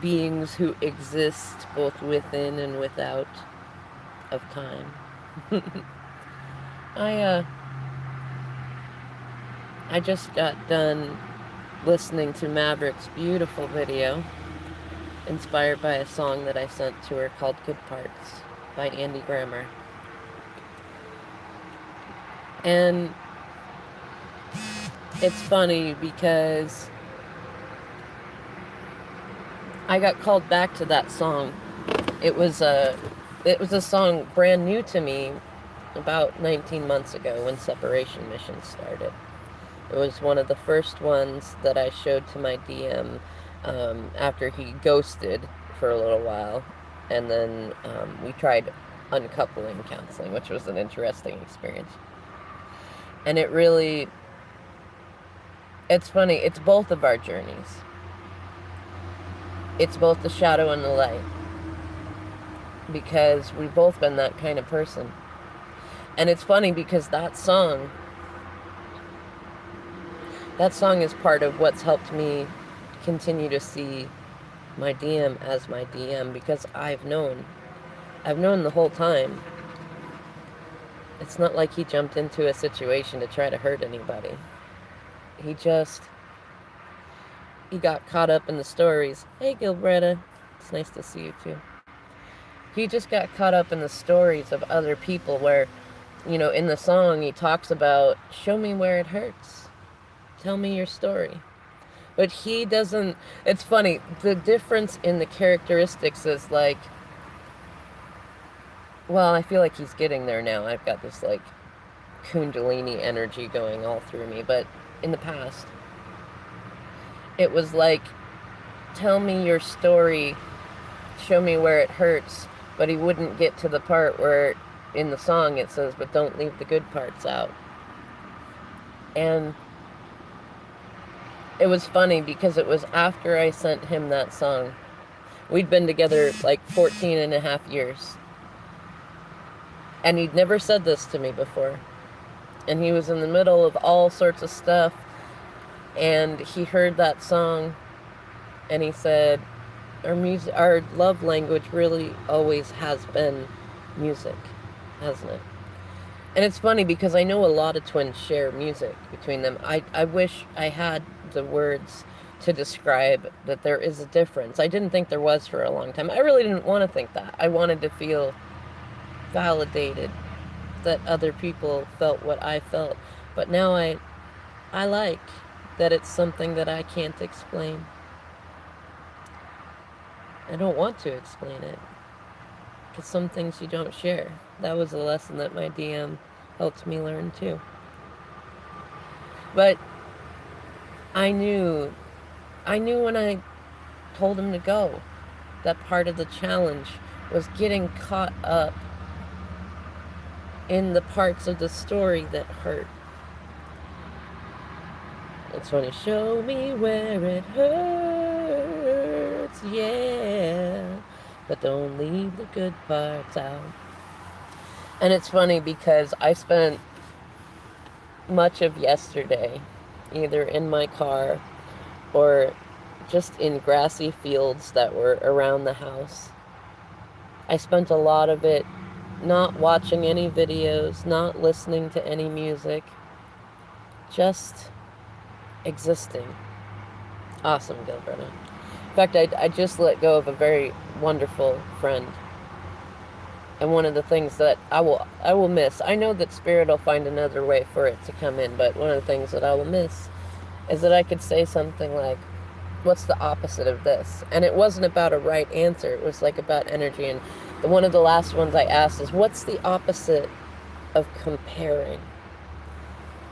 beings who exist both within and without of time. I uh I just got done listening to Maverick's beautiful video inspired by a song that I sent to her called Good Parts by Andy Grammer. And it's funny because I got called back to that song. It was a song brand new to me about 19 months ago when Separation Mission started. It was one of the first ones that I showed to my DM after he ghosted for a little while. And then we tried uncoupling counseling, which was an interesting experience. And it's funny, it's both of our journeys. It's both the shadow and the light. Because we've both been that kind of person. And it's funny because that song is part of what's helped me continue to see my DM as my DM, because I've known the whole time. It's not like he jumped into a situation to try to hurt anybody. He got caught up in the stories. Hey, Gilbretta. It's nice to see you too. He just got caught up in the stories of other people where, in the song he talks about, show me where it hurts. Tell me your story. But he doesn't, it's funny, the difference in the characteristics is like, well, I feel like he's getting there now. I've got this like Kundalini energy going all through me. But in the past, it was like, tell me your story, show me where it hurts. But he wouldn't get to the part where in the song it says, but don't leave the good parts out. And it was funny because it was after I sent him that song. We'd been together like 14 and a half years. And he'd never said this to me before. And he was in the middle of all sorts of stuff. And he heard that song. And he said, our love language really always has been music, hasn't it? And it's funny because I know a lot of twins share music between them. I wish I had the words to describe that there is a difference. I didn't think there was for a long time. I really didn't want to think that. I wanted to feel validated that other people felt what I felt. But now I like that it's something that I can't explain. I don't want to explain it, because some things you don't share. That was a lesson that my DM helped me learn too. But I knew when I told him to go, that part of the challenge was getting caught up in the parts of the story that hurt. It's funny, show me where it hurts, yeah, but don't leave the good parts out. And it's funny because I spent much of yesterday either in my car or just in grassy fields that were around the house. I spent a lot of it not watching any videos, not listening to any music, just existing. Awesome, Gilberta. In fact, I just let go of a very wonderful friend. And one of the things that I will miss, I know that Spirit will find another way for it to come in, but one of the things that I will miss is that I could say something like, what's the opposite of this? And it wasn't about a right answer. It was like about energy. And one of the last ones I asked is, what's the opposite of comparing?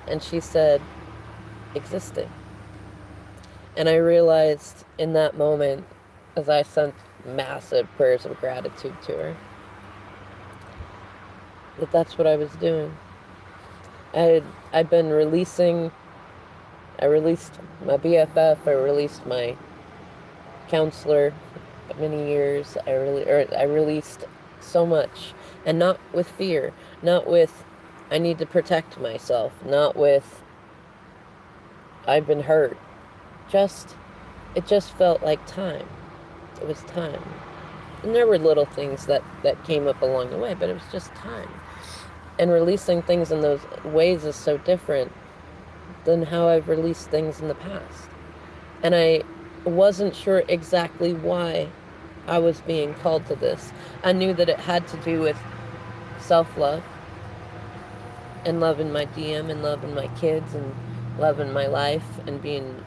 And she said, existing. And I realized in that moment, as I sent massive prayers of gratitude to her, that that's what I was doing. I'd been releasing. I released my BFF. I released my counselor for many years. I released so much, and not with fear, not with I need to protect myself, not with I've been hurt. Just it just felt like time. It was time. And there were little things that came up along the way, but it was just time. And releasing things in those ways is so different than how I've released things in the past. And I wasn't sure exactly why I was being called to this. I knew that it had to do with self-love and loving my DM and loving my kids and loving my life and being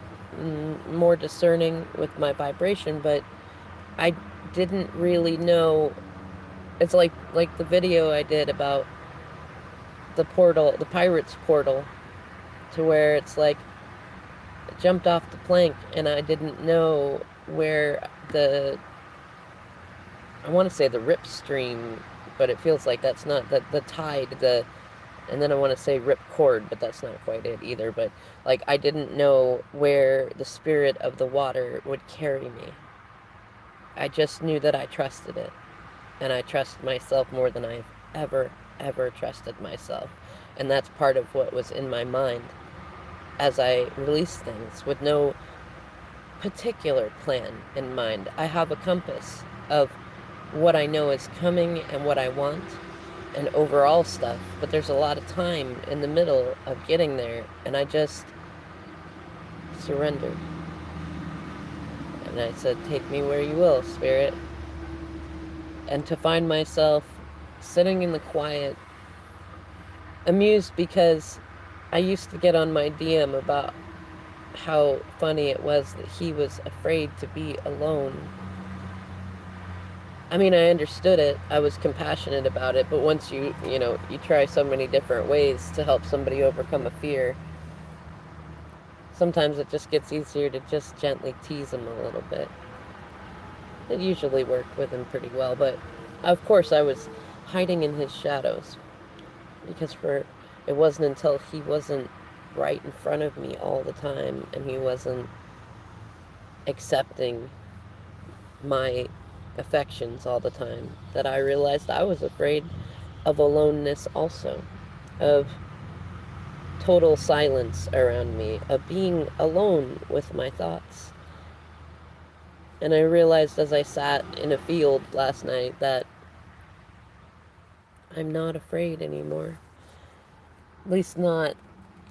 more discerning with my vibration, but I didn't really know. It's like the video I did about the portal, the pirate's portal, to where it's like I jumped off the plank and I didn't know where I want to say the rip stream, but it feels like that's not the tide, and then I want to say rip cord, but that's not quite it either. But like I didn't know where the spirit of the water would carry me. I just knew that I trusted it, and I trust myself more than I've ever trusted myself. And that's part of what was in my mind as I released things with no particular plan in mind. I have a compass of what I know is coming and what I want and overall stuff, but there's a lot of time in the middle of getting there, and I just surrendered. And I said, take me where you will, Spirit. And to find myself sitting in the quiet, amused because I used to get on my DM about how funny it was that he was afraid to be alone. I mean, I understood it. I was compassionate about it, but once you try so many different ways to help somebody overcome a fear, sometimes it just gets easier to just gently tease him a little bit. It usually worked with him pretty well, but of course I was hiding in his shadows because it wasn't until he wasn't right in front of me all the time and he wasn't accepting my affections all the time that I realized I was afraid of aloneness also, of total silence around me, of being alone with my thoughts. And I realized as I sat in a field last night that I'm not afraid anymore. At least not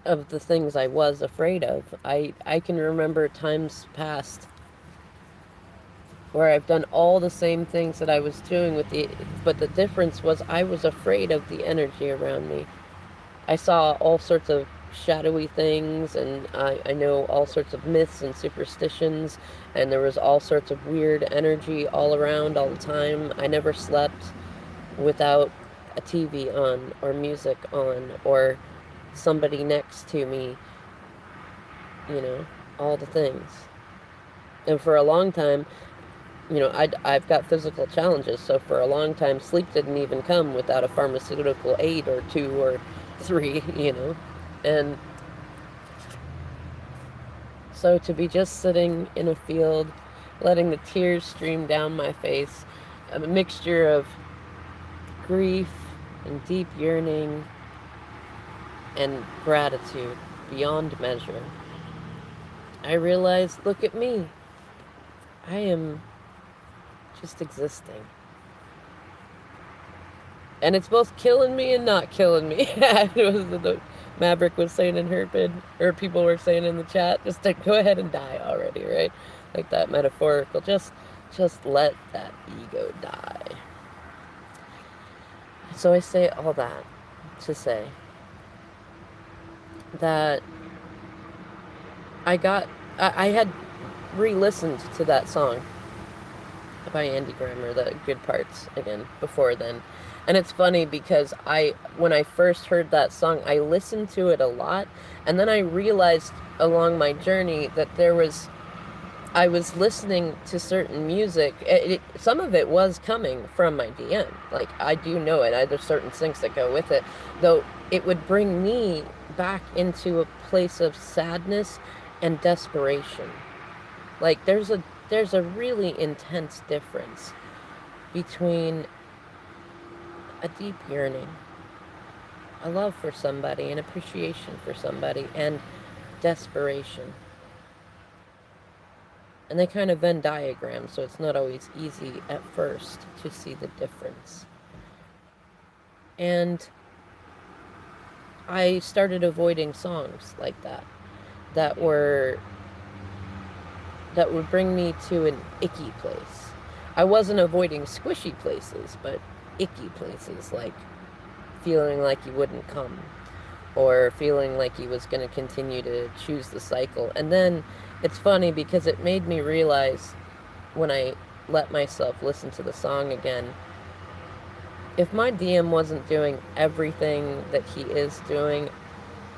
of the things I was afraid of. I can remember times past where I've done all the same things that I was doing but the difference was I was afraid of the energy around me. I saw all sorts of shadowy things, and I know all sorts of myths and superstitions, and there was all sorts of weird energy all around all the time. I never slept without a TV on or music on or somebody next to me, all the things. And for a long time, I've got physical challenges, so for a long time, sleep didn't even come without a pharmaceutical aid or 2 or 3, And so to be just sitting in a field, letting the tears stream down my face, a mixture of grief and deep yearning and gratitude beyond measure, I realized, look at me. I am just existing. And it's both killing me and not killing me. It was the Maverick was saying in her bid, or people were saying in the chat, just to go ahead and die already, right? Like that metaphorical, just let that ego die. So I say all that to say that I had re-listened to that song by Andy Grammer, the good parts again before then. And it's funny because when I first heard that song, I listened to it a lot, and then I realized along my journey that I was listening to certain music. Some of it was coming from my DM. Like, I do know it. There's certain things that go with it, though it would bring me back into a place of sadness and desperation. Like, there's a really intense difference between a deep yearning, a love for somebody, an appreciation for somebody, and desperation. And they kind of Venn diagram, so it's not always easy at first to see the difference. And I started avoiding songs like that that were that would bring me to an icky place. I wasn't avoiding squishy places, but icky places, like feeling like he wouldn't come, or feeling like he was going to continue to choose the cycle. And then it's funny because it made me realize when I let myself listen to the song again, if my DM wasn't doing everything that he is doing,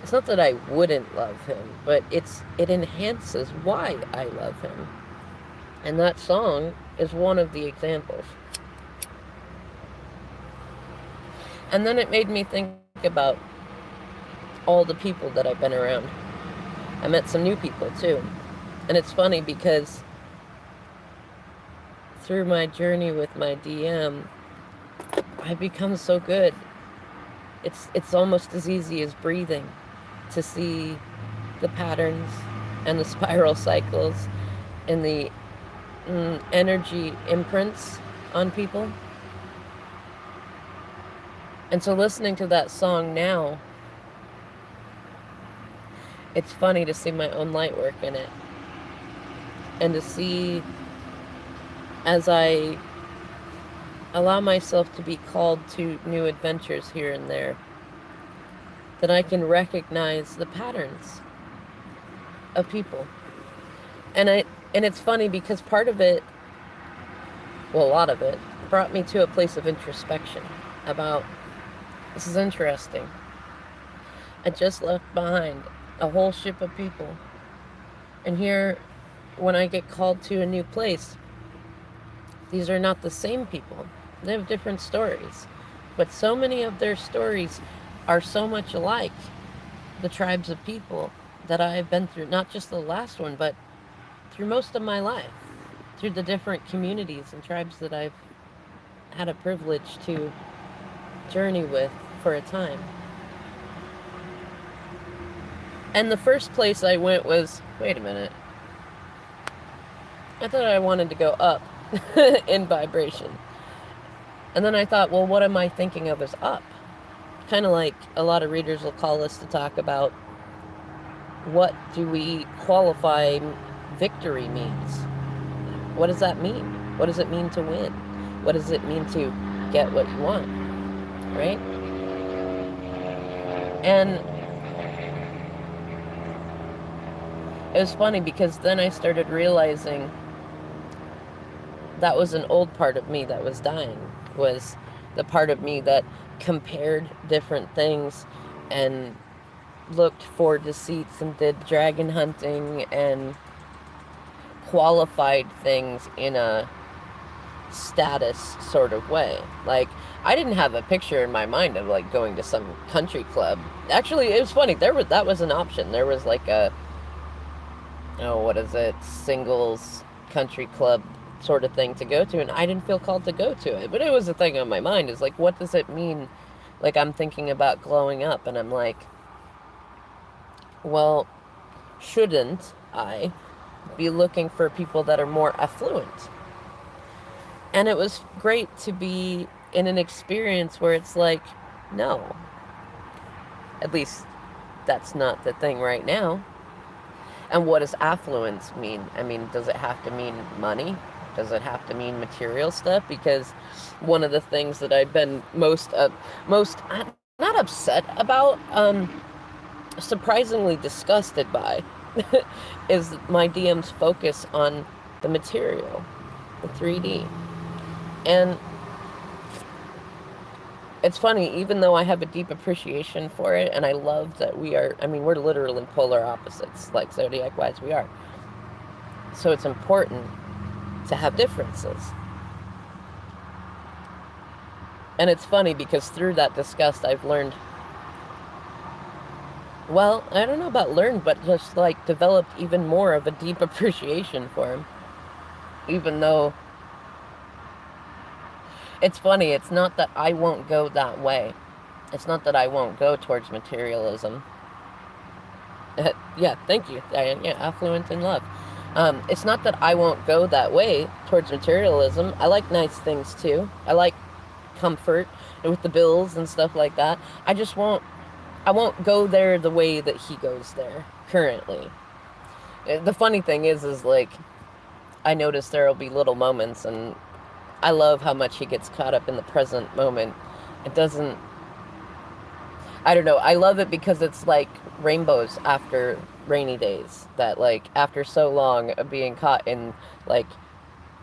it's not that I wouldn't love him, but it enhances why I love him. And that song is one of the examples. And then it made me think about all the people that I've been around. I met some new people too. And it's funny because through my journey with my DM, I've become so good. It's almost as easy as breathing to see the patterns and the spiral cycles and the energy imprints on people. And so listening to that song now, it's funny to see my own light work in it. And to see, as I allow myself to be called to new adventures here and there, that I can recognize the patterns of people. And it's funny because part of it, well, a lot of it, brought me to a place of introspection about, this is interesting. I just left behind a whole ship of people. And here, when I get called to a new place, these are not the same people. They have different stories. But so many of their stories are so much alike. The tribes of people that I've been through, not just the last one, but through most of my life, through the different communities and tribes that I've had a privilege to journey with for a time. And the first place I went was, wait a minute, I thought I wanted to go up in vibration. And then I thought, well, what am I thinking of as up? Kind of like a lot of readers will call us to talk about, what do we qualify victory means? What does that mean? What does it mean to win? What does it mean to get what you want? Right? And it was funny because then I started realizing that was an old part of me that was dying, was the part of me that compared different things and looked for deceits and did dragon hunting and qualified things in a status sort of way. Like, I didn't have a picture in my mind of like going to some country club. Actually, it was funny. That was an option. There was like a, what is it, singles country club sort of thing to go to, and I didn't feel called to go to it. But it was a thing on my mind, is like, what does it mean? Like, I'm thinking about glowing up, and I'm like, well, shouldn't I be looking for people that are more affluent? And it was great to be in an experience where it's like, no, at least that's not the thing right now. And what does affluence mean? I mean, does it have to mean money? Does it have to mean material stuff? Because one of the things that I've been most not upset about, surprisingly disgusted by, is my DM's focus on the material, the 3D. And it's funny, even though I have a deep appreciation for it, and I love that we're literally polar opposites, like zodiac-wise we are. So it's important to have differences. And it's funny because through that disgust I've learned, well, I don't know about learned, but just like developed even more of a deep appreciation for him. Even though, it's funny, it's not that I won't go that way. It's not that I won't go towards materialism. Yeah, thank you, Diane. Yeah, affluent in love. It's not that I won't go that way towards materialism. I like nice things too. I like comfort with the bills and stuff like that. I won't go there the way that he goes there currently. The funny thing is like, I notice there'll be little moments, and I love how much he gets caught up in the present moment. It doesn't, I don't know, I love it because it's like rainbows after rainy days. That, like, after so long of being caught in, like,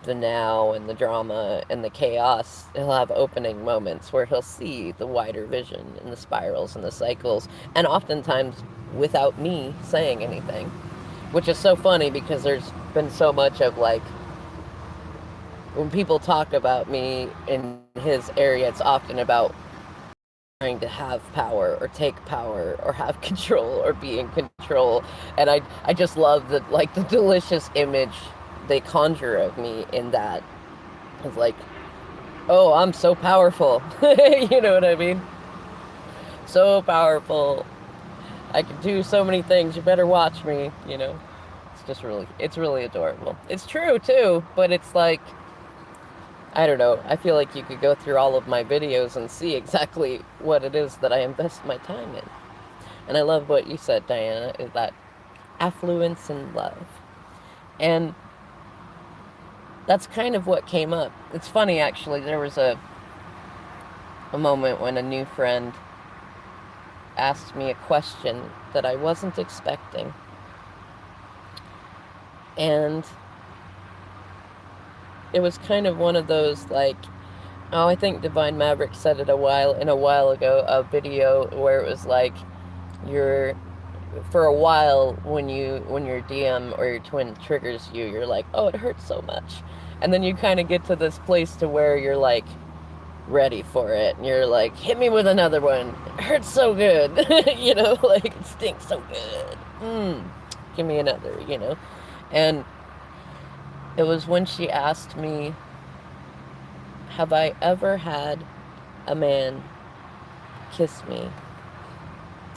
the now and the drama and the chaos, he'll have opening moments where he'll see the wider vision and the spirals and the cycles, and oftentimes without me saying anything, which is so funny because there's been so much of, like, when people talk about me in his area, it's often about trying to have power or take power or have control or be in control. And I just love the, like, the delicious image they conjure of me in that. It's like, oh, I'm so powerful. You know what I mean? So powerful. I can do so many things. You better watch me, you know? It's really adorable. It's true too, but it's like, I don't know. I feel like you could go through all of my videos and see exactly what it is that I invest my time in. And I love what you said, Diana, is that affluence and love. And that's kind of what came up. It's funny, actually. There was a moment when a new friend asked me a question that I wasn't expecting. And it was kind of one of those, like, oh, I think Divine Maverick said it a while ago, a video where it was like, you're, for a while, when your DM or your twin triggers you, you're like, oh, it hurts so much. And then you kind of get to this place to where you're like ready for it, and you're like, hit me with another one. It hurts so good. You know, like, it stinks so good. Give me another, you know. And it was when she asked me, have I ever had a man kiss me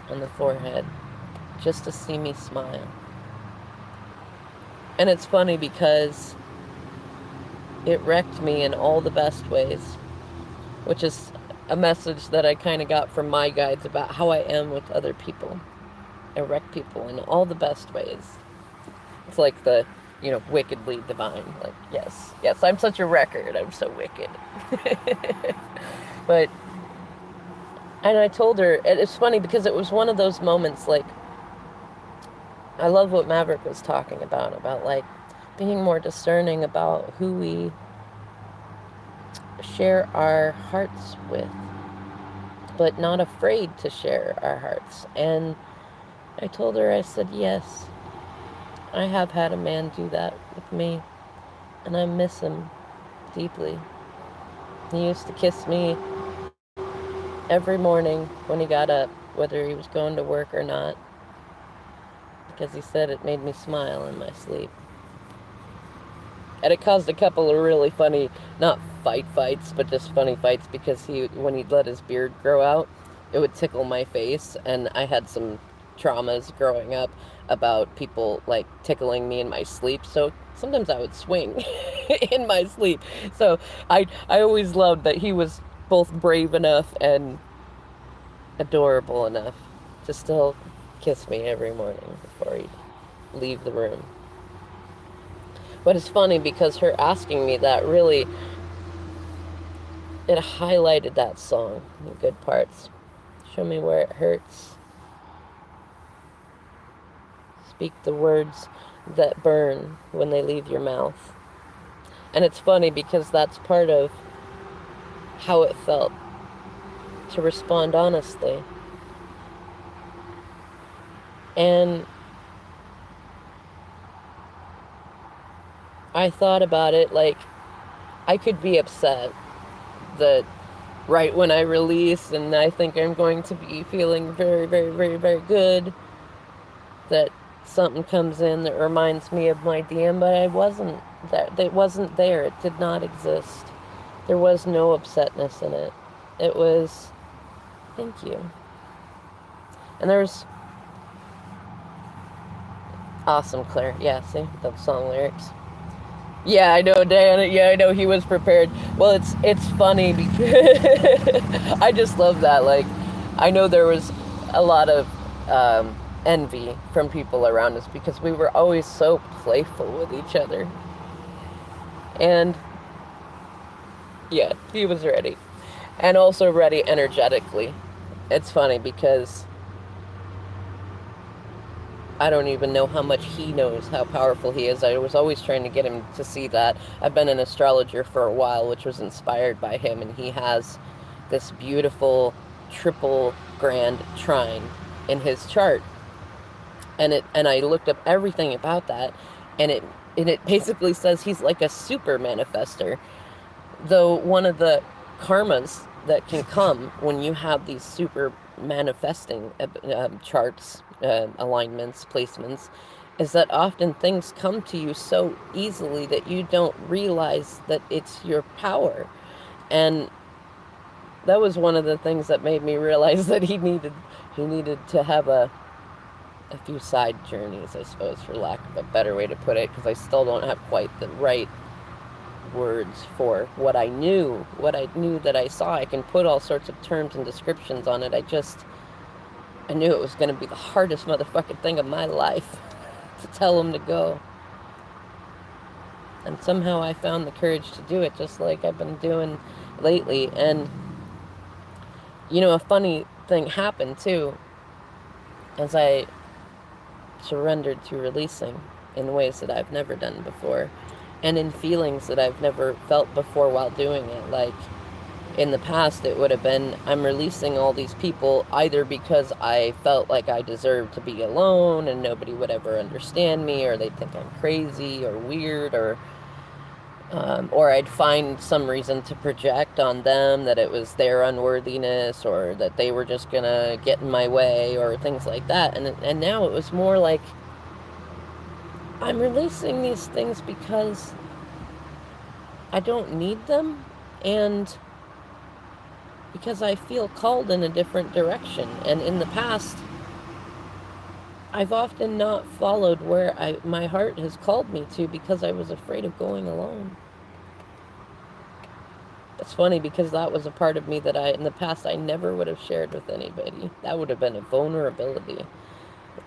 on the forehead just to see me smile? And it's funny because it wrecked me in all the best ways, which is a message that I kind of got from my guides about how I am with other people. I wreck people in all the best ways. It's like the, wickedly divine. Like, yes, I'm such a record. I'm so wicked. But, and I told her, it's funny because it was one of those moments, like, I love what Maverick was talking about like being more discerning about who we share our hearts with, but not afraid to share our hearts. And I told her, I said, yes, I have had a man do that with me, and I miss him deeply. He used to kiss me every morning when he got up, whether he was going to work or not, because he said it made me smile in my sleep. And it caused a couple of really funny, not fights, but just funny fights, because when he'd let his beard grow out, it would tickle my face, and I had some traumas growing up about people, like, tickling me in my sleep, so sometimes I would swing in my sleep. So I always loved that he was both brave enough and adorable enough to still kiss me every morning before he'd leave the room. But it's funny because her asking me that really, it highlighted that song, the good parts. Show me where it hurts. Speak the words that burn when they leave your mouth. And it's funny because that's part of how it felt to respond honestly. And I thought about it, like, I could be upset that right when I release and I think I'm going to be feeling very, very, very, very good, that something comes in that reminds me of my DM, but I wasn't that. It wasn't there. It did not exist. There was no upsetness in it. It was, thank you. And Awesome, Claire. Yeah, see, the song lyrics. Yeah, I know, Dan. Yeah, I know he was prepared. Well, it's funny because I just love that. Like, I know there was a lot of envy from people around us because we were always so playful with each other. And yeah, he was ready, and also ready energetically. It's funny because I don't even know how much he knows how powerful he is. I was always trying to get him to see that. I've been an astrologer for a while, which was inspired by him, and he has this beautiful triple grand trine in his chart. And I looked up everything about that, and it basically says he's like a super manifester. Though one of the karmas that can come when you have these super manifesting charts, alignments, placements, is that often things come to you so easily that you don't realize that it's your power. And that was one of the things that made me realize that he needed to have a few side journeys, I suppose, for lack of a better way to put it, because I still don't have quite the right words for what I knew that I saw. I can put all sorts of terms and descriptions on it. I knew it was going to be the hardest motherfucking thing of my life to tell him to go. And somehow I found the courage to do it, just like I've been doing lately. And, a funny thing happened, too, as I surrendered to releasing in ways that I've never done before, and in feelings that I've never felt before while doing it. Like, in the past, it would have been, I'm releasing all these people either because I felt like I deserved to be alone and nobody would ever understand me, or they'd think I'm crazy or weird, or I'd find some reason to project on them that it was their unworthiness, or that they were just gonna get in my way, or things like that. And now it was more like, I'm releasing these things because I don't need them, and because I feel called in a different direction. And in the past, I've often not followed where my heart has called me to because I was afraid of going alone. It's funny because that was a part of me that in the past, I never would have shared with anybody. That would have been a vulnerability.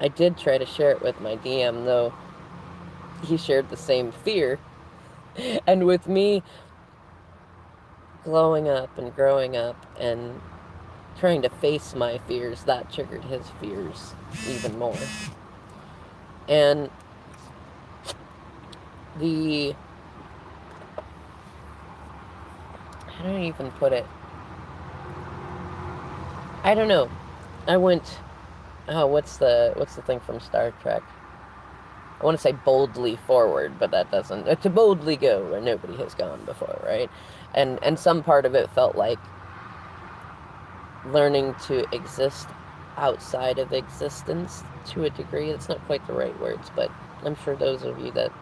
I did try to share it with my DM, though he shared the same fear. And with me glowing up and growing up and trying to face my fears, that triggered his fears even more. And how do I even put it? I don't know. I went, what's the thing from Star Trek? I want to say boldly forward, but that doesn't, to boldly go where nobody has gone before, right? And some part of it felt like learning to exist outside of existence to a degree. It's not quite the right words, but I'm sure those of you that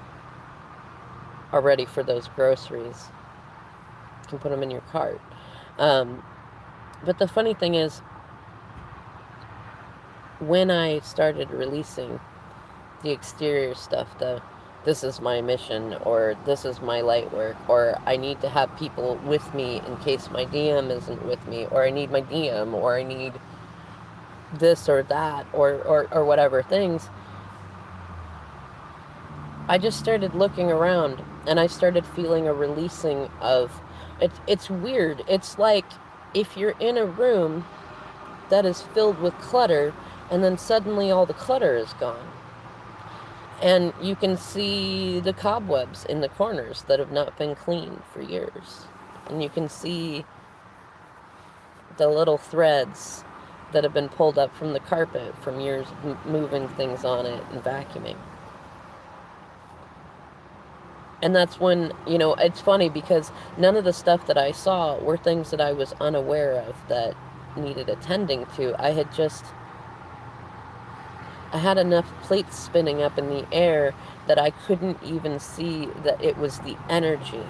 are ready for those groceries can put them in your cart. But the funny thing is, when I started releasing the exterior stuff, this is my mission, or this is my light work, or I need to have people with me in case my DM isn't with me, or I need my DM, or I need this or that, or whatever things, I just started looking around, and I started feeling a releasing of, it's weird. It's like if you're in a room that is filled with clutter, and then suddenly all the clutter is gone. And you can see the cobwebs in the corners that have not been cleaned for years. And you can see the little threads that have been pulled up from the carpet from years moving things on it and vacuuming. And that's when, it's funny because none of the stuff that I saw were things that I was unaware of that needed attending to. I had enough plates spinning up in the air that I couldn't even see that it was the energy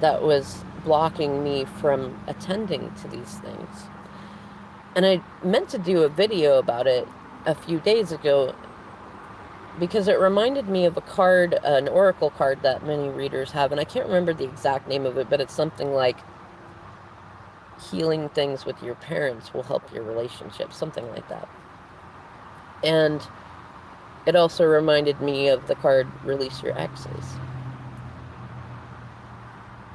that was blocking me from attending to these things. And I meant to do a video about it a few days ago, because it reminded me of a card, an oracle card that many readers have, and I can't remember the exact name of it, but it's something like healing things with your parents will help your relationship, something like that. And it also reminded me of the card Release Your Exes.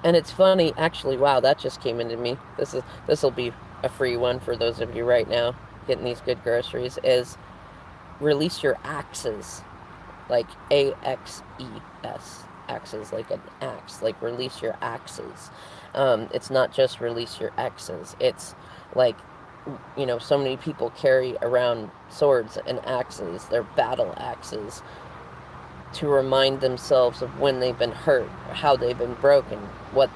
And it's funny, actually, wow, that just came into me. This will be a free one for those of you right now getting these good groceries, is release your axes. Like AXES. Axes, like an axe. Like release your axes. It's not just release your exes. It's like, so many people carry around swords and axes. They're battle axes to remind themselves of when they've been hurt, how they've been broken, what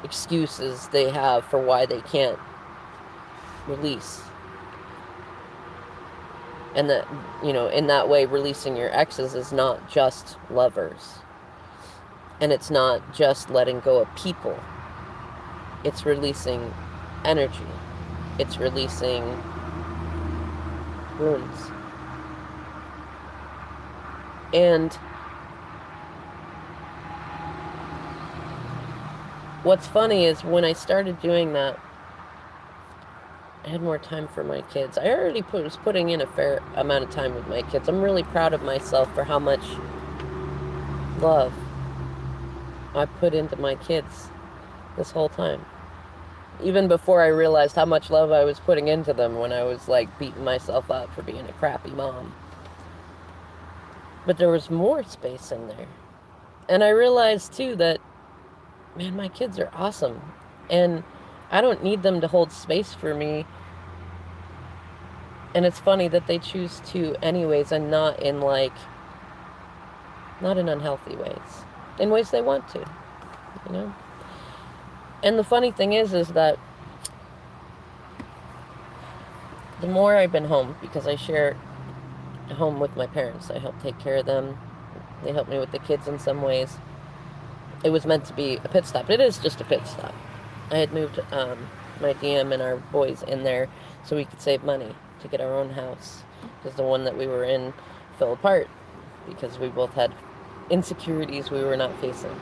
excuses they have for why they can't release. And that, in that way, releasing your exes is not just lovers. And it's not just letting go of people. It's releasing energy. It's releasing wounds. And what's funny is when I started doing that, I had more time for my kids. I already was putting in a fair amount of time with my kids. I'm really proud of myself for how much love I put into my kids this whole time. Even before I realized how much love I was putting into them, when I was like beating myself up for being a crappy mom. But there was more space in there. And I realized too that, man, my kids are awesome. And I don't need them to hold space for me. And it's funny that they choose to anyways, and not in unhealthy ways. In ways they want to, And the funny thing is that the more I've been home, because I share a home with my parents, I help take care of them. They help me with the kids in some ways. It was meant to be a pit stop. It is just a pit stop. I had moved my DM and our boys in there so we could save money to get our own house, because the one that we were in fell apart because we both had insecurities we were not facing.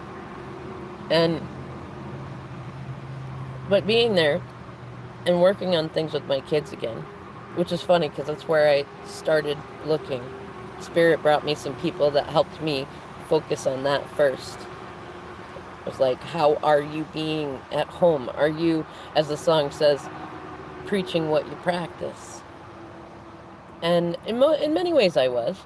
But being there and working on things with my kids again, which is funny because that's where I started looking. Spirit brought me some people that helped me focus on that first. It was like, how are you being at home? Are you, as the song says, preaching what you practice? And in many ways I was.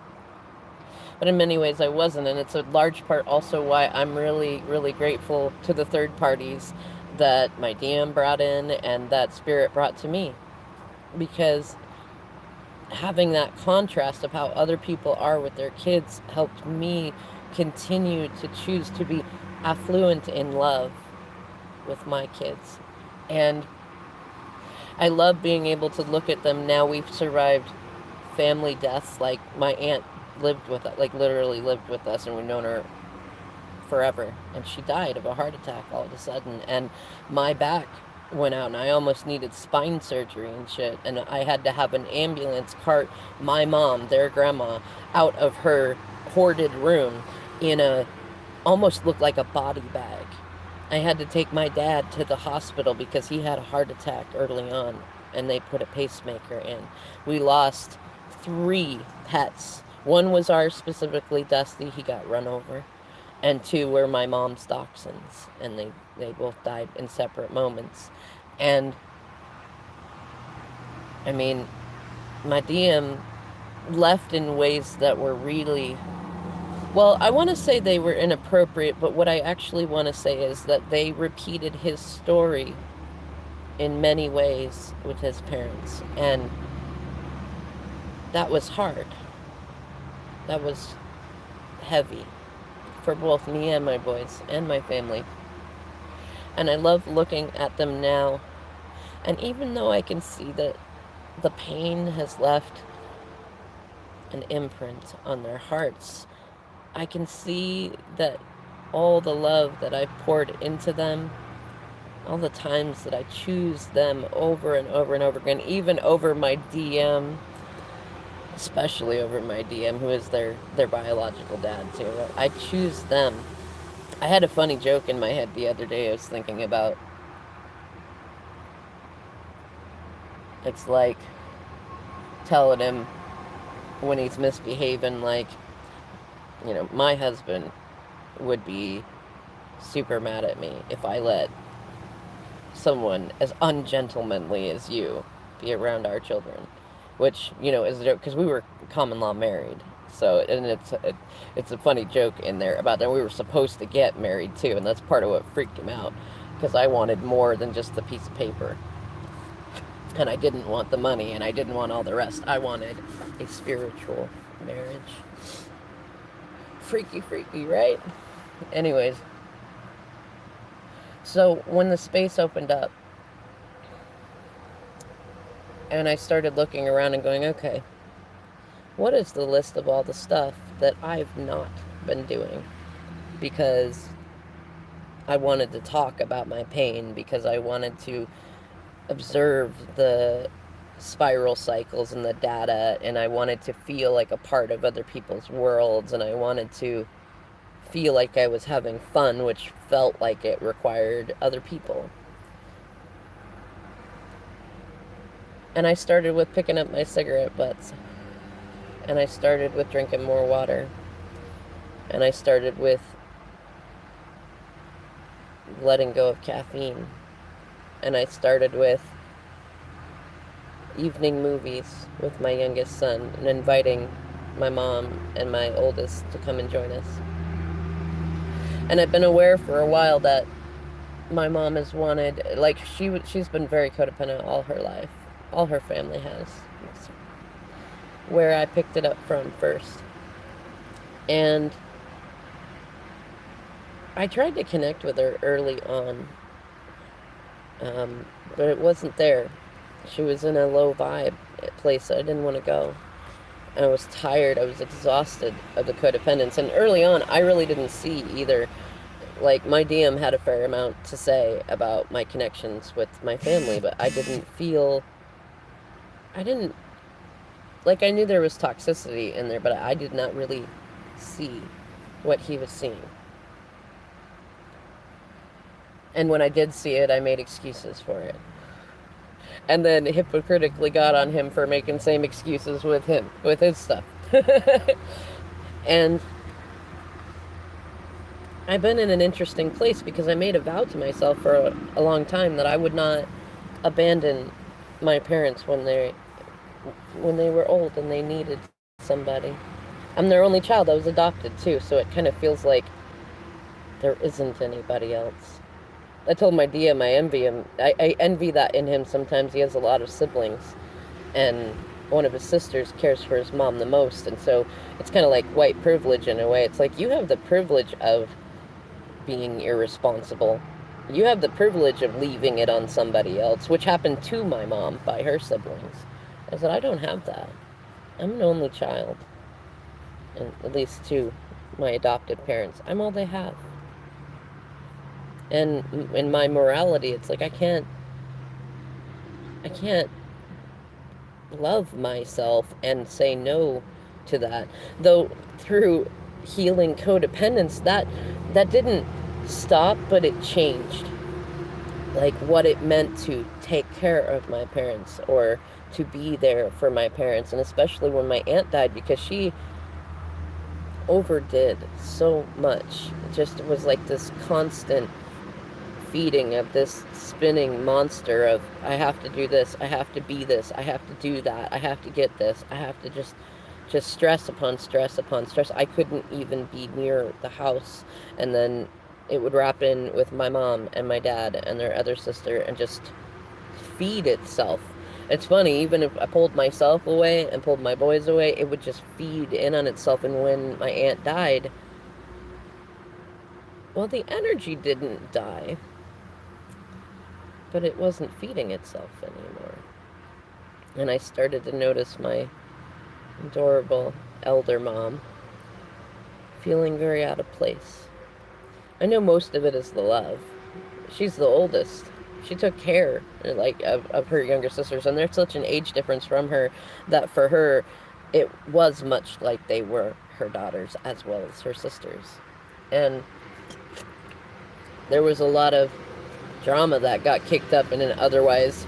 But in many ways I wasn't. And it's a large part also why I'm really, really grateful to the third parties that my DM brought in and that Spirit brought to me. Because having that contrast of how other people are with their kids helped me continue to choose to be affluent in love with my kids. And I love being able to look at them now. We've survived family deaths. Like my aunt lived with us, like literally lived with us, and we've known her forever. And she died of a heart attack all of a sudden. And my back went out and I almost needed spine surgery and shit. And I had to have an ambulance cart my mom, their grandma, out of her hoarded room in a, almost looked like a body bag. I had to take my dad to the hospital because he had a heart attack early on and they put a pacemaker in. We lost 3 pets. One was ours specifically, Dusty. He got run over. And 2 were my mom's dachshunds. And they both died in separate moments. And, I mean, my DM left in ways that were really, well, I want to say they were inappropriate, but what I actually want to say is that they repeated his story in many ways with his parents. And that was hard. That was heavy for both me and my boys and my family. And I love looking at them now. And even though I can see that the pain has left an imprint on their hearts, I can see that all the love that I've poured into them, all the times that I choose them over and over and over again, even over my DM, especially over my DM, who is their biological dad too. I choose them. I had a funny joke in my head the other day. I was thinking about, it's like telling him when he's misbehaving, like, my husband would be super mad at me if I let someone as ungentlemanly as you be around our children, which, is a joke because we were common law married. So, and it's a funny joke in there about that we were supposed to get married too, and that's part of what freaked him out, because I wanted more than just the piece of paper. And I didn't want the money, and I didn't want all the rest. I wanted a spiritual marriage. Freaky, freaky, right? Anyways, so when the space opened up, and I started looking around and going, okay, what is the list of all the stuff that I've not been doing? Because I wanted to talk about my pain, because I wanted to observe the spiral cycles and the data, and I wanted to feel like a part of other people's worlds, and I wanted to feel like I was having fun, which felt like it required other people. And I started with picking up my cigarette butts, and I started with drinking more water, and I started with letting go of caffeine, and I started with evening movies with my youngest son and inviting my mom and my oldest to come and join us. And I've been aware for a while that my mom has wanted, like, she's been very codependent all her life. All her family has. That's where I picked it up from first. And I tried to connect with her early on, but it wasn't there. She was in a low vibe place. I didn't want to go. I was tired. I was exhausted of the codependence. And early on, I really didn't see either. Like, my DM had a fair amount to say about my connections with my family, but I didn't, like, I knew there was toxicity in there, but I did not really see what he was seeing. And when I did see it, I made excuses for it. And then hypocritically got on him for making same excuses with his stuff. And I've been in an interesting place because I made a vow to myself for a long time that I would not abandon my parents when they were old and they needed somebody. I'm their only child. I was adopted too, so it kind of feels like there isn't anybody else. I told my DM I envy him. I envy that in him sometimes. He has a lot of siblings, and one of his sisters cares for his mom the most, and so it's kind of like white privilege in a way. It's like, you have the privilege of being irresponsible. You have the privilege of leaving it on somebody else, which happened to my mom by her siblings. I said, I don't have that. I'm an only child, and at least to my adopted parents. I'm all they have. And in my morality, it's like I can't love myself and say no to that. Though through healing codependence, that didn't stop, but it changed. Like, what it meant to take care of my parents or to be there for my parents, and especially when my aunt died, because she overdid so much. It just was like this constant feeding of this spinning monster of, I have to do this, I have to be this, I have to do that, I have to get this, I have to just stress upon stress upon stress. I couldn't even be near the house, and then it would wrap in with my mom and my dad and their other sister and just feed itself. It's funny, even if I pulled myself away and pulled my boys away, it would just feed in on itself. And when my aunt died, well, the energy didn't die, but it wasn't feeding itself anymore. And I started to notice my adorable elder mom feeling very out of place. I know most of it is the love. She's the oldest. She took care, like, of her younger sisters, and there's such an age difference from her that for her, it was much like they were her daughters as well as her sisters. And there was a lot of drama that got kicked up in an otherwise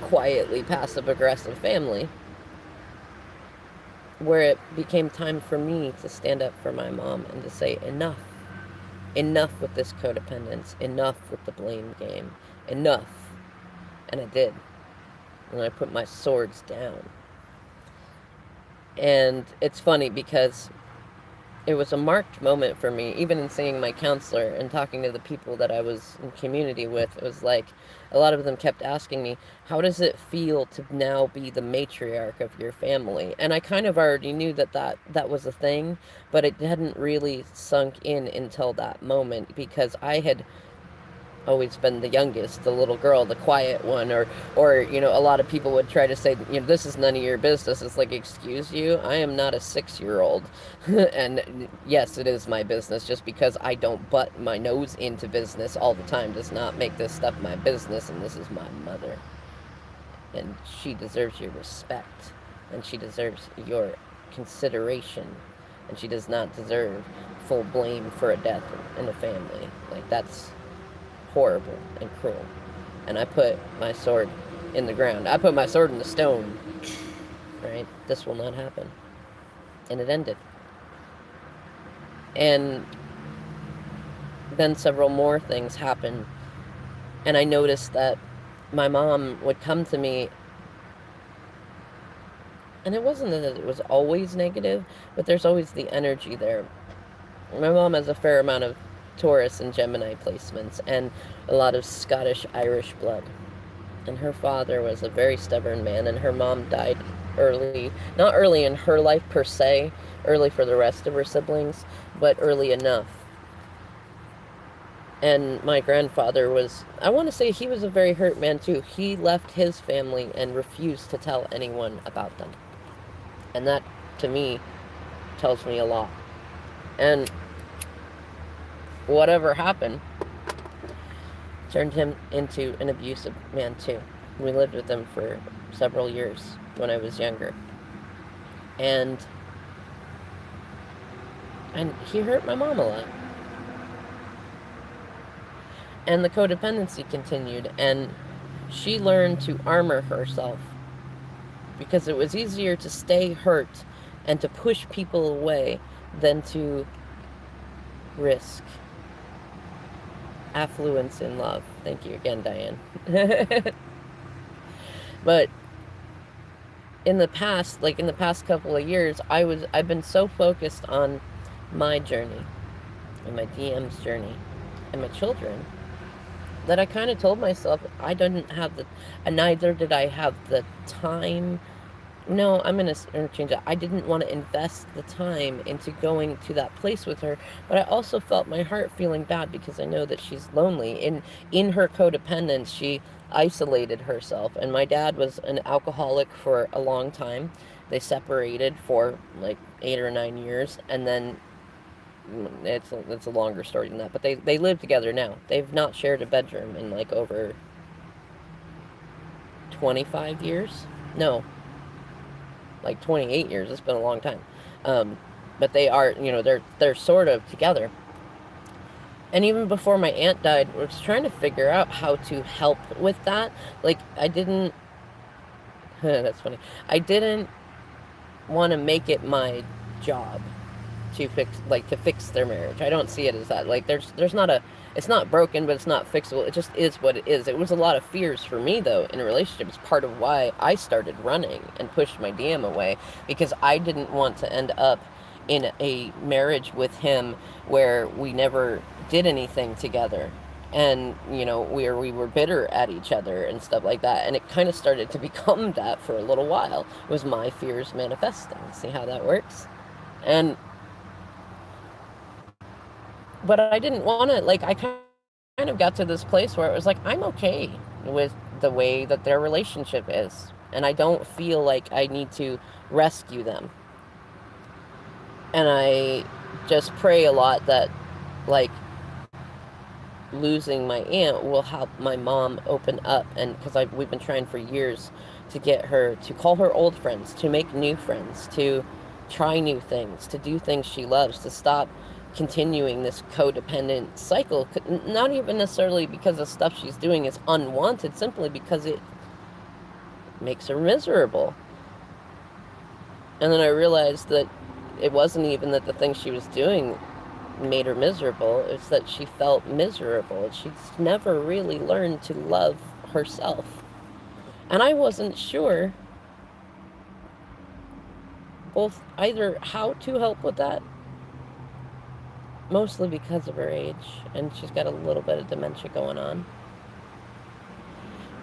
quietly passive aggressive family, where it became time for me to stand up for my mom and to say, enough. Enough with this codependence. Enough with the blame game. Enough. And I did. And I put my swords down. And it's funny because it was a marked moment for me, even in seeing my counselor and talking to the people that I was in community with. It was like a lot of them kept asking me, how does it feel to now be the matriarch of your family? And I kind of already knew that was a thing, but it hadn't really sunk in until that moment, because I had always been the youngest, the little girl, the quiet one, or a lot of people would try to say, this is none of your business. It's like, excuse you, I am not a 6-year-old. And yes, it is my business. Just because I don't butt my nose into business all the time does not make this stuff my business. And this is my mother, and she deserves your respect, and she deserves your consideration, and she does not deserve full blame for a death in a family. Like, that's horrible and cruel. And I put my sword in the ground. I put my sword in the stone. Right? This will not happen. And it ended. And then several more things happened. And I noticed that my mom would come to me, and it wasn't that it was always negative, but there's always the energy there. My mom has a fair amount of Taurus and Gemini placements, and a lot of Scottish Irish blood. And her father was a very stubborn man, and her mom died early. Not early in her life per se, early for the rest of her siblings, but early enough. And my grandfather was, I want to say he was a very hurt man too. He left his family and refused to tell anyone about them. And that, to me, tells me a lot. And whatever happened turned him into an abusive man too. We lived with him for several years when I was younger. And he hurt my mom a lot. And the codependency continued, and she learned to armor herself, because it was easier to stay hurt and to push people away than to risk affluence in love. Thank you again, Diane. But in the past couple of years, I've been so focused on my journey and my DM's journey and my children that I kind of told myself neither did I have the time. No, I'm going to interchange that. I didn't want to invest the time into going to that place with her, but I also felt my heart feeling bad because I know that she's lonely. In her codependence, she isolated herself, and my dad was an alcoholic for a long time. They separated for like 8 or 9 years, and then it's a longer story than that, but they live together now. They've not shared a bedroom in like over 25 years. No, like 28 years. It's been a long time. But they are, they're sort of together. And even before my aunt died, I was trying to figure out how to help with that. Like, I didn't, that's funny. I didn't want to make it my job to fix their marriage. I don't see it as that. Like, there's not it's not broken, but it's not fixable. It just is what it is. It was a lot of fears for me, though, in a relationship. It's part of why I started running and pushed my DM away, because I didn't want to end up in a marriage with him where we never did anything together. And, we were bitter at each other and stuff like that. And it kind of started to become that for a little while. It was my fears manifesting. See how that works? But I didn't want to, I kind of got to this place where it was like, I'm okay with the way that their relationship is. And I don't feel like I need to rescue them. And I just pray a lot that, losing my aunt will help my mom open up, and because we've been trying for years to get her to call her old friends, to make new friends, to try new things, to do things she loves, to stop continuing this codependent cycle. Not even necessarily because the stuff she's doing is unwanted, simply because it makes her miserable. And then I realized that it wasn't even that the things she was doing made her miserable, it's that she felt miserable. She's never really learned to love herself. And I wasn't sure both either how to help with that, mostly because of her age, and she's got a little bit of dementia going on,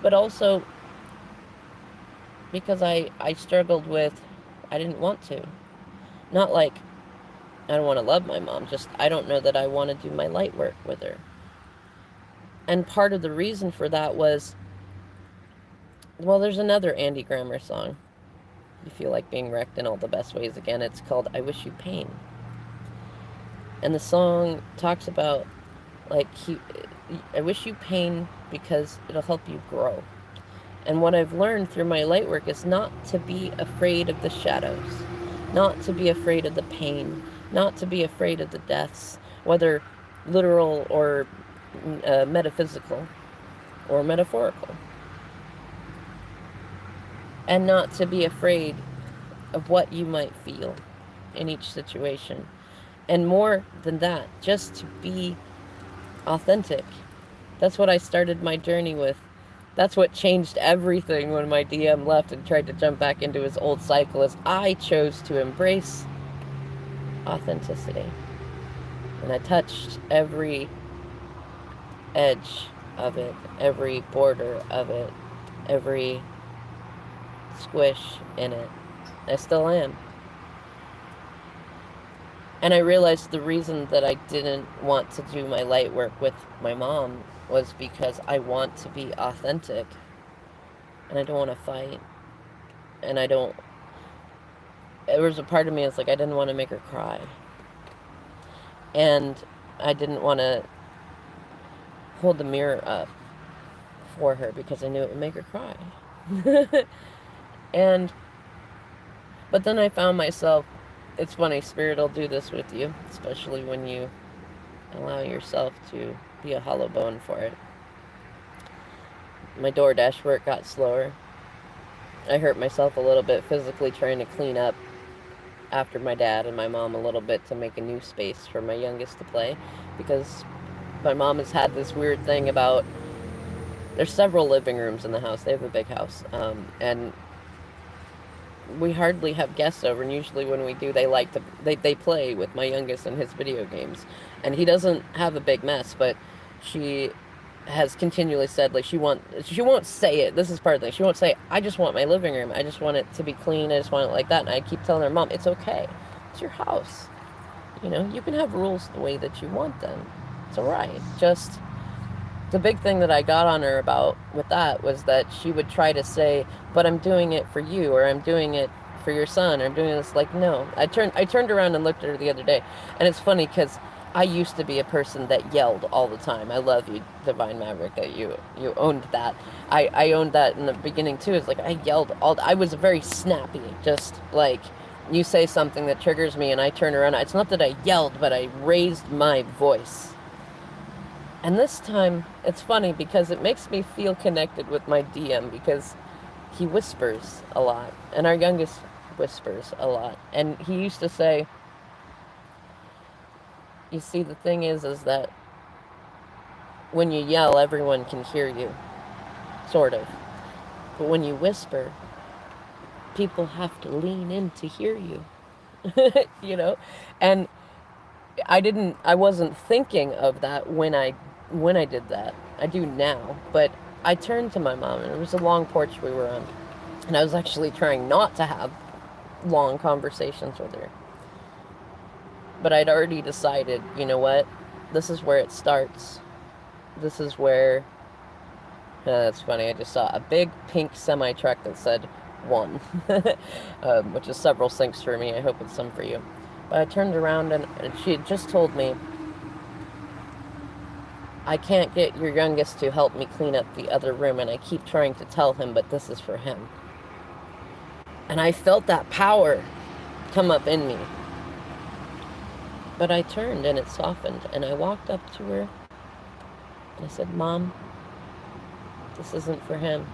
but also because I struggled with, I didn't want to. Not like I don't want to love my mom, just I don't know that I want to do my light work with her. And part of the reason for that was, well, there's another Andy Grammer song. You feel like being wrecked in all the best ways again. It's called I Wish You Pain. And the song talks about, like, I wish you pain because it'll help you grow. And what I've learned through my light work is not to be afraid of the shadows, not to be afraid of the pain, not to be afraid of the deaths, whether literal or metaphysical or metaphorical. And not to be afraid of what you might feel in each situation. And more than that, just to be authentic. That's what I started my journey with. That's what changed everything when my DM left and tried to jump back into his old cycle, is I chose to embrace authenticity. And I touched every edge of it, every border of it, every squish in it. I still am. And I realized the reason that I didn't want to do my light work with my mom was because I want to be authentic. And I don't want to fight. And there was a part of me that's like, I didn't want to make her cry. And I didn't want to hold the mirror up for her because I knew it would make her cry. But then I found myself, it's funny, Spirit will do this with you, especially when you allow yourself to be a hollow bone for it. My DoorDash work got slower. I hurt myself a little bit physically trying to clean up after my dad and my mom a little bit to make a new space for my youngest to play, because my mom has had this weird thing about, there's several living rooms in the house. They have a big house, and we hardly have guests over, and usually when we do, they play with my youngest and his video games, and he doesn't have a big mess, but she has continually said, like, she won't say it, this is part of the thing, she won't say, I just want my living room, I just want it to be clean, I just want it like that. And I keep telling her, Mom, it's okay, it's your house, you can have rules the way that you want them, it's alright. Just the big thing that I got on her about with that was that she would try to say, but I'm doing it for you, or I'm doing it for your son, or I'm doing this. Like, no. I turned around and looked at her the other day, and it's funny because I used to be a person that yelled all the time. I love you, Divine Maverick, that you owned that. I owned that in the beginning too. It's like I yelled I was very snappy, just like, you say something that triggers me and I turn around. It's not that I yelled, but I raised my voice. And this time, it's funny because it makes me feel connected with my DM, because he whispers a lot. And our youngest whispers a lot. And he used to say, you see, the thing is that when you yell, everyone can hear you. Sort of. But when you whisper, people have to lean in to hear you. And I wasn't thinking of that when I did that. I do now, but I turned to my mom, and it was a long porch we were on, and I was actually trying not to have long conversations with her, but I'd already decided, you know what, this is where it starts. This is where, that's funny, I just saw a big pink semi-truck that said 1, which is several sinks for me. I hope it's some for you. But I turned around, and she had just told me, I can't get your youngest to help me clean up the other room, and I keep trying to tell him, but this is for him. And I felt that power come up in me. But I turned and it softened, and I walked up to her and I said, Mom, this isn't for him.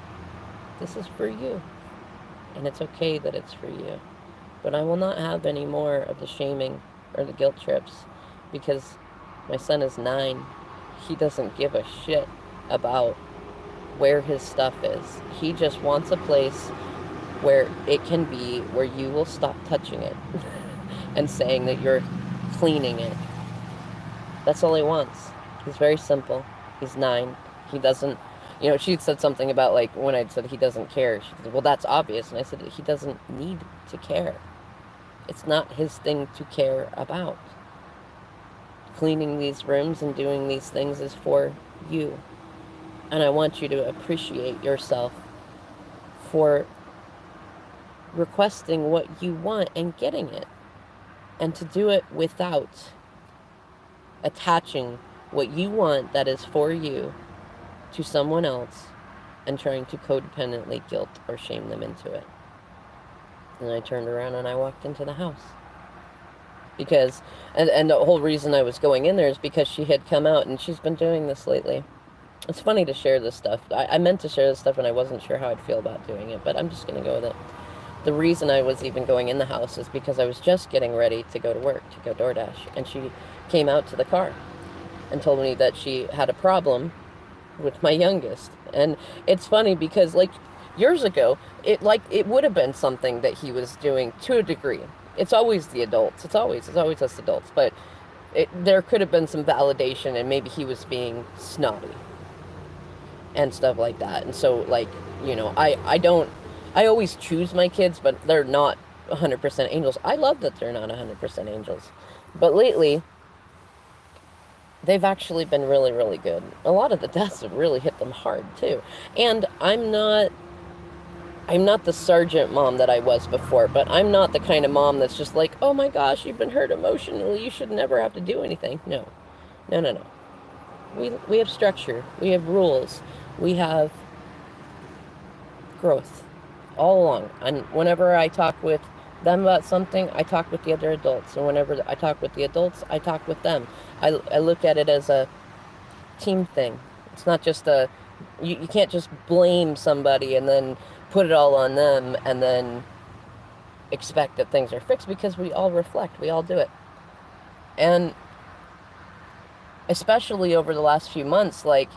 This is for you. And it's okay that it's for you. But I will not have any more of the shaming or the guilt trips, because my son is 9. He doesn't give a shit about where his stuff is. He just wants a place where it can be, where you will stop touching it and saying that you're cleaning it. That's all he wants. He's very simple. He's 9. He doesn't, she said something about, like, when I said he doesn't care. She said, well, that's obvious. And I said, he doesn't need to care. It's not his thing to care about. Cleaning these rooms and doing these things is for you. And I want you to appreciate yourself for requesting what you want and getting it. And to do it without attaching what you want that is for you to someone else and trying to codependently guilt or shame them into it. And I turned around and I walked into the house. Because, and the whole reason I was going in there is because she had come out, and she's been doing this lately. It's funny to share this stuff. I meant to share this stuff and I wasn't sure how I'd feel about doing it, but I'm just going to go with it. The reason I was even going in the house is because I was just getting ready to go to work, to go DoorDash, and she came out to the car and told me that she had a problem with my youngest. And it's funny because, like, years ago, it would have been something that he was doing to a degree. It's always the adults. It's always us adults. But there could have been some validation, and maybe he was being snotty and stuff like that. And so, like, I always choose my kids, but they're not 100% angels. I love that they're not 100% angels. But lately, they've actually been really, really good. A lot of the deaths have really hit them hard, too. And I'm not the sergeant mom that I was before, but I'm not the kind of mom that's just like, oh my gosh, you've been hurt emotionally, you should never have to do anything. No. We have structure. We have rules. We have growth all along. And whenever I talk with them about something, I talk with the other adults. And whenever I talk with the adults, I talk with them. I look at it as a team thing. It's not just you can't just blame somebody and then put it all on them and then expect that things are fixed, because we all reflect. We all do it. And especially over the last few months, like,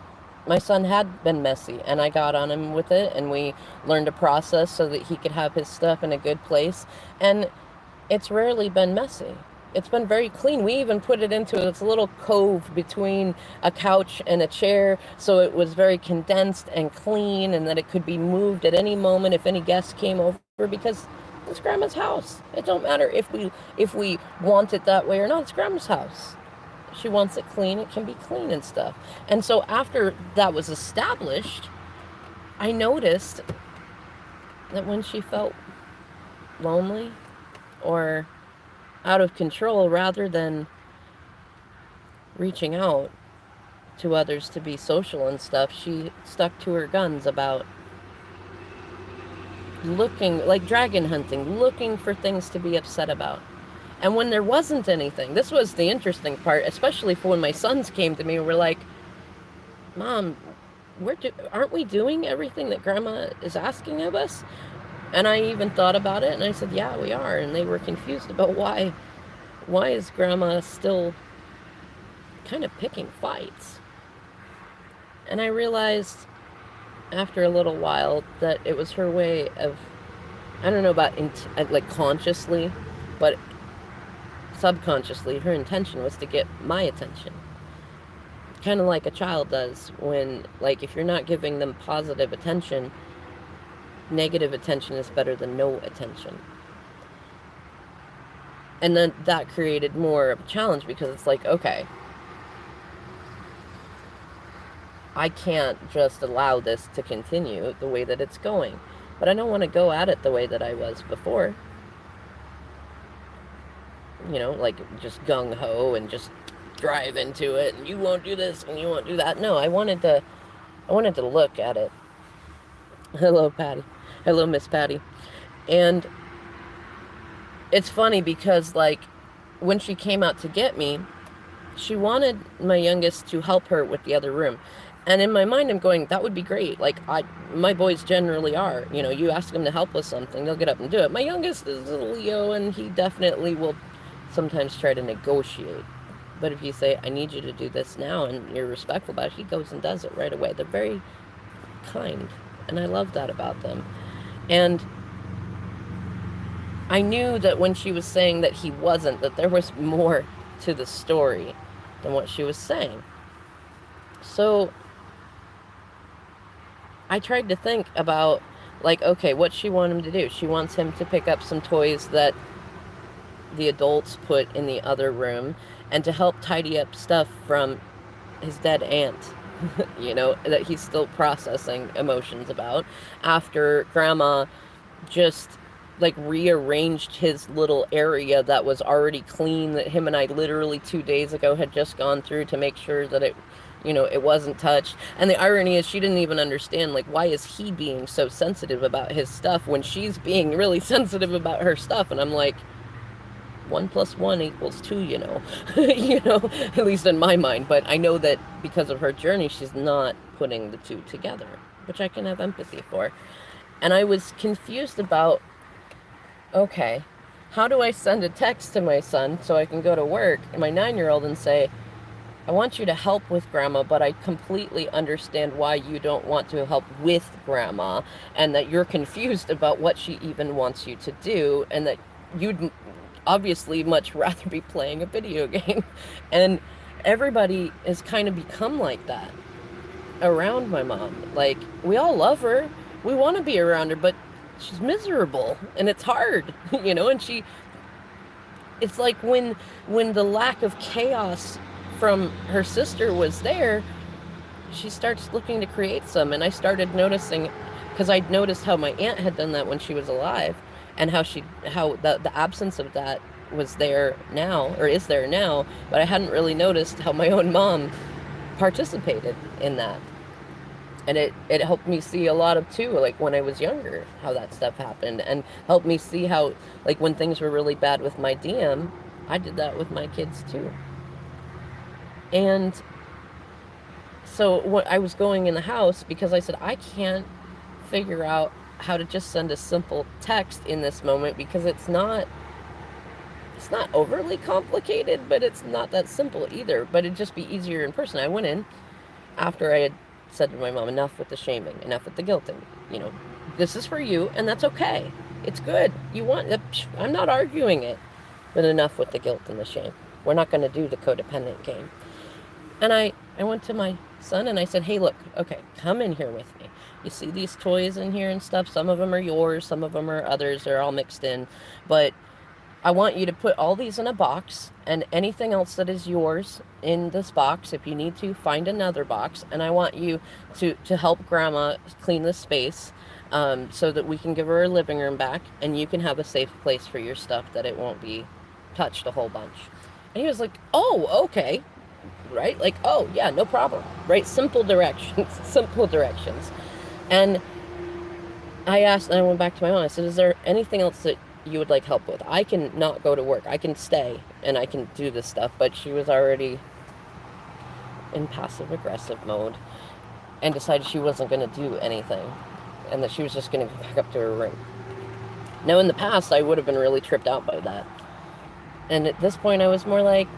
my son had been messy, and I got on him with it, and we learned a process so that he could have his stuff in a good place. And it's rarely been messy. It's been very clean. We even put it into this little cove between a couch and a chair, so it was very condensed and clean, and that it could be moved at any moment if any guests came over, because it's Grandma's house. It don't matter if we want it that way or not. It's Grandma's house. She wants it clean, it can be clean and stuff. And so after that was established, I noticed that when she felt lonely or out of control, rather than reaching out to others to be social and stuff, she stuck to her guns about looking, like dragon hunting, looking for things to be upset about. And when there wasn't anything, this was the interesting part, especially for when my sons came to me and were like, Mom, aren't we doing everything that Grandma is asking of us? And I even thought about it, and I said, yeah, we are. And they were confused about why is Grandma still kind of picking fights? And I realized after a little while that it was her way of, I don't know about like consciously, but subconsciously, her intention was to get my attention. Kind of like a child does when, like, if you're not giving them positive attention, negative attention is better than no attention. And then that created more of a challenge, because it's like, okay, I can't just allow this to continue the way that it's going. But I don't want to go at it the way that I was before. Like just gung-ho and just drive into it, and you won't do this and you won't do that. No, I wanted to look at it. Hello, Patty. Hello, Miss Patty. And it's funny because, like, when she came out to get me, she wanted my youngest to help her with the other room. And in my mind, I'm going, that would be great. Like, my boys generally are. You know, you ask them to help with something, they'll get up and do it. My youngest is a Leo, and he definitely will sometimes try to negotiate. But if you say, I need you to do this now, and you're respectful about it, he goes and does it right away. They're very kind, and I love that about them. And I knew that when she was saying that he wasn't, that there was more to the story than what she was saying. So I tried to think about, like, okay, what she want him to do. She wants him to pick up some toys that the adults put in the other room and to help tidy up stuff from his dead aunt, you know, that he's still processing emotions about after Grandma just, like, rearranged his little area that was already clean, that him and I literally 2 days ago had just gone through to make sure that it, you know, it wasn't touched. And the irony is she didn't even understand, like, why is he being so sensitive about his stuff when she's being really sensitive about her stuff. And I'm like, 1 + 1 = 2, you know. You know, at least in my mind. But I know that because of her journey, she's not putting the two together, which I can have empathy for. And I was confused about, okay, how do I send a text to my son so I can go to work, and my 9-year-old, and say, I want you to help with Grandma, but I completely understand why you don't want to help with Grandma, and that you're confused about what she even wants you to do, and that you'd obviously much rather be playing a video game. And everybody has kind of become like that around my mom. Like, we all love her, we want to be around her, but she's miserable, and it's hard, you know. And it's like when the lack of chaos from her sister was there, she starts looking to create some. And I started noticing, because I'd noticed how my aunt had done that when she was alive, and how the absence of that was there now, or is there now, but I hadn't really noticed how my own mom participated in that. And it helped me see a lot of, too, like, when I was younger, how that stuff happened, and helped me see how, like, when things were really bad with my DM, I did that with my kids, too. And so when I was going in the house, because I said, I can't figure out how to just send a simple text in this moment, because it's not overly complicated, but it's not that simple either. But it'd just be easier in person. I went in after I had said to my mom, enough with the shaming, enough with the guilting, you know, this is for you, and that's okay, it's good, you want it, I'm not arguing it, but enough with the guilt and the shame. We're not going to do the codependent game. And I went to my son and I said, hey, look, okay, come in here with me. You see these toys in here and stuff, some of them are yours, some of them are others, they're all mixed in, but I want you to put all these in a box, and anything else that is yours in this box, if you need to, find another box. And I want you to help Grandma clean the space, so that we can give her a living room back, and you can have a safe place for your stuff, that it won't be touched a whole bunch. And he was like, oh, okay, right? Like, oh, yeah, no problem, right? Simple directions, simple directions. And I asked, and I went back to my mom, I said, is there anything else that you would like help with? I can not go to work, I can stay and I can do this stuff. But she was already in passive aggressive mode and decided she wasn't going to do anything, and that she was just going to go back up to her room. Now, in the past, I would have been really tripped out by that, and at this point I was more like,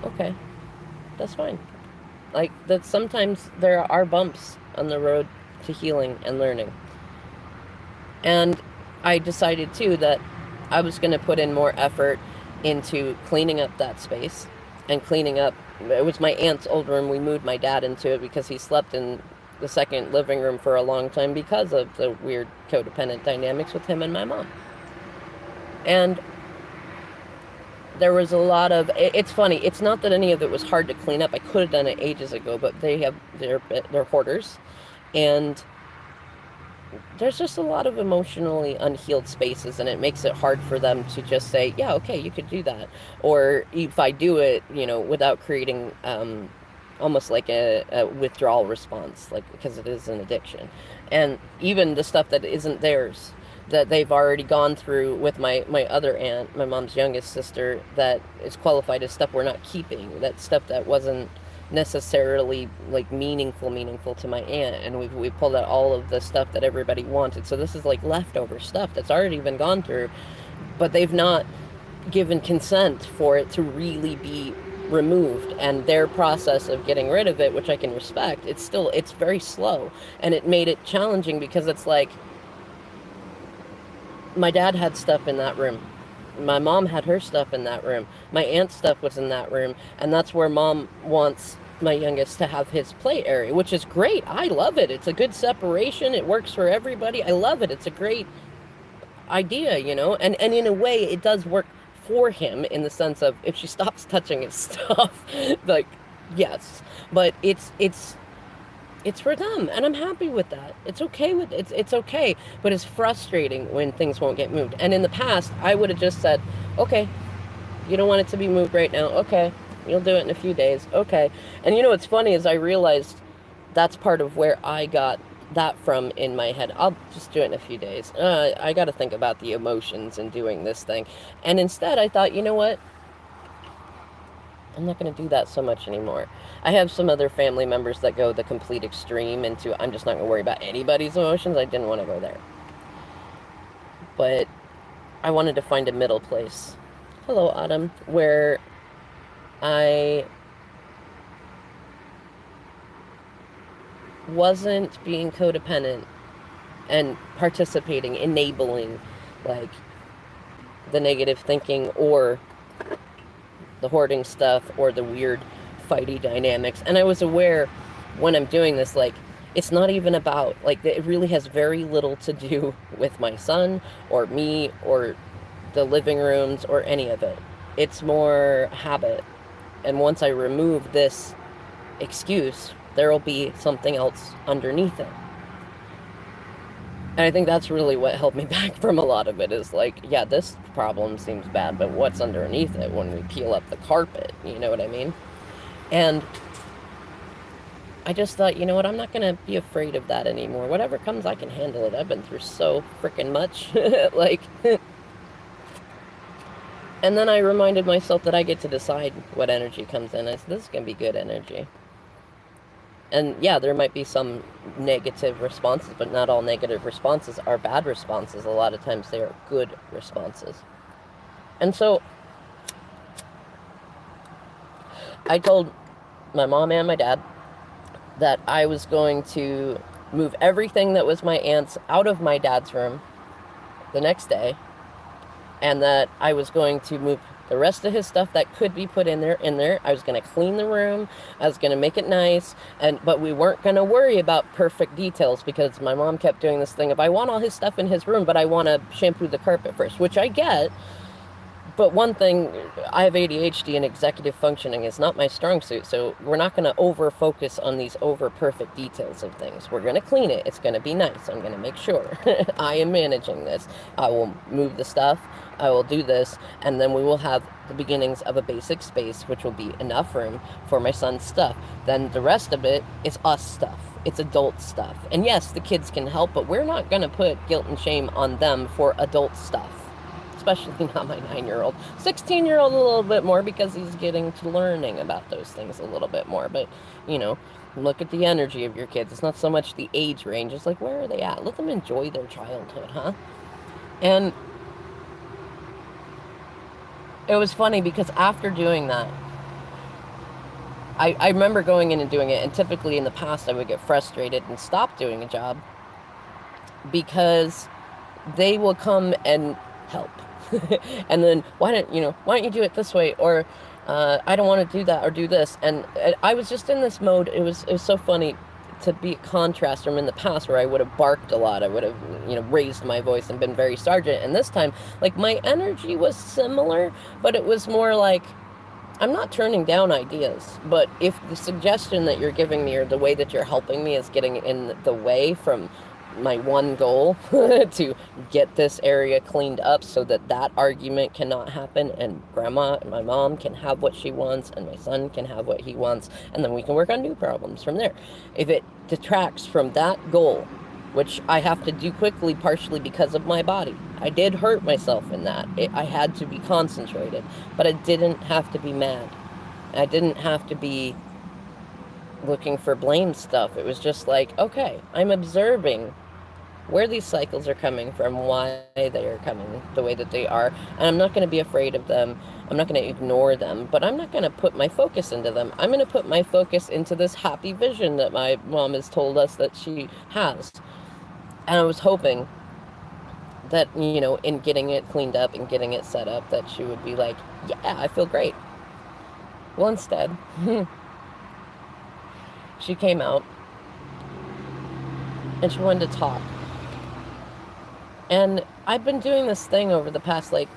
okay, that's fine. Like, that sometimes there are bumps on the road to healing and learning. And I decided too that I was going to put in more effort into cleaning up that space, and cleaning up, it was my aunt's old room. We moved my dad into it because he slept in the second living room for a long time because of the weird codependent dynamics with him and my mom. And there was a lot of, it's funny, it's not that any of it was hard to clean up. I could have done it ages ago, but they're hoarders, and there's just a lot of emotionally unhealed spaces, and it makes it hard for them to just say, yeah, okay, you could do that. Or if I do it, without creating almost like a withdrawal response, like, because it is an addiction. And even the stuff that isn't theirs, that they've already gone through with my other aunt, my mom's youngest sister, that is qualified as stuff we're not keeping, that stuff that wasn't necessarily like meaningful to my aunt, and we pulled out all of the stuff that everybody wanted. So this is like leftover stuff that's already been gone through, but they've not given consent for it to really be removed. And their process of getting rid of it, which I can respect, it's very slow, and it made it challenging because it's like my dad had stuff in that room. My mom had her stuff in that room. My aunt's stuff was in that room. And that's where mom wants my youngest to have his play area, which is great. I love it. It's a good separation. It works for everybody. I love it. It's a great idea, And in a way, it does work for him in the sense of if she stops touching his stuff, like, yes. But it's for them, and I'm happy with that. It's okay it's okay, but it's frustrating when things won't get moved. And in the past, I would have just said, okay, you don't want it to be moved right now. Okay, you'll do it in a few days. Okay. And what's funny is I realized that's part of where I got that from in my head. I'll just do it in a few days. I got to think about the emotions in doing this thing. And instead, I thought, you know what? I'm not going to do that so much anymore. I have some other family members that go the complete extreme into, I'm just not going to worry about anybody's emotions. I didn't want to go there. But I wanted to find a middle place. Hello, Autumn. Where I wasn't being codependent and participating, enabling, like, the negative thinking or the hoarding stuff or the weird fighty dynamics. And I was aware when I'm doing this, like, it's not even about, like, it really has very little to do with my son or me or the living rooms or any of it. It's more habit. And once I remove this excuse, there will be something else underneath it. And I think that's really what held me back from a lot of it, is like, yeah, this problem seems bad, but what's underneath it when we peel up the carpet? You know what I mean? And I just thought, you know what, I'm not going to be afraid of that anymore. Whatever comes, I can handle it. I've been through so freaking much. Like, and then I reminded myself that I get to decide what energy comes in. I said, this is going to be good energy. And yeah, there might be some negative responses, but not all negative responses are bad responses. A lot of times they are good responses. And so I told my mom and my dad that I was going to move everything that was my aunt's out of my dad's room the next day, and that I was going to move the rest of his stuff that could be put in there. I was going to clean the room. I was going to make it nice. But we weren't going to worry about perfect details, because my mom kept doing this thing of, I want all his stuff in his room, but I want to shampoo the carpet first, which I get. But one thing, I have ADHD, and executive functioning is not my strong suit. So we're not going to over focus on these over perfect details of things. We're going to clean it. It's going to be nice. I'm going to make sure I am managing this. I will move the stuff. I will do this. And then we will have the beginnings of a basic space, which will be enough room for my son's stuff. Then the rest of it is us stuff. It's adult stuff. And yes, the kids can help, but we're not going to put guilt and shame on them for adult stuff. Especially not my 9-year-old. 16-year-old a little bit more, because he's getting to learning about those things a little bit more. But, look at the energy of your kids. It's not so much the age range. It's like, where are they at? Let them enjoy their childhood, huh? And it was funny, because after doing that, I remember going in and doing it. And typically in the past, I would get frustrated and stop doing a job, because they will come and help. And then, why don't you do it this way? Or I don't want to do that, or do this. And I was just in this mode. It was so funny to be a contrast from in the past, where I would have barked a lot. I would have, raised my voice and been very sergeant. And this time, like, my energy was similar, but it was more like, I'm not turning down ideas, but if the suggestion that you're giving me or the way that you're helping me is getting in the way from my one goal to get this area cleaned up so that that argument cannot happen, and grandma and my mom can have what she wants and my son can have what he wants, and then we can work on new problems from there. If it detracts from that goal, which I have to do quickly partially because of my body, I did hurt myself in that. I had to be concentrated, but I didn't have to be mad. I didn't have to be looking for blame stuff. It was just like, okay, I'm observing where these cycles are coming from, why they are coming the way that they are, and I'm not going to be afraid of them. I'm not going to ignore them, but I'm not going to put my focus into them. I'm going to put my focus into this happy vision that my mom has told us that she has. And I was hoping that, you know, in getting it cleaned up and getting it set up, that she would be like, yeah, I feel great. Well, instead, she came out and she wanted to talk. And I've been doing this thing over the past, like,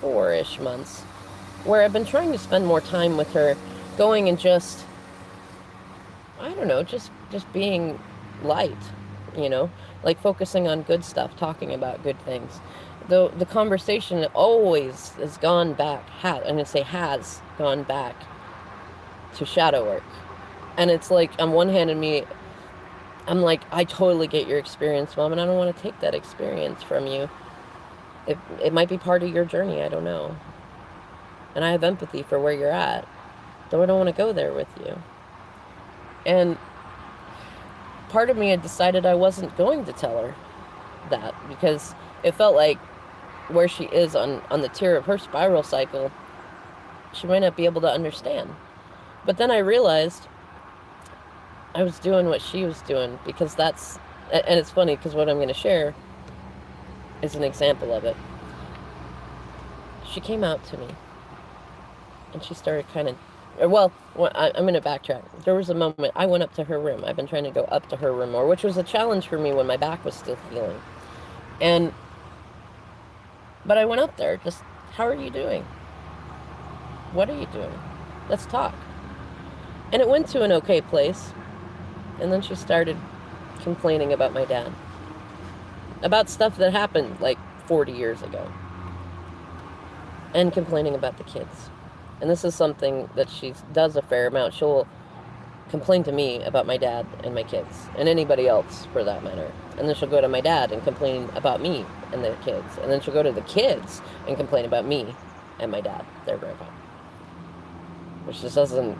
4-ish months where I've been trying to spend more time with her, going and just, I don't know, just being light, you know, like focusing on good stuff, talking about good things. The conversation always has gone back, I'm going to say has gone back to shadow work. And it's like, on one hand, in me, I'm like, I totally get your experience, Mom, and I don't want to take that experience from you. It might be part of your journey, I don't know. And I have empathy for where you're at, though I don't want to go there with you. And part of me had decided I wasn't going to tell her that, because it felt like where she is on the tier of her spiral cycle, she might not be able to understand. But then I realized I was doing what she was doing, because that's, and it's funny because what I'm going to share is an example of it. She came out to me and she started kind of, well, I'm going to backtrack. There was a moment I went up to her room. I've been trying to go up to her room more, which was a challenge for me when my back was still healing. But I went up there, just, how are you doing? What are you doing? Let's talk. And it went to an okay place. And then she started complaining about my dad. About stuff that happened like 40 years ago. And complaining about the kids. And this is something that she does a fair amount. She'll complain to me about my dad and my kids. And anybody else, for that matter. And then she'll go to my dad and complain about me and the kids. And then she'll go to the kids and complain about me and my dad, their grandpa. Which just doesn't...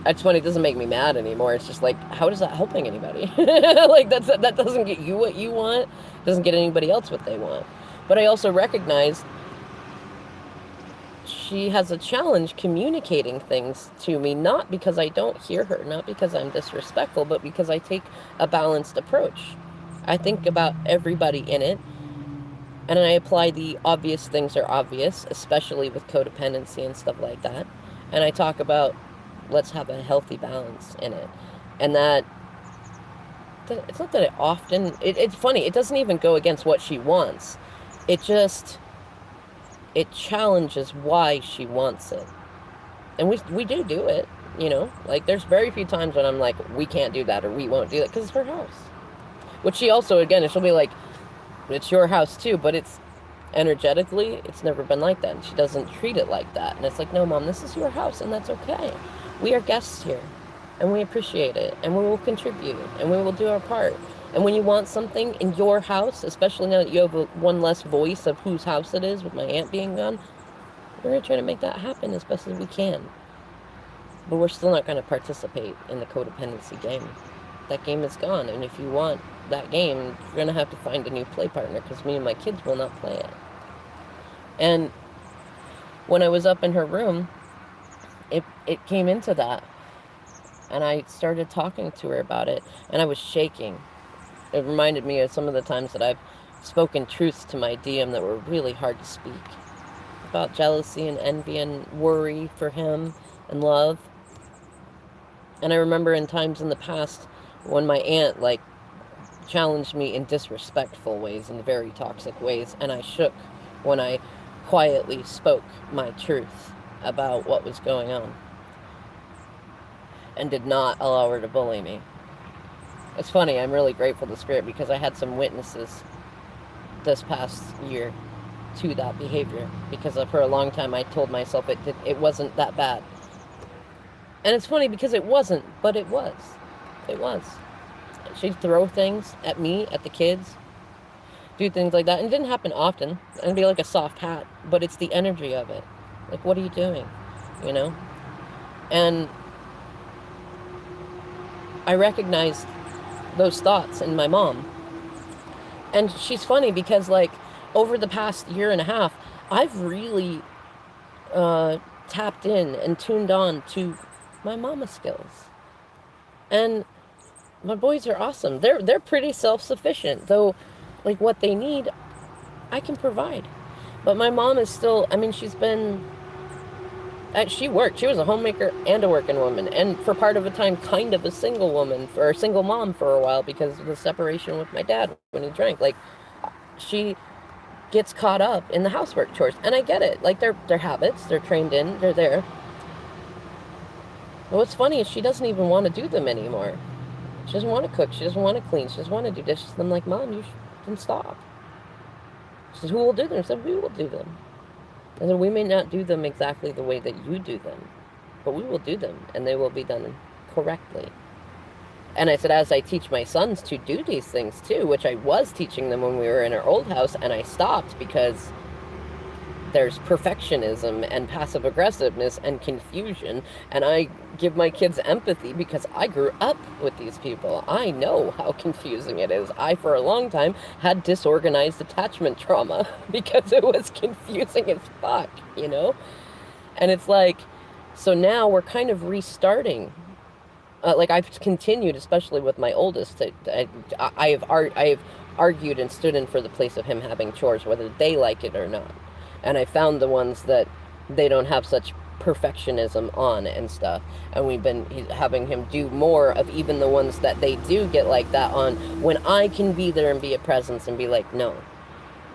It's funny, it doesn't make me mad anymore. It's just like, how is that helping anybody? Like, that doesn't get you what you want. Doesn't get anybody else what they want. But I also recognize she has a challenge communicating things to me, not because I don't hear her, not because I'm disrespectful, but because I take a balanced approach. I think about everybody in it, and I apply the obvious things are obvious, especially with codependency and stuff like that. And I talk about, let's have a healthy balance in it. And that, it's not that it often, it's funny, it doesn't even go against what she wants. It challenges why she wants it. And we do it, you know? Like, there's very few times when I'm like, we can't do that, or we won't do that, because it's her house. Which she also, again, she'll be like, it's your house too, but it's, energetically, it's never been like that, and she doesn't treat it like that. And it's like, no, Mom, this is your house, and that's okay. We are guests here, and we appreciate it, and we will contribute, and we will do our part. And when you want something in your house, especially now that you have one less voice of whose house it is, with my aunt being gone, we're going to try to make that happen as best as we can. But we're still not going to participate in the codependency game. That game is gone, and if you want that game, you're going to have to find a new play partner, because me and my kids will not play it. And when I was up in her room, it came into that, and I started talking to her about it, and I was shaking. It reminded me of some of the times that I've spoken truths to my DM that were really hard to speak, about jealousy and envy and worry for him and love. And I remember in times in the past when my aunt, like, challenged me in disrespectful ways, in very toxic ways, and I shook when I quietly spoke my truth about what was going on, and did not allow her to bully me. It's funny, I'm really grateful to Spirit because I had some witnesses this past year to that behavior, because for a long time I told myself it wasn't that bad. And it's funny because it wasn't, but it was. It was. She'd throw things at me, at the kids, do things like that. And it didn't happen often. It'd be like a soft hat, but it's the energy of it. Like, what are you doing? You know? And I recognized those thoughts in my mom. And she's funny because, like, over the past year and a half, I've really tapped in and tuned on to my mama skills. And my boys are awesome. They're pretty self-sufficient, though, like, what they need, I can provide. But my mom is still, I mean, she's been, she worked. She was a homemaker and a working woman. And for part of the time, kind of a single woman, or a single mom for a while because of the separation with my dad when he drank. Like, she gets caught up in the housework chores. And I get it. Like, they're habits. They're trained in. They're there. But what's funny is she doesn't even want to do them anymore. She doesn't want to cook. She doesn't want to clean. She doesn't want to do dishes. I'm like, Mom, you can stop. She says, who will do them? I said, we will do them. I said, we may not do them exactly the way that you do them, but we will do them, and they will be done correctly. And I said, as I teach my sons to do these things too, which I was teaching them when we were in our old house, and I stopped because there's perfectionism and passive aggressiveness and confusion, and I give my kids empathy because I grew up with these people. I know how confusing it is. I, for a long time, had disorganized attachment trauma because it was confusing as fuck, you know? And it's like, so now we're kind of restarting. Like, I've continued, especially with my oldest, I have argued and stood in for the place of him having chores, whether they like it or not. And I found the ones that they don't have such perfectionism on and stuff. And we've been having him do more of even the ones that they do get like that on, when I can be there and be a presence and be like, no,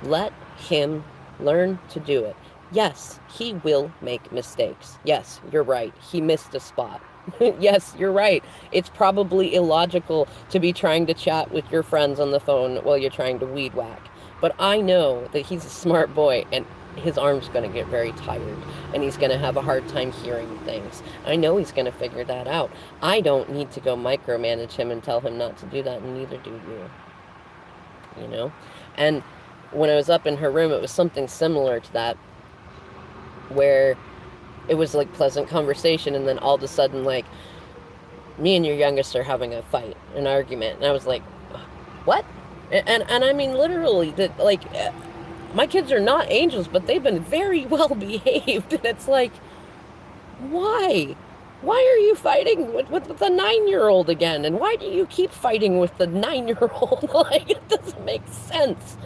let him learn to do it. Yes, he will make mistakes. Yes, you're right. He missed a spot. Yes, you're right. It's probably illogical to be trying to chat with your friends on the phone while you're trying to weed whack. But I know that he's a smart boy, and his arm's going to get very tired, and he's going to have a hard time hearing things. I know he's going to figure that out. I don't need to go micromanage him and tell him not to do that, and neither do you. You know? And when I was up in her room, it was something similar to that, where it was like pleasant conversation, and then all of a sudden, like, me and your youngest are having a fight, an argument, and I was like, what? And I mean, literally, that, like, my kids are not angels, but they've been very well behaved. And it's like, why? Why are you fighting with the 9-year-old again? And why do you keep fighting with the 9-year-old? Like, it doesn't make sense.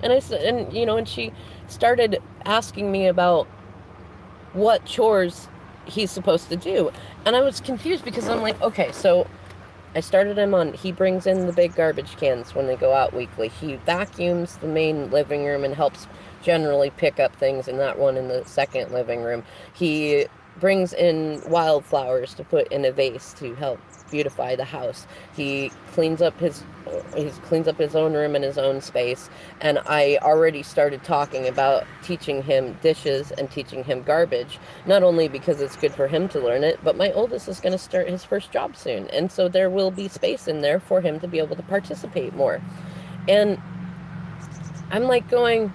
And I said, and you know, and she started asking me about what chores he's supposed to do. And I was confused because I'm like, okay, so I started him on, he brings in the big garbage cans when they go out weekly. He vacuums the main living room and helps generally pick up things in that one in the second living room. He brings in wildflowers to put in a vase to help beautify the house. He cleans up his own room and his own space. And I already started talking about teaching him dishes and teaching him garbage, not only because it's good for him to learn it, but my oldest is going to start his first job soon, and so there will be space in there for him to be able to participate more. And I'm like going,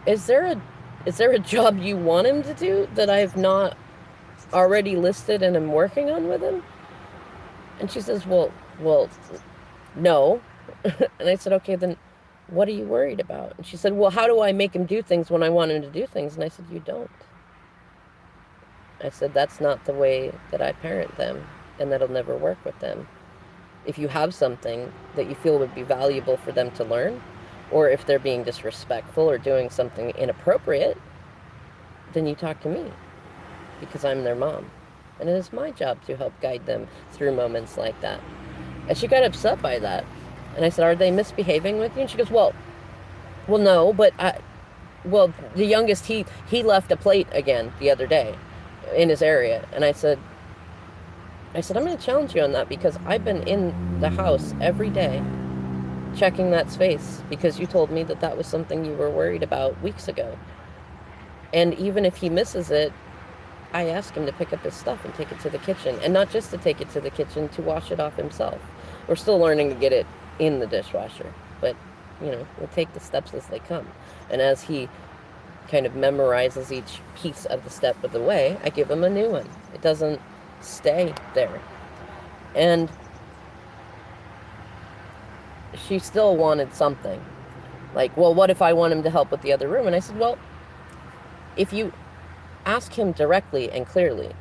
is there a job you want him to do that I've not already listed and am working on with him? And she says, well, no. And I said, okay, then what are you worried about? And she said, well, how do I make him do things when I want him to do things? And I said, you don't. I said, that's not the way that I parent them, and that'll never work with them. If you have something that you feel would be valuable for them to learn, or if they're being disrespectful or doing something inappropriate, then you talk to me, because I'm their mom. And it is my job to help guide them through moments like that. And she got upset by that. And I said, are they misbehaving with you? And she goes, well, no, but the youngest, he left a plate again the other day in his area. And I said, I said, I'm going to challenge you on that because I've been in the house every day checking that space because you told me that that was something you were worried about weeks ago. And even if he misses it, I ask him to pick up his stuff and take it to the kitchen. And not just to take it to the kitchen, to wash it off himself. We're still learning to get it in the dishwasher. But, we'll take the steps as they come. And as he kind of memorizes each piece of the step of the way, I give him a new one. It doesn't stay there. And she still wanted something. Like, well, what if I want him to help with the other room? And I said, well, if you ask him directly and clearly,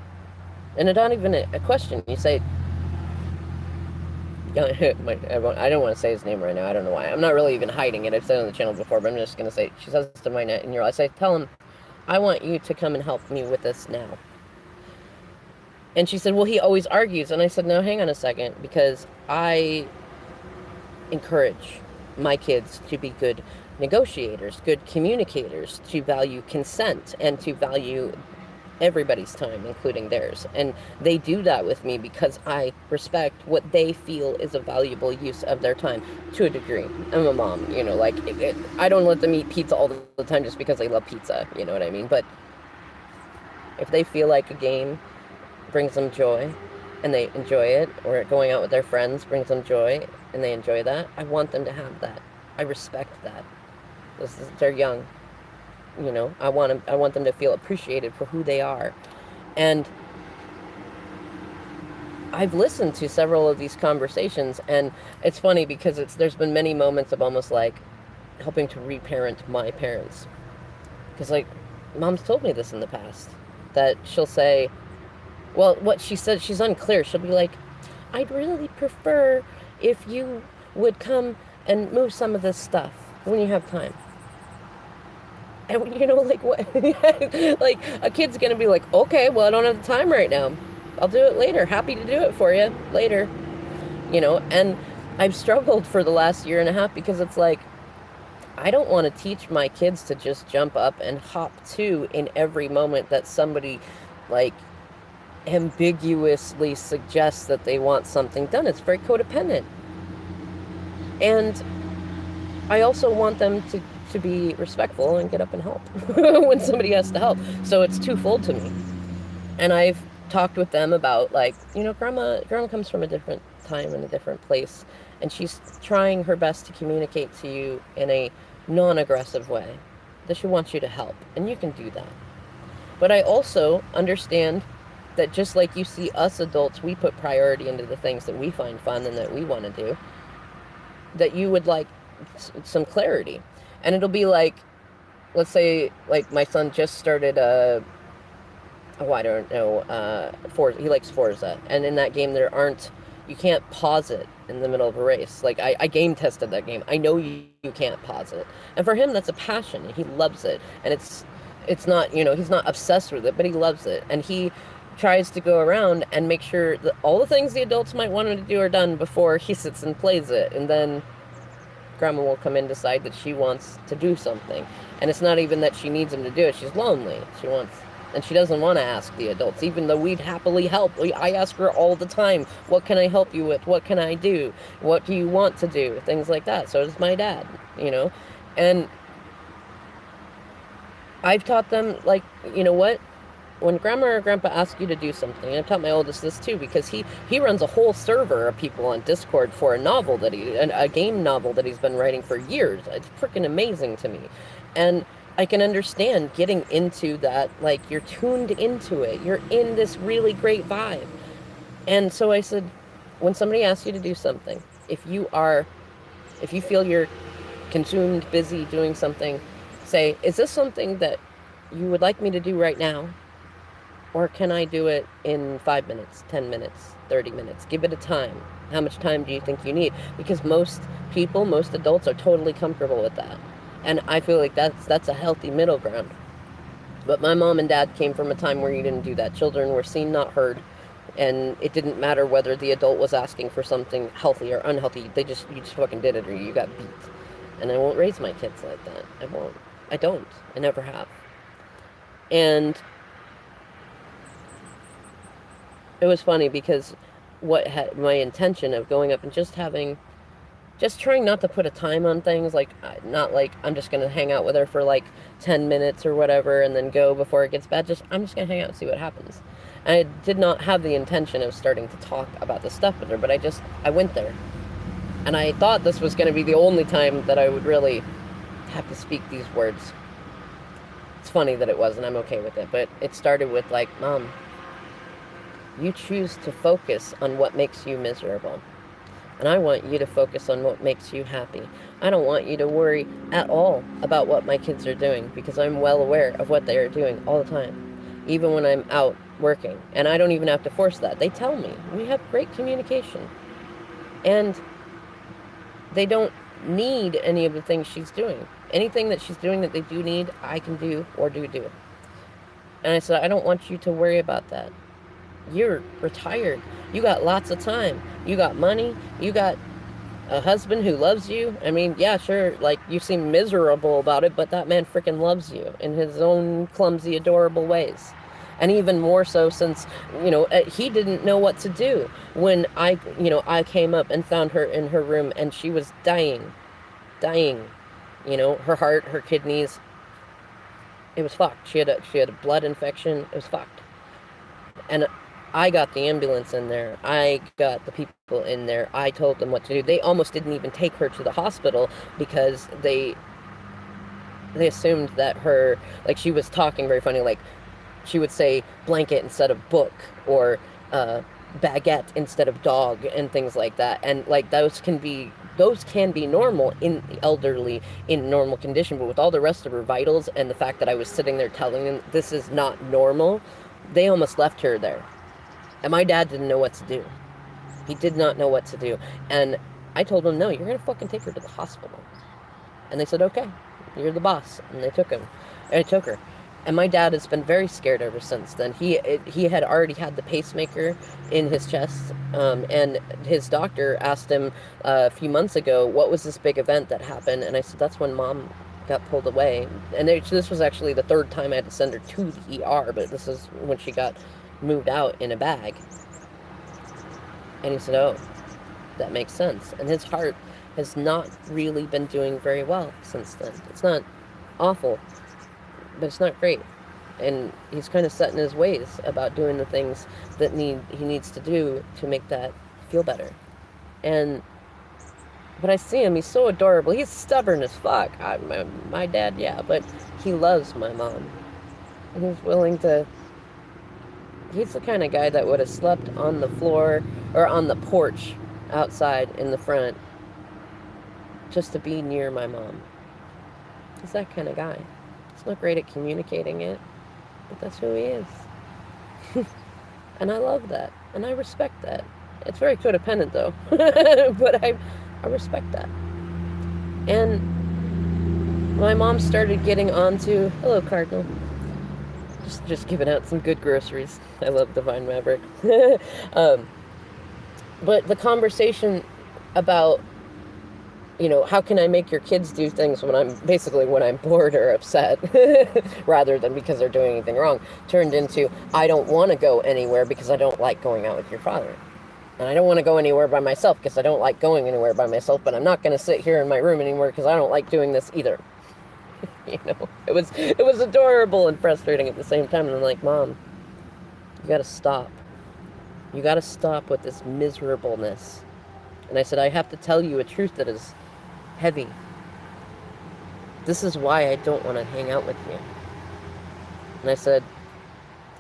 and it's not even a question, you say, I don't want to say his name right now, I don't know why. I'm not really even hiding it, I've said it on the channel before, but I'm just going to say, she says to my 9-year-old, I say, tell him, I want you to come and help me with this now. And she said, well, he always argues. And I said, no, hang on a second, because I encourage my kids to be good negotiators, good communicators, to value consent, and to value everybody's time, including theirs. And they do that with me because I respect what they feel is a valuable use of their time to a degree. I'm a mom, I don't let them eat pizza all the time just because they love pizza, you know what I mean? But if they feel like a game brings them joy and they enjoy it, or going out with their friends brings them joy and they enjoy that, I want them to have that. I respect that. They're young. I want them to feel appreciated for who they are. And I've listened to several of these conversations, and it's funny because there's been many moments of almost like helping to reparent my parents. Because, Mom's told me this in the past, that she'll say, well, what she said, she's unclear. She'll be like, I'd really prefer if you would come and move some of this stuff when you have time. And, what? Like, a kid's going to be like, okay, well, I don't have the time right now. I'll do it later. Happy to do it for you later. And I've struggled for the last year and a half because it's like, I don't want to teach my kids to just jump up and hop to in every moment that somebody, ambiguously suggests that they want something done. It's very codependent. And I also want them to be respectful and get up and help when somebody has to help. So it's twofold to me. And I've talked with them about, grandma comes from a different time and a different place, and she's trying her best to communicate to you in a non-aggressive way that she wants you to help, and you can do that. But I also understand that just like you see us adults, we put priority into the things that we find fun and that we want to do, that you would like some clarity. And it'll be like, let's say, my son just started Forza. He likes Forza. And in that game, you can't pause it in the middle of a race. I game tested that game. I know you can't pause it. And for him, that's a passion. And he loves it. And it's not, he's not obsessed with it, but he loves it. And he tries to go around and make sure that all the things the adults might want him to do are done before he sits and plays it. And then Grandma will come in and decide that she wants to do something. And it's not even that she needs him to do it. She's lonely. And she doesn't want to ask the adults, even though we'd happily help. I ask her all the time, what can I help you with? What can I do? What do you want to do? Things like that. So does my dad, And I've taught them, what? When Grandma or Grandpa ask you to do something, and I've taught my oldest this too, because he runs a whole server of people on Discord for a game novel that he's been writing for years. It's freaking amazing to me. And I can understand getting into that, you're tuned into it. You're in this really great vibe. And so I said, when somebody asks you to do something, if you feel you're consumed, busy doing something, say, is this something that you would like me to do right now? Or can I do it in 5 minutes, 10 minutes, 30 minutes? Give it a time. How much time do you think you need? Because most adults are totally comfortable with that. And I feel like that's a healthy middle ground. But my mom and dad came from a time where you didn't do that. Children were seen, not heard. And it didn't matter whether the adult was asking for something healthy or unhealthy. You just fucking did it or you got beat. And I won't raise my kids like that. I won't. I don't. I never have. And it was funny because what had my intention of going up and just trying not to put a time on things, like not like I'm just gonna hang out with her for like 10 minutes or whatever and then go before it gets bad. Just I'm just gonna hang out and see what happens. And I did not have the intention of starting to talk about this stuff with her, but I went there, and I thought this was gonna be the only time that I would really have to speak these words. It's funny that it was, and I'm okay with it, but it started with like, Mom, you choose to focus on what makes you miserable. And I want you to focus on what makes you happy. I don't want you to worry at all about what my kids are doing, because I'm well aware of what they are doing all the time, even when I'm out working. And I don't even have to force that. They tell me. We have great communication. And they don't need any of the things she's doing. Anything that she's doing that they do need, I can do or do. And I said, I don't want you to worry about that. You're retired. You got lots of time. You got money. You got a husband who loves you. I mean, yeah, sure, like, you seem miserable about it, but that man freaking loves you in his own clumsy, adorable ways. And even more so since, he didn't know what to do when I came up and found her in her room and she was dying. Her heart, her kidneys. It was fucked. She had a blood infection. It was fucked. And I got the ambulance in there. I got the people in there. I told them what to do. They almost didn't even take her to the hospital because they assumed that she was talking very funny, like she would say blanket instead of book, or baguette instead of dog, and things like that. And like those can be normal in the elderly in normal condition, but with all the rest of her vitals and the fact that I was sitting there telling them this is not normal, they almost left her there. And my dad didn't know what to do. He did not know what to do. And I told him, no, you're going to fucking take her to the hospital. And they said, okay, you're the boss. And they took him. And I took her. And my dad has been very scared ever since then. He had already had the pacemaker in his chest. And his doctor asked him a few months ago, what was this big event that happened? And I said, that's when Mom got pulled away. And this was actually the third time I had to send her to the ER. But this is when she got moved out in a bag. And he said, oh, that makes sense. And his heart has not really been doing very well since then. It's not awful, but it's not great. And he's kind of set in his ways about doing the things that he needs to do to make that feel better. But I see him, he's so adorable. He's stubborn as fuck. My dad, yeah, but he loves my mom. And he's willing to... He's the kind of guy that would have slept on the floor or on the porch outside in the front just to be near my mom. He's that kind of guy. He's not great at communicating it, but that's who he is. And I love that. And I respect that. It's very codependent, though. But I respect that. And my mom started getting onto... Hello, Cardinal. Just giving out some good groceries. I love Divine Maverick. But the conversation about, how can I make your kids do things when I'm bored or upset, rather than because they're doing anything wrong, turned into, I don't want to go anywhere because I don't like going out with your father. And I don't want to go anywhere by myself because I don't like going anywhere by myself, but I'm not going to sit here in my room anymore because I don't like doing this either. It was adorable and frustrating at the same time. And I'm like, Mom, you got to stop. You got to stop with this miserableness. And I said, I have to tell you a truth that is heavy. This is why I don't want to hang out with you. And I said,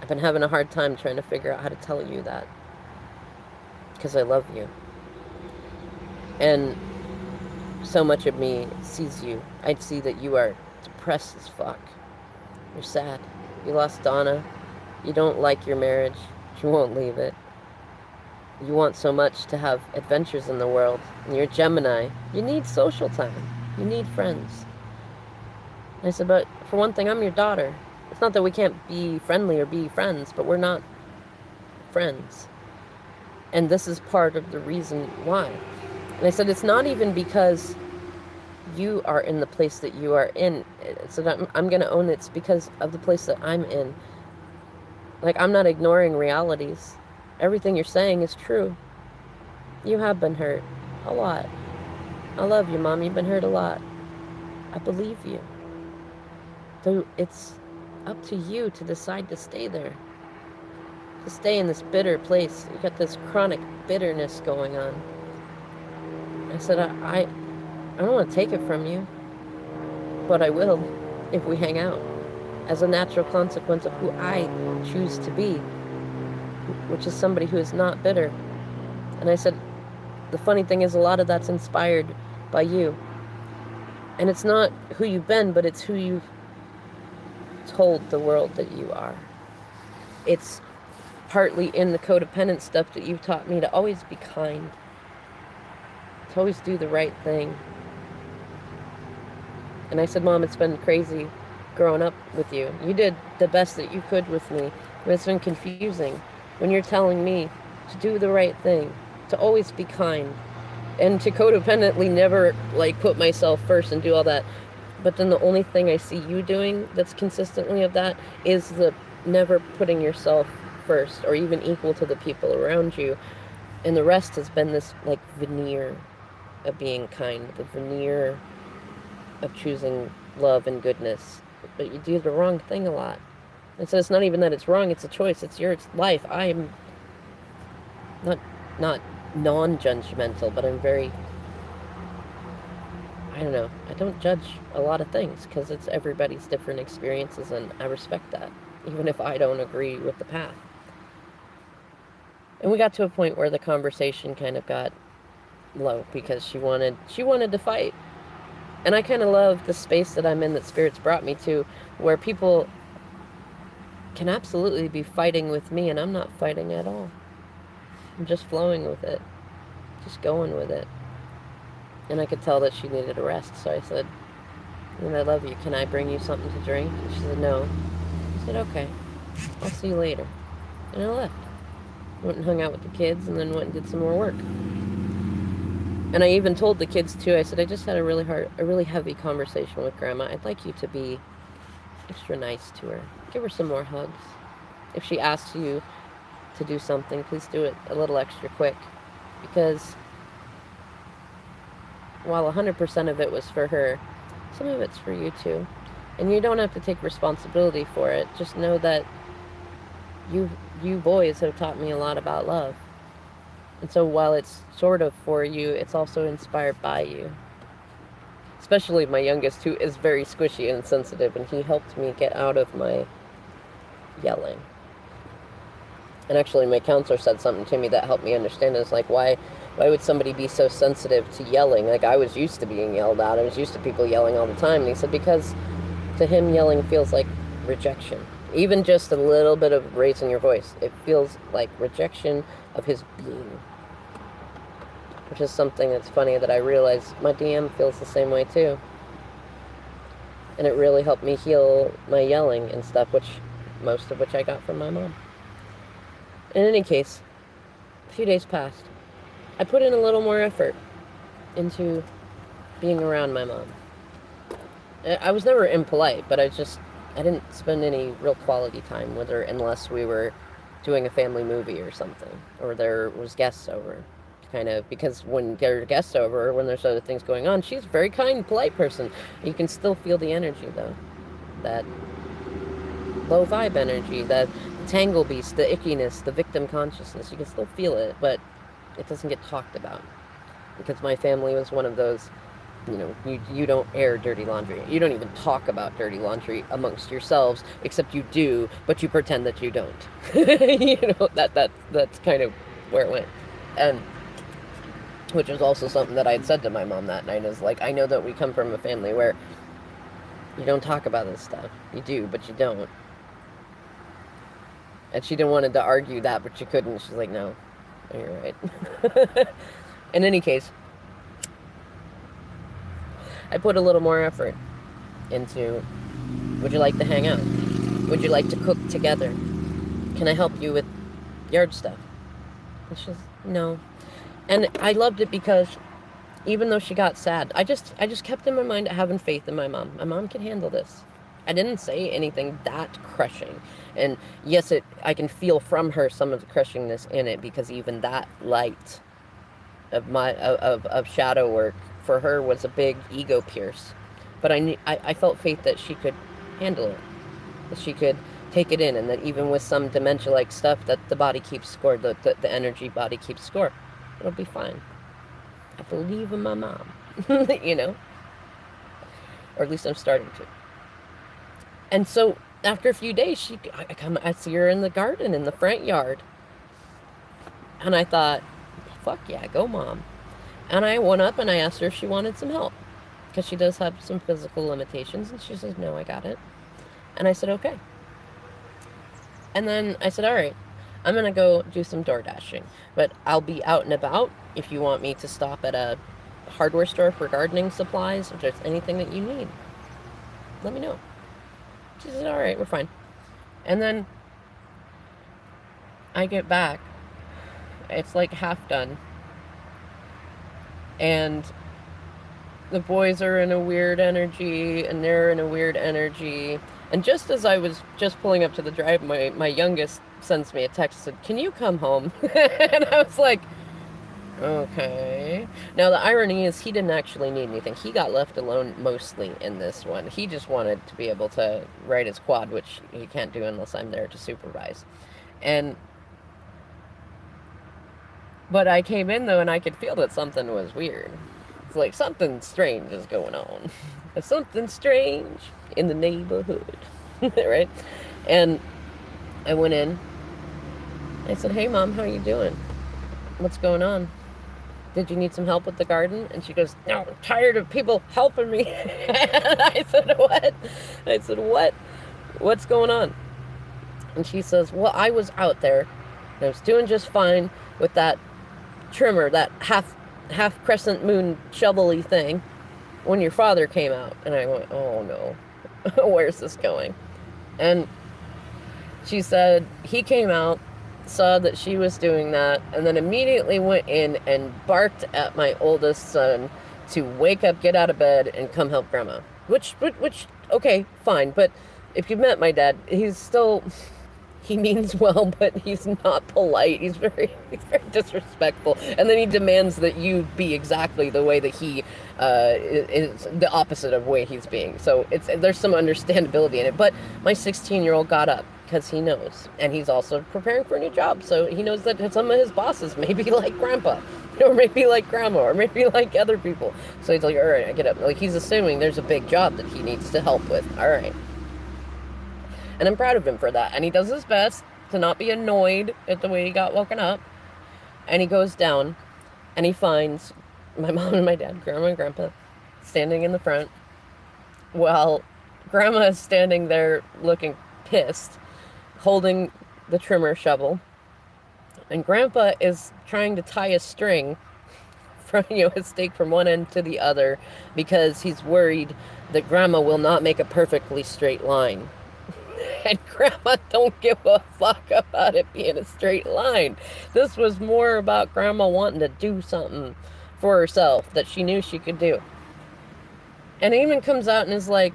I've been having a hard time trying to figure out how to tell you that. Because I love you. And so much of me sees you. I see that you are depressed as fuck. You're sad. You lost Donna. You don't like your marriage. You won't leave it. You want so much to have adventures in the world. And you're Gemini. You need social time. You need friends. And I said, but for one thing, I'm your daughter. It's not that we can't be friendly or be friends, but we're not friends. And this is part of the reason why. And I said, it's not even because you are in the place that you are in. So I'm going to own it's because of the place that I'm in. Like, I'm not ignoring realities. everything you're saying is true. You have been hurt. A lot. I love you, Mom. You've been hurt a lot. I believe you. Though it's up to you to decide to stay there. To stay in this bitter place. You got this chronic bitterness going on. I said, I don't want to take it from you, but I will if we hang out. As a natural consequence of who I choose to be, which is somebody who is not bitter. And I said, the funny thing is, a lot of that's inspired by you. And it's not who you've been, but it's who you've told the world that you are. It's partly in the codependent stuff that you've taught me to always be kind, to always do the right thing. And I said, Mom, it's been crazy growing up with you. You did the best that you could with me, but it's been confusing when you're telling me to do the right thing, to always be kind, and to codependently never like put myself first and do all that. But then the only thing I see you doing that's consistently of that is the never putting yourself first or even equal to the people around you. And the rest has been this like veneer of being kind, the veneer of choosing love and goodness. But you do the wrong thing a lot. And so it's not even that it's wrong, it's a choice, it's your life. I am not non-judgmental, but I'm very, I don't know, I don't judge a lot of things because it's everybody's different experiences, and I respect that, even if I don't agree with the path. And we got to a point where the conversation kind of got low because she wanted to fight. And I kind of love the space that I'm in that Spirit's brought me to, where people can absolutely be fighting with me, and I'm not fighting at all. I'm just flowing with it, just going with it. And I could tell that she needed a rest, so I said, I love you. Can I bring you something to drink? And she said, no. I said, okay, I'll see you later. And I left. Went and hung out with the kids, and then went and did some more work. And I even told the kids too, I said, I just had a really heavy conversation with Grandma. I'd like you to be extra nice to her. Give her some more hugs. If she asks you to do something, please do it a little extra quick. Because while 100% of it was for her, some of it's for you too. And you don't have to take responsibility for it. Just know that you boys have taught me a lot about love. And so while it's sort of for you, it's also inspired by you. Especially my youngest, who is very squishy and sensitive, and he helped me get out of my yelling. And actually my counselor said something to me that helped me understand. It's like, why would somebody be so sensitive to yelling? Like, I was used to being yelled at. I was used to people yelling all the time. And he said, because to him, yelling feels like rejection. Even just a little bit of raising your voice, it feels like rejection of his being. Which is something that's funny that I realize my DM feels the same way too. And it really helped me heal my yelling and stuff, most of which I got from my mom. In any case, a few days passed. I put in a little more effort into being around my mom. I was never impolite, but I didn't spend any real quality time with her unless we were doing a family movie or something, or there was guests over. Kind of, because when there are guests over, when there's other things going on, she's a very kind, polite person. You can still feel the energy, though. That low vibe energy, that tangle beast, the ickiness, the victim consciousness. You can still feel it, but it doesn't get talked about. Because my family was one of those, you don't air dirty laundry. You don't even talk about dirty laundry amongst yourselves, except you do, but you pretend that you don't. That's kind of where it went. And which was also something that I had said to my mom that night, is like, I know that we come from a family where you don't talk about this stuff. You do, but you don't. And she didn't want to argue that, but she couldn't. She's like, no, you're right. In any case, I put a little more effort into, would you like to hang out? Would you like to cook together? Can I help you with yard stuff? And she's, no. And I loved it because even though she got sad, I just kept in my mind having faith in my mom. My mom can handle this. I didn't say anything that crushing. And yes, I can feel from her some of the crushingness in it, because even that light of shadow work for her was a big ego pierce. But I felt faith that she could handle it, that she could take it in, and that even with some dementia like stuff, that the body keeps score, the energy body keeps score. It'll be fine. I believe in my mom. You know? Or at least I'm starting to. And so after a few days, I see her in the garden in the front yard. And I thought, fuck yeah, go mom. And I went up and I asked her if she wanted some help, because she does have some physical limitations. And she says, no, I got it. And I said, okay. And then I said, all right, I'm going to go do some door dashing, but I'll be out and about. If you want me to stop at a hardware store for gardening supplies, if there's anything that you need, let me know. She said, all right, we're fine. And then I get back. It's like half done. And the boys are in a weird energy, and they're in a weird energy. And just as I was just pulling up to the drive, my youngest sends me a text, said, can you come home? And I was like, okay. Now, the irony is he didn't actually need anything. He got left alone mostly in this one. He just wanted to be able to ride his quad, which he can't do unless I'm there to supervise. But I came in, though, and I could feel that something was weird. It's like something strange is going on. Something strange in the neighborhood. Right? And I went in. I said, hey, Mom, how you doing? What's going on? Did you need some help with the garden? And she goes, no, I'm tired of people helping me. And I said, what? I said, what? What's going on? And she says, well, I was out there. I was doing just fine with that trimmer, that half crescent moon shovel-y thing, when your father came out. And I went, oh no, where's this going? And she said he came out, saw that she was doing that, and then immediately went in and barked at my oldest son to wake up, get out of bed, and come help Grandma. Which, okay, fine. But if you've met my dad, he means well, but he's not polite. He's very disrespectful. And then he demands that you be exactly the way that he is the opposite of the way he's being. So there's some understandability in it. But my 16-year-old got up, because he knows. And he's also preparing for a new job. So he knows that some of his bosses may be like Grandpa, or maybe like Grandma, or maybe like other people. So he's like, all right, I get up. Like, he's assuming there's a big job that he needs to help with. All right. And I'm proud of him for that. And he does his best to not be annoyed at the way he got woken up. And he goes down and he finds my mom and my dad, Grandma and Grandpa, standing in the front, while Grandma is standing there looking pissed, holding the trimmer shovel. And Grandpa is trying to tie a string from, his stake from one end to the other, because he's worried that Grandma will not make a perfectly straight line. And Grandma don't give a fuck about it being a straight line. This was more about Grandma wanting to do something for herself that she knew she could do. And Eamon comes out and is like,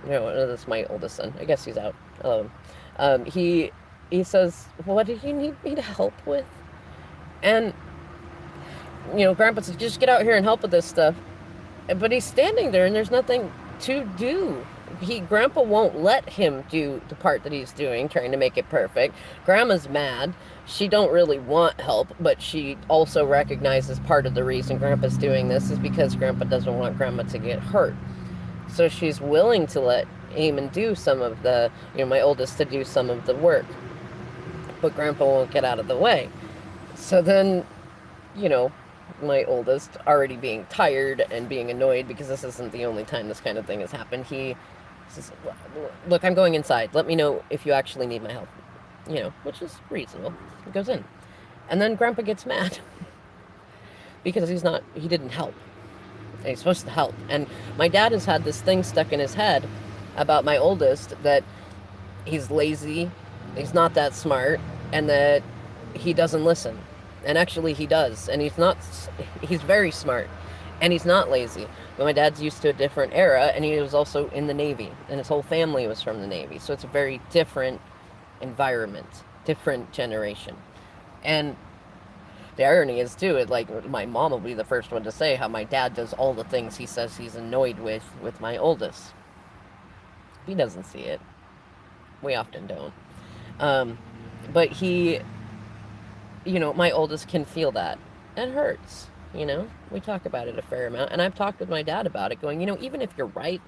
this is my oldest son. I guess he's out. He says, what do you need me to help with? And, Grandpa says, just get out here and help with this stuff. But he's standing there and there's nothing to do. Grandpa won't let him do the part that he's doing, trying to make it perfect. Grandma's mad. She don't really want help, but she also recognizes part of the reason Grandpa's doing this is because Grandpa doesn't want Grandma to get hurt. So she's willing to let Eamon do some of the, my oldest, to do some of the work. But Grandpa won't get out of the way. So then, my oldest, already being tired and being annoyed because this isn't the only time this kind of thing has happened, he says, look, I'm going inside. Let me know if you actually need my help. Which is reasonable. He goes in. And then Grandpa gets mad because he didn't help. And he's supposed to help. And my dad has had this thing stuck in his head about my oldest, that he's lazy, he's not that smart, and that he doesn't listen. And actually he does. And he's very smart. And he's not lazy. But my dad's used to a different era, and he was also in the Navy, and his whole family was from the Navy. So it's a very different environment, different generation. And the irony is, too, like, my mom will be the first one to say how my dad does all the things he says he's annoyed with my oldest. He doesn't see it. We often don't. But he, my oldest can feel that. It hurts, We talk about it a fair amount. And I've talked with my dad about it, going, even if you're right,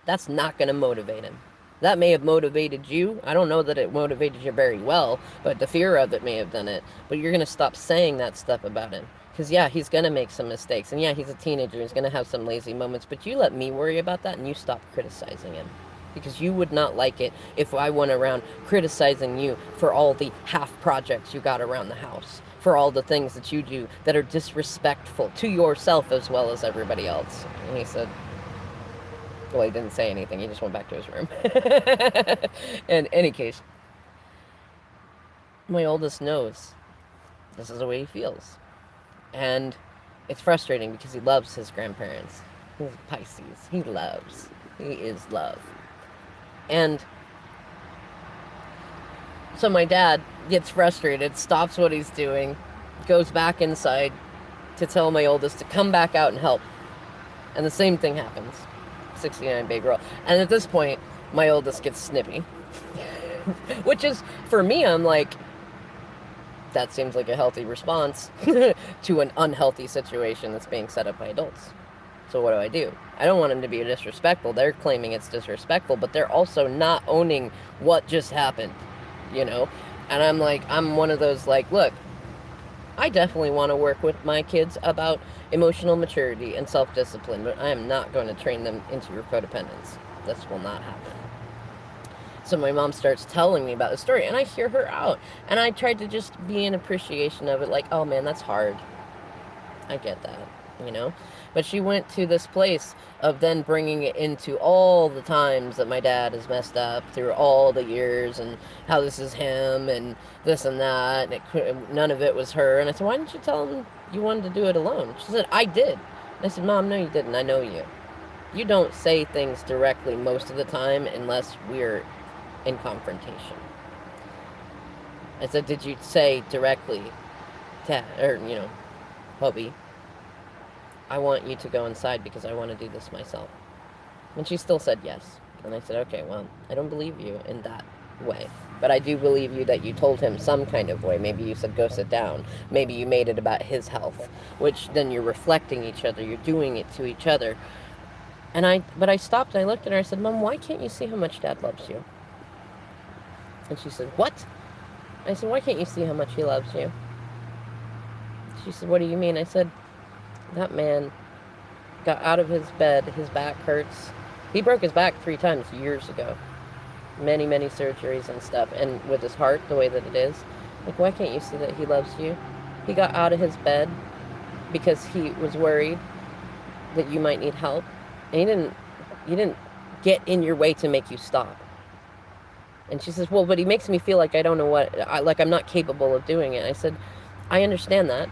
that's not going to motivate him. That may have motivated you. I don't know that it motivated you very well, but the fear of it may have done it. But you're going to stop saying that stuff about him. Because, yeah, he's going to make some mistakes. And, yeah, he's a teenager. He's going to have some lazy moments. But you let me worry about that, and you stop criticizing him. Because you would not like it if I went around criticizing you for all the half projects you got around the house, for all the things that you do that are disrespectful to yourself as well as everybody else. And he said, well, he didn't say anything. He just went back to his room. In any case, my oldest knows this is the way he feels. And it's frustrating because he loves his grandparents. He's Pisces. He is love. And so my dad gets frustrated, stops what he's doing, goes back inside to tell my oldest to come back out and help. And the same thing happens. 69 baby girl. And at this point, my oldest gets snippy. Which is, for me, I'm like, that seems like a healthy response to an unhealthy situation that's being set up by adults. So what do? I don't want him to be disrespectful. They're claiming it's disrespectful, but they're also not owning what just happened, And I'm like, I'm one of those, like, look, I definitely want to work with my kids about emotional maturity and self-discipline, but I am not going to train them into your codependence. This will not happen. So my mom starts telling me about the story, and I hear her out. And I tried to just be in appreciation of it, like, oh man, that's hard. I get that, But she went to this place of then bringing it into all the times that my dad has messed up through all the years, and how this is him and this and that, and none of it was her. And I said, why didn't you tell him you wanted to do it alone? She said, I did. And I said, Mom, no, you didn't. I know you. You don't say things directly most of the time unless we're in confrontation. I said, did you say directly, Hubby, I want you to go inside because I want to do this myself. And she still said yes. And I said, okay, well, I don't believe you in that way. But I do believe you that you told him some kind of way. Maybe you said, go sit down. Maybe you made it about his health, which then you're reflecting each other. You're doing it to each other. But I stopped and I looked at her. I said, Mom, why can't you see how much Dad loves you? And she said, what? I said, why can't you see how much he loves you? She said, what do you mean? I said, that man got out of his bed, his back hurts. He broke his back 3 times years ago. Many, many surgeries and stuff. And with his heart, the way that it is. Like, why can't you see that he loves you? He got out of his bed because he was worried that you might need help. And he didn't get in your way to make you stop. And she says, well, but he makes me feel like I don't know like I'm not capable of doing it. I said, I understand that.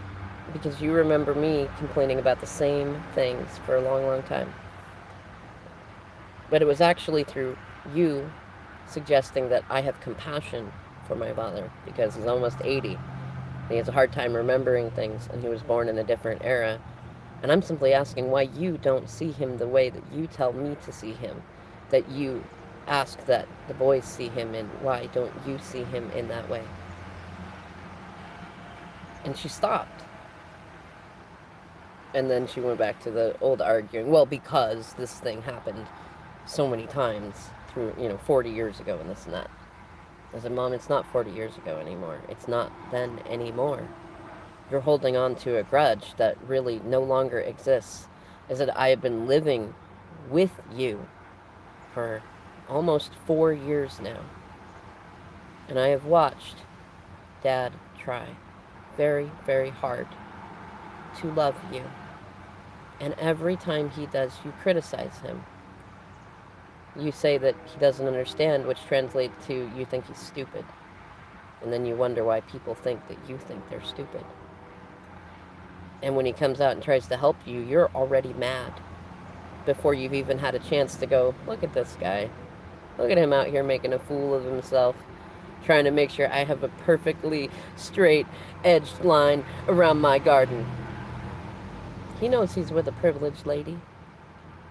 Because you remember me complaining about the same things for a long, long time. But it was actually through you suggesting that I have compassion for my father, because he's almost 80. And he has a hard time remembering things, and he was born in a different era. And I'm simply asking why you don't see him the way that you tell me to see him, that you ask that the boys see him in. Why don't you see him in that way? And she stopped. And then she went back to the old arguing. Well, because this thing happened so many times through, 40 years ago and this and that. I said, Mom, it's not 40 years ago anymore. It's not then anymore. You're holding on to a grudge that really no longer exists. I said, I have been living with you for almost 4 years now. And I have watched Dad try very, very hard to love you. And every time he does, you criticize him. You say that he doesn't understand, which translates to you think he's stupid. And then you wonder why people think that you think they're stupid. And when he comes out and tries to help you, you're already mad. before you've even had a chance to go, look at this guy. Look at him out here making a fool of himself, trying to make sure I have a perfectly straight edged line around my garden. He knows he's with a privileged lady.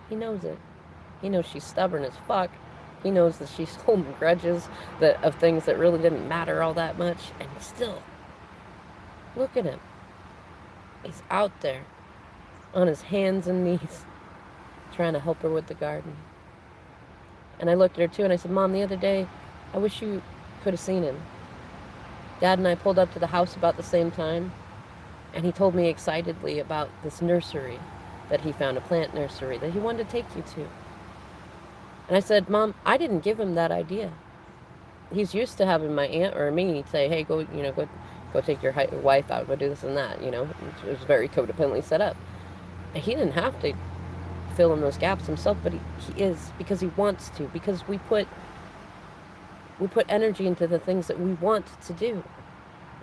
He knows it. He knows she's stubborn as fuck. He knows that she's holding grudges of things that really didn't matter all that much. And still, look at him. He's out there on his hands and knees trying to help her with the garden. And I looked at her too and I said, Mom, the other day, I wish you could have seen him. Dad and I pulled up to the house about the same time, and he told me excitedly about this nursery that he found, a plant nursery that he wanted to take you to. And I said, Mom, I didn't give him that idea. He's used to having my aunt or me say, hey, go take your wife out, go do this and that, It was very codependently set up. And he didn't have to fill in those gaps himself, but he is, because he wants to, because we put energy into the things that we want to do.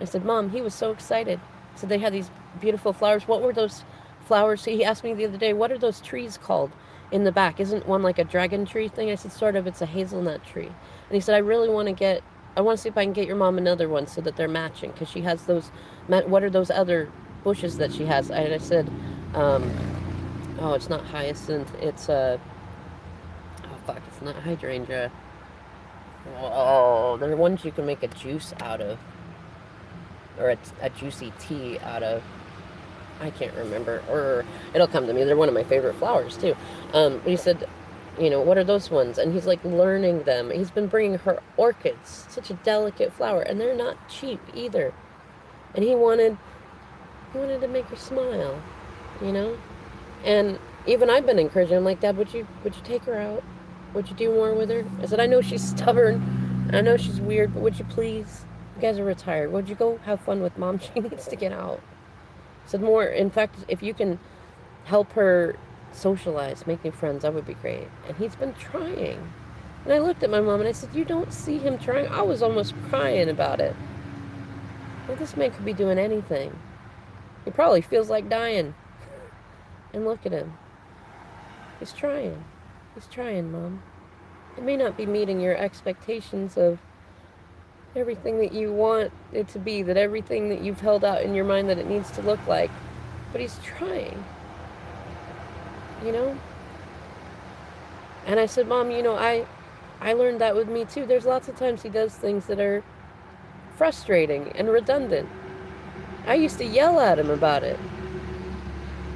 I said, Mom, he was so excited. I said, they had these beautiful flowers. What were those flowers? He asked me the other day, what are those trees called in the back? Isn't one like a dragon tree thing? I said, sort of, it's a hazelnut tree. And he said, I want to see if I can get your mom another one so that they're matching, because she has those, what are those other bushes that she has? I said, it's not hyacinth, it's it's not hydrangea. Oh, they're ones you can make a juice out of, or a juicy tea out of. I can't remember, or it'll come to me. They're one of my favorite flowers too. But he said, what are those ones? And he's like learning them. He's been bringing her orchids, such a delicate flower, and they're not cheap either. And he wanted to make her smile, And even I've been encouraging him, like, Dad, would you take her out? Would you do more with her? I said, I know she's stubborn. I know she's weird, but would you please? You guys are retired. Would you go have fun with Mom? She needs to get out. I said, more. In fact, if you can help her socialize, make new friends, that would be great. And he's been trying. And I looked at my mom and I said, you don't see him trying? I was almost crying about it. Well, this man could be doing anything. He probably feels like dying. And look at him. He's trying. He's trying, Mom. It may not be meeting your expectations of everything that you want it to be, that everything that you've held out in your mind that it needs to look like, but he's trying. And I said, Mom, I learned that with me too. There's lots of times he does things that are frustrating and redundant. I used to yell at him about it.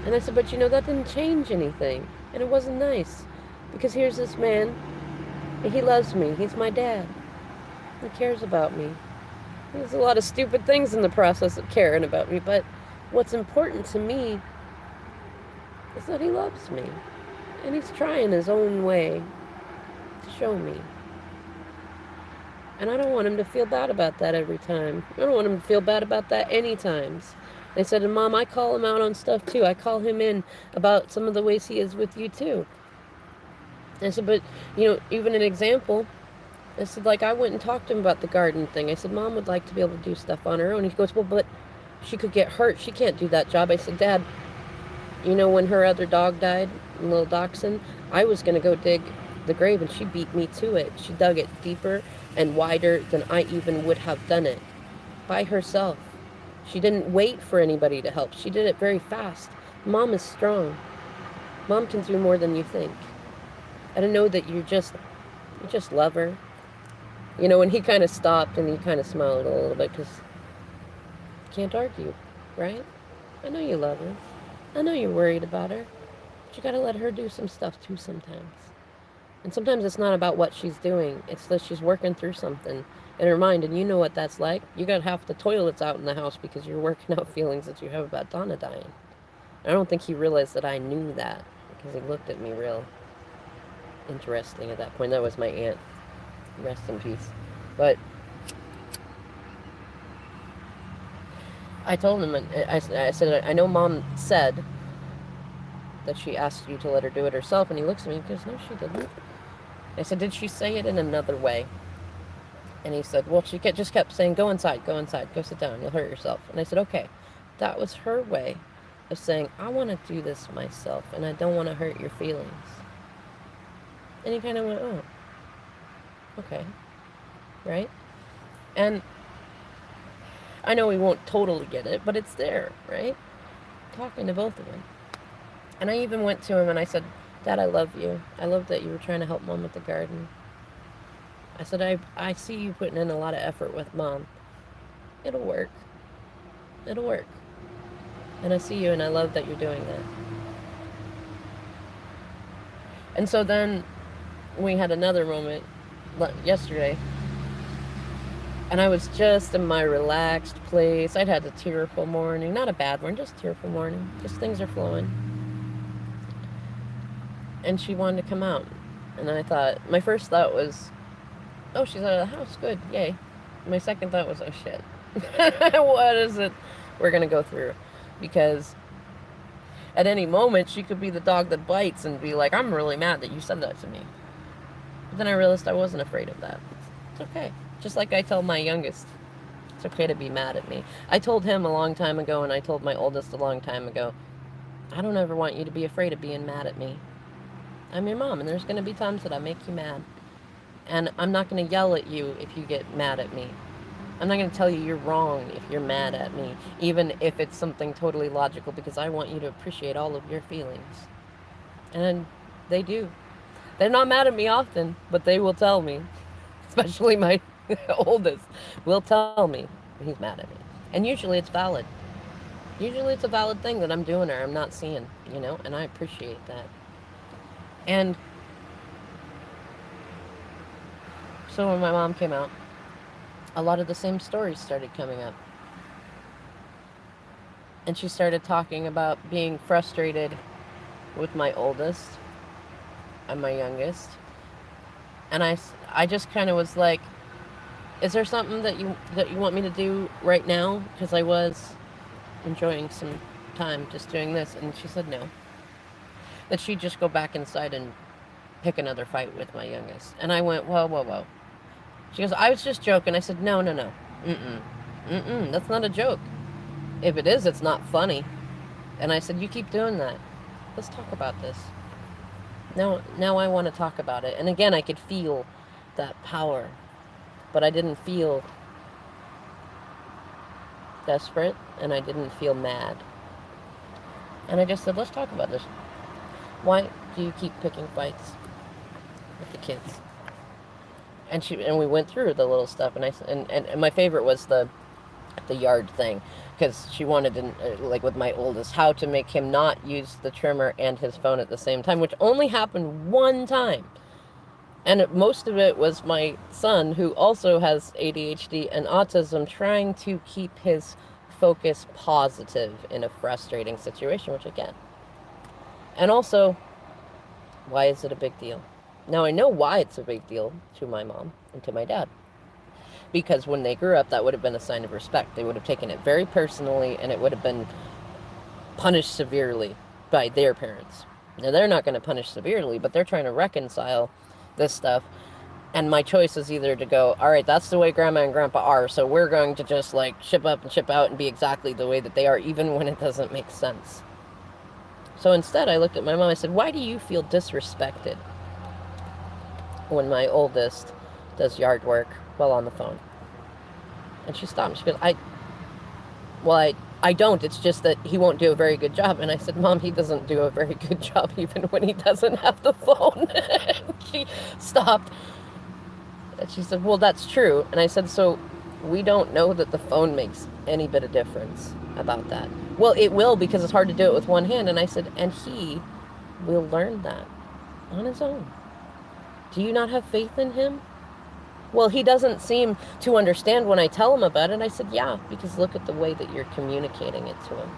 And I said, but that didn't change anything. And it wasn't nice. Because here's this man, and he loves me. He's my dad. He cares about me. There's a lot of stupid things in the process of caring about me, but what's important to me is that he loves me. And he's trying his own way to show me. And I don't want him to feel bad about that every time. I don't want him to feel bad about that any times. They said, and Mom, I call him out on stuff too. I call him in about some of the ways he is with you too. I said, but, even an example, I said, like, I went and talked to him about the garden thing. I said, Mom would like to be able to do stuff on her own. He goes, well, but she could get hurt. She can't do that job. I said, Dad, when her other dog died, little dachshund, I was going to go dig the grave, and she beat me to it. She dug it deeper and wider than I even would have done it by herself. She didn't wait for anybody to help. She did it very fast. Mom is strong. Mom can do more than you think. I don't know that you just love her. And he kind of stopped and he kind of smiled a little bit, because you can't argue, right? I know you love her. I know you're worried about her. But you got to let her do some stuff too sometimes. And sometimes it's not about what she's doing. It's that she's working through something in her mind. And you know what that's like. You got half the toilets out in the house because you're working out feelings that you have about Donna dying. I don't think he realized that I knew that, because he looked at me real interesting at that point. That was my aunt. Rest in peace. But I told him, I said, I know Mom said that she asked you to let her do it herself. And he looks at me and goes, no, she didn't. I said, did she say it in another way? And he said, well, she just kept saying, go inside, go sit down, you'll hurt yourself. And I said, okay, that was her way of saying, I want to do this myself and I don't want to hurt your feelings. And he kind of went, oh, okay, right? And I know he won't totally get it, but it's there, right? Talking to both of them. And I even went to him and I said, Dad, I love you. I love that you were trying to help Mom with the garden. I said, I see you putting in a lot of effort with Mom. It'll work. It'll work. And I see you and I love that you're doing that. And so then we had another moment yesterday. And I was just in my relaxed place. I'd had a tearful morning. Not a bad one, just a tearful morning. Just things are flowing. And she wanted to come out. And I thought, my first thought was, oh, she's out of the house. Good, yay. My second thought was, oh shit. What is it we're going to go through? Because at any moment, she could be the dog that bites and be like, I'm really mad that you said that to me. But then I realized I wasn't afraid of that. It's okay. Just like I tell my youngest, it's okay to be mad at me. I told him a long time ago, and I told my oldest a long time ago, I don't ever want you to be afraid of being mad at me. I'm your mom, and there's going to be times that I make you mad. And I'm not going to yell at you if you get mad at me. I'm not going to tell you you're wrong if you're mad at me, even if it's something totally logical, because I want you to appreciate all of your feelings. And they do. They're not mad at me often, but they will tell me, especially my oldest, will tell me he's mad at me. And usually it's valid. Usually it's a valid thing that I'm doing or I'm not seeing, and I appreciate that. And so when my mom came out, a lot of the same stories started coming up. And she started talking about being frustrated with my oldest and my youngest. And I just kind of was like, is there something that you want me to do right now? Because I was enjoying some time just doing this. And she said no. That she'd just go back inside and pick another fight with my youngest. And I went, whoa, whoa, whoa. She goes, I was just joking. I said, no. That's not a joke. If it is, it's not funny. And I said, you keep doing that. Let's talk about this. Now I want to talk about it. And again, I could feel that power. But I didn't feel desperate. And I didn't feel mad. And I just said, let's talk about this. Why do you keep picking fights with the kids? And we went through the little stuff, and my favorite was the yard thing, because she wanted to, like with my oldest, how to make him not use the trimmer and his phone at the same time, which only happened one time. And most of it was my son, who also has ADHD and autism, trying to keep his focus positive in a frustrating situation, which again. And also, why is it a big deal? Now, I know why it's a big deal to my mom and to my dad. Because when they grew up, that would have been a sign of respect. They would have taken it very personally, and it would have been punished severely by their parents. Now, they're not going to punish severely, but they're trying to reconcile this stuff. And my choice is either to go, all right, that's the way Grandma and Grandpa are, so we're going to just, ship up and ship out and be exactly the way that they are, even when it doesn't make sense. So instead, I looked at my mom. I said, why do you feel disrespected when my oldest does yard work while on the phone? And she stopped. She goes, I don't. It's just that he won't do a very good job. And I said, Mom, he doesn't do a very good job even when he doesn't have the phone. And she stopped. And she said, well, that's true. And I said, so we don't know that the phone makes any bit of difference about that. Well, it will, because it's hard to do it with one hand. And I said, and he will learn that on his own. Do you not have faith in him? Well, he doesn't seem to understand when I tell him about it. I said, yeah, because look at the way that you're communicating it to him.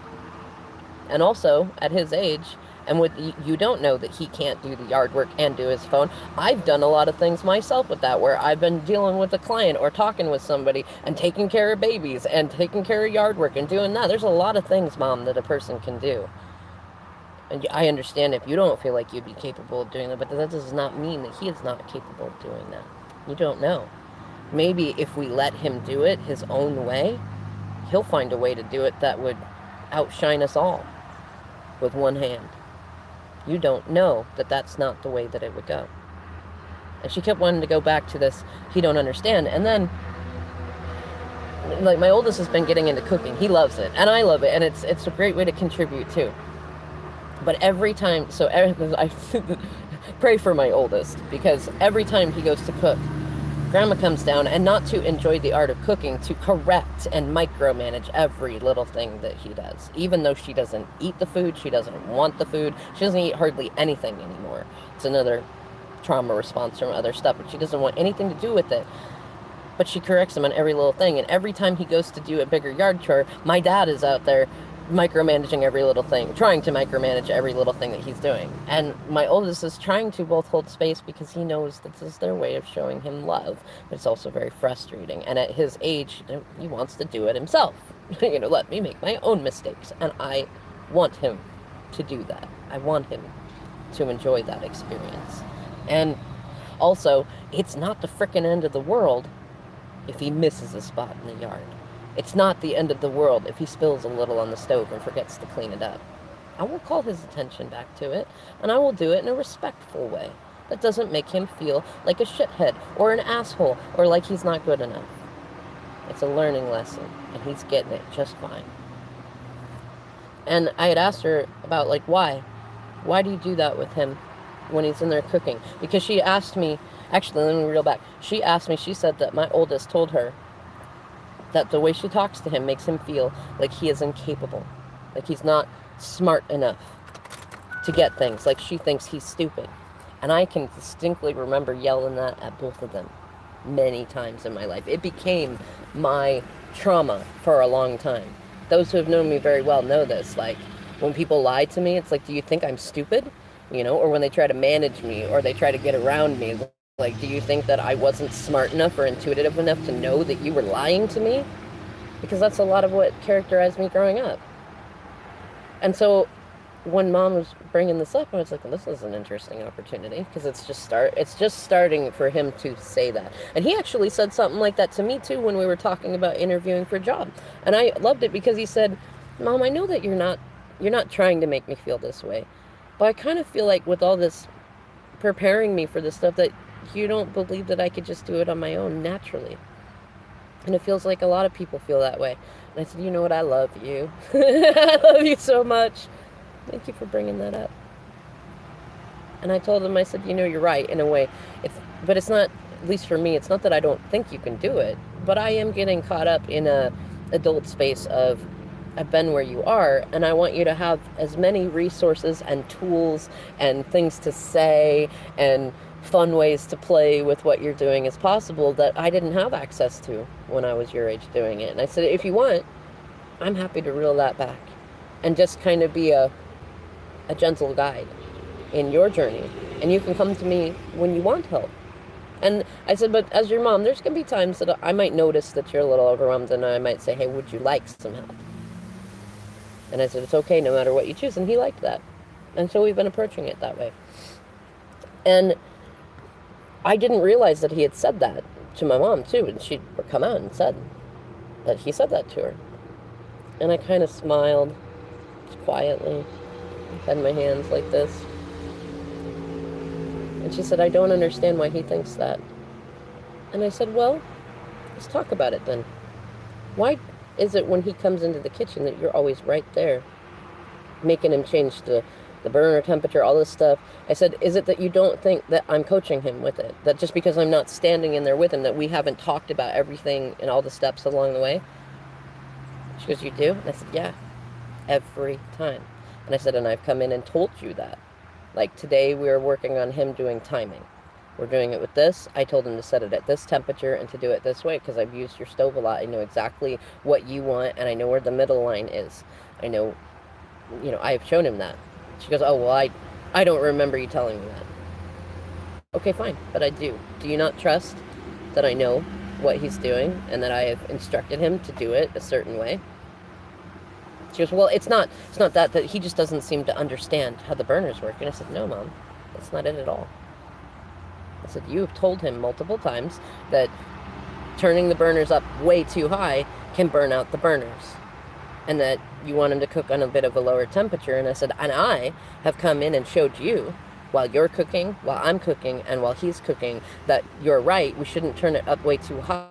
And also, at his age, and you don't know that he can't do the yard work and do his phone. I've done a lot of things myself with that, where I've been dealing with a client or talking with somebody and taking care of babies and taking care of yard work and doing that. There's a lot of things, Mom, that a person can do. And I understand if you don't feel like you'd be capable of doing that, but that does not mean that he is not capable of doing that. You don't know. Maybe if we let him do it his own way, he'll find a way to do it that would outshine us all. with one hand. You don't know that that's not the way that it would go. And she kept wanting to go back to this, he don't understand. And then, like, my oldest has been getting into cooking. He loves it, and I love it, and it's a great way to contribute too. But every time, I pray for my oldest, because every time he goes to cook, Grandma comes down, and not to enjoy the art of cooking, to correct and micromanage every little thing that he does. Even though she doesn't eat the food, she doesn't want the food, she doesn't eat hardly anything anymore. It's another trauma response from other stuff, but she doesn't want anything to do with it. But she corrects him on every little thing, and every time he goes to do a bigger yard chore, my dad is out there micromanaging every little thing, trying to micromanage every little thing that he's doing. And my oldest is trying to both hold space because he knows that this is their way of showing him love, but it's also very frustrating. And at his age, he wants to do it himself. Let me make my own mistakes. And I want him to do that. I want him to enjoy that experience. And also, it's not the frickin' end of the world if he misses a spot in the yard. It's not the end of the world if he spills a little on the stove and forgets to clean it up. I will call his attention back to it, and I will do it in a respectful way that doesn't make him feel like a shithead or an asshole or like he's not good enough. It's a learning lesson, and he's getting it just fine. And I had asked her about, why? Why do you do that with him when he's in there cooking? Because she asked me, actually, let me reel back. She asked me, she said that my oldest told her that the way she talks to him makes him feel like he is incapable, like he's not smart enough to get things, like she thinks he's stupid. And I can distinctly remember yelling that at both of them many times in my life. It became my trauma for a long time. Those who have known me very well know this. Like, when people lie to me, it's like, do you think I'm stupid? Or when they try to manage me or they try to get around me, like, do you think that I wasn't smart enough or intuitive enough to know that you were lying to me? Because that's a lot of what characterized me growing up. And so when Mom was bringing this up, I was like, well, this is an interesting opportunity, because it's just starting for him to say that. And he actually said something like that to me too when we were talking about interviewing for a job. And I loved it because he said, Mom, I know that you're not trying to make me feel this way, but I kind of feel like with all this preparing me for this stuff that you don't believe that I could just do it on my own naturally. And it feels like a lot of people feel that way. And I said, you know what? I love you. I love you so much. Thank you for bringing that up. And I told him, I said, you're right in a way. But it's not, at least for me, it's not that I don't think you can do it, but I am getting caught up in a adult space of, I've been where you are, and I want you to have as many resources and tools and things to say and fun ways to play with what you're doing as possible that I didn't have access to when I was your age doing it. And I said, if you want, I'm happy to reel that back and just kind of be a gentle guide in your journey. And you can come to me when you want help. And I said, but as your mom, there's going to be times that I might notice that you're a little overwhelmed, and I might say, hey, would you like some help? And I said, it's okay no matter what you choose. And he liked that. And so we've been approaching it that way. And I didn't realize that he had said that to my mom, too. And she'd come out and said that he said that to her. And I kind of smiled quietly, had my hands like this. And she said, I don't understand why he thinks that. And I said, well, let's talk about it then. Why is it when he comes into the kitchen that you're always right there, making him change the burner temperature, all this stuff? I said, is it that you don't think that I'm coaching him with it? That just because I'm not standing in there with him, that we haven't talked about everything and all the steps along the way? She goes, you do? And I said, yeah, every time. And I said, and I've come in and told you that. Like today, we were working on him doing timing. We're doing it with this. I told him to set it at this temperature and to do it this way because I've used your stove a lot. I know exactly what you want, and I know where the middle line is. I know, I've shown him that. She goes, oh, well, I don't remember you telling me that. Okay, fine, but I do. Do you not trust that I know what he's doing and that I have instructed him to do it a certain way? She goes, well, it's not that he just doesn't seem to understand how the burners work. And I said, no, Mom, that's not it at all. I said, you have told him multiple times that turning the burners up way too high can burn out the burners. and that you want him to cook on a bit of a lower temperature. And I said, and I have come in and showed you while you're cooking, while I'm cooking, and while he's cooking, that you're right. We shouldn't turn it up way too high.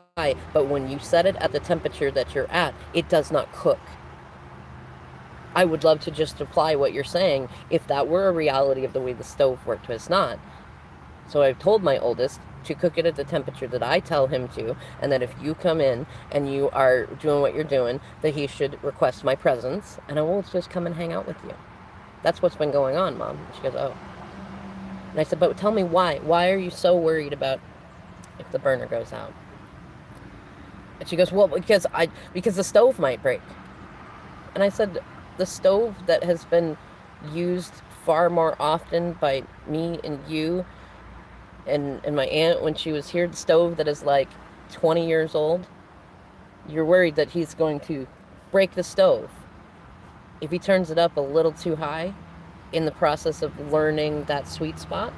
But when you set it at the temperature that you're at, it does not cook. I would love to just apply what you're saying if that were a reality of the way the stove worked, but it's not. So I've told my oldest to cook it at the temperature that I tell him to, and that if you come in and you are doing what you're doing, that he should request my presence, and I will just come and hang out with you. That's what's been going on, Mom. And she goes, oh. And I said, but tell me why. Why are you so worried about if the burner goes out? And she goes, well, because the stove might break. And I said, the stove that has been used far more often by me and you and my aunt when she was here, the stove that is like 20 years old, you're worried that he's going to break the stove if he turns it up a little too high in the process of learning that sweet spot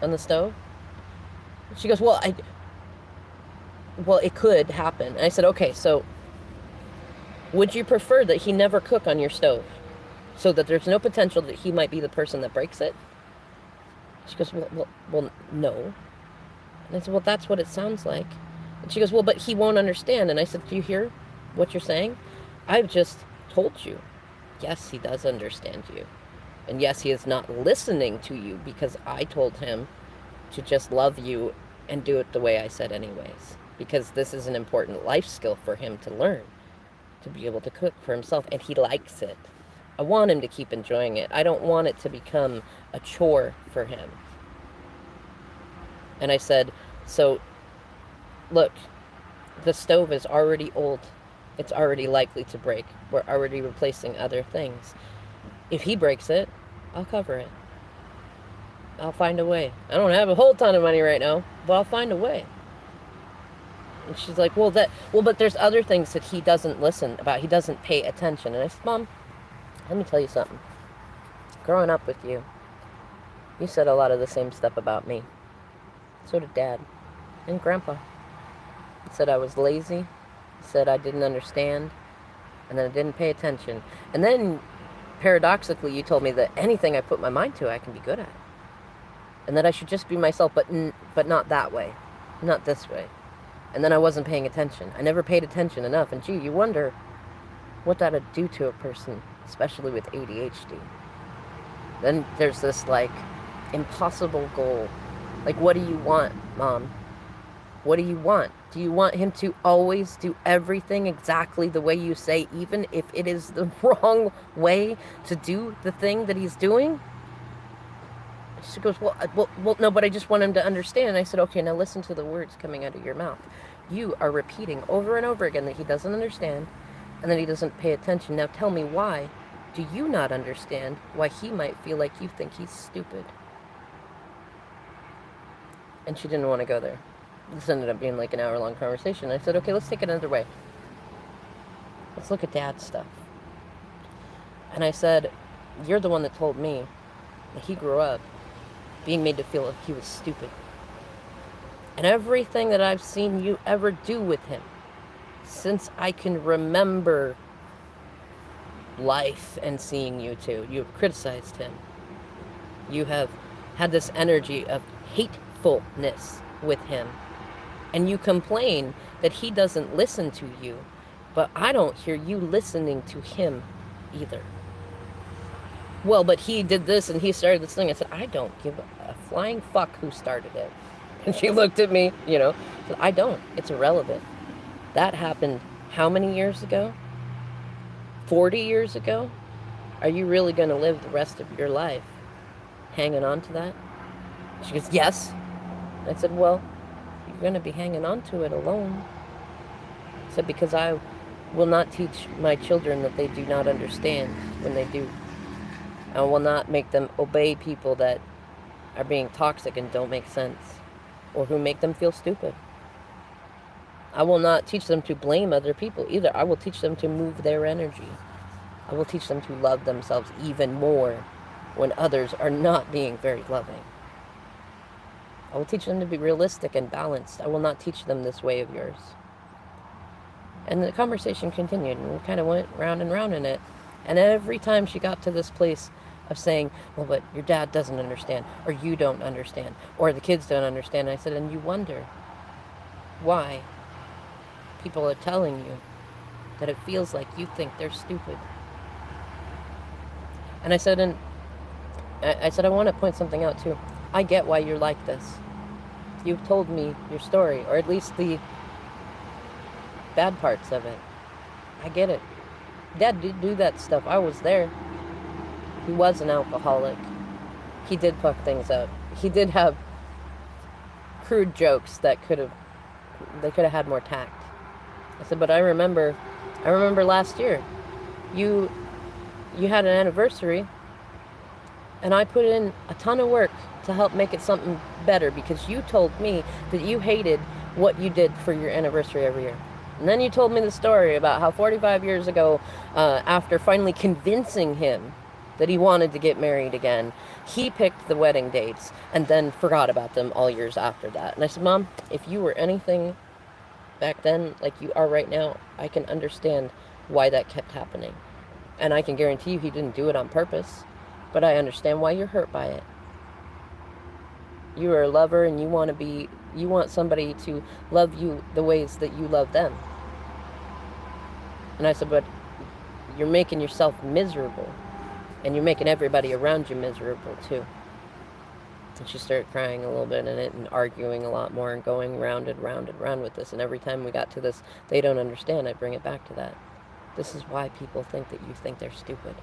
on the stove. She goes, well, it could happen. And I said, okay, so would you prefer that he never cook on your stove so that there's no potential that he might be the person that breaks it? She goes, well, no. And I said, well, that's what it sounds like. And she goes, well, but he won't understand. And I said, do you hear what you're saying? I've just told you. Yes, he does understand you. And yes, he is not listening to you because I told him to just love you and do it the way I said anyways. Because this is an important life skill for him to learn, to be able to cook for himself. And he likes it. I want him to keep enjoying it. I don't want it to become a chore for him. And I said, so, look, the stove is already old. It's already likely to break. We're already replacing other things. If he breaks it, I'll cover it. I'll find a way. I don't have a whole ton of money right now, but I'll find a way. And she's like, but there's other things that he doesn't listen about. He doesn't pay attention. And I said, Mom, let me tell you something. Growing up with you, you said a lot of the same stuff about me. So did Dad and Grandpa. He said I was lazy. He said I didn't understand. And then I didn't pay attention. And then, paradoxically, you told me that anything I put my mind to, I can be good at. And that I should just be myself, but not that way. Not this way. And then I wasn't paying attention. I never paid attention enough. And gee, you wonder what that would do to a person, especially with ADHD. Then there's this, like, impossible goal. Like, what do you want, Mom? What do you want? Do you want him to always do everything exactly the way you say, even if it is the wrong way to do the thing that he's doing? She goes, well, no, but I just want him to understand. And I said, okay, now listen to the words coming out of your mouth. You are repeating over and over again that he doesn't understand and that he doesn't pay attention. Now tell me, why do you not understand why he might feel like you think he's stupid? And she didn't want to go there. This ended up being like an hour-long conversation. I said, okay, let's take it another way. Let's look at Dad's stuff. And I said, you're the one that told me that he grew up being made to feel like he was stupid. And everything that I've seen you ever do with him, since I can remember life and seeing you two, you have criticized him. You have had this energy of hatefulness with him. And you complain that he doesn't listen to you, but I don't hear you listening to him either. Well, but he did this and he started this thing. I said, I don't give a flying fuck who started it. And she looked at me, said, I don't. It's irrelevant. That happened how many years ago? 40 years ago? Are you really going to live the rest of your life hanging on to that? She goes, yes. I said, well, you're going to be hanging on to it alone. I said, because I will not teach my children that they do not understand when they do. I will not make them obey people that are being toxic and don't make sense, or who make them feel stupid. I will not teach them to blame other people either. I will teach them to move their energy. I will teach them to love themselves even more when others are not being very loving. I will teach them to be realistic and balanced. I will not teach them this way of yours. And the conversation continued, and we kind of went round and round in it. And every time she got to this place of saying, well, but your dad doesn't understand, or you don't understand, or the kids don't understand, I said, and you wonder why people are telling you that it feels like you think they're stupid. And I said, I want to point something out too. I get why you're like this. You've told me your story, or at least the bad parts of it. I get it. Dad did do that stuff. I was there. He was an alcoholic. He did fuck things up. He did have crude jokes that they could have had more tact. I said, but I remember last year, you had an anniversary, and I put in a ton of work to help make it something better because you told me that you hated what you did for your anniversary every year. And then you told me the story about how 45 years ago, after finally convincing him that he wanted to get married again, he picked the wedding dates and then forgot about them all years after that. And I said, Mom, if you were anything back then like you are right now, I can understand why that kept happening. And I can guarantee you he didn't do it on purpose, but I understand why you're hurt by it. You are a lover and you want somebody to love you the ways that you love them. And I said, but you're making yourself miserable, and you're making everybody around you miserable too. And she started crying a little bit in it and arguing a lot more and going round and round and round with this. And every time we got to this, they don't understand, I bring it back to that. This is why people think that you think they're stupid.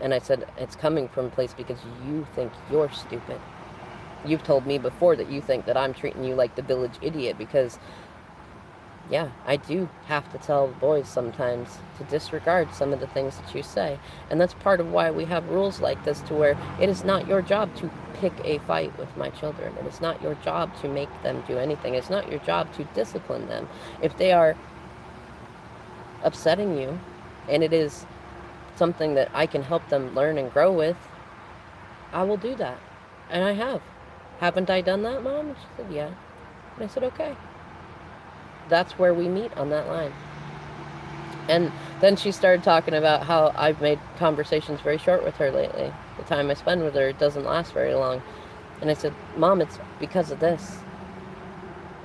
And I said, it's coming from a place because you think you're stupid. You've told me before that you think that I'm treating you like the village idiot because, yeah, I do have to tell boys sometimes to disregard some of the things that you say. And that's part of why we have rules like this, to where it is not your job to pick a fight with my children. It is not your job to make them do anything. It's not your job to discipline them. If they are upsetting you, and it is something that I can help them learn and grow with, I will do that. And I have. Haven't I done that, Mom? She said, yeah. And I said, okay. That's where we meet on that line. And then she started talking about how I've made conversations very short with her lately. The time I spend with her doesn't last very long. And I said, Mom, it's because of this.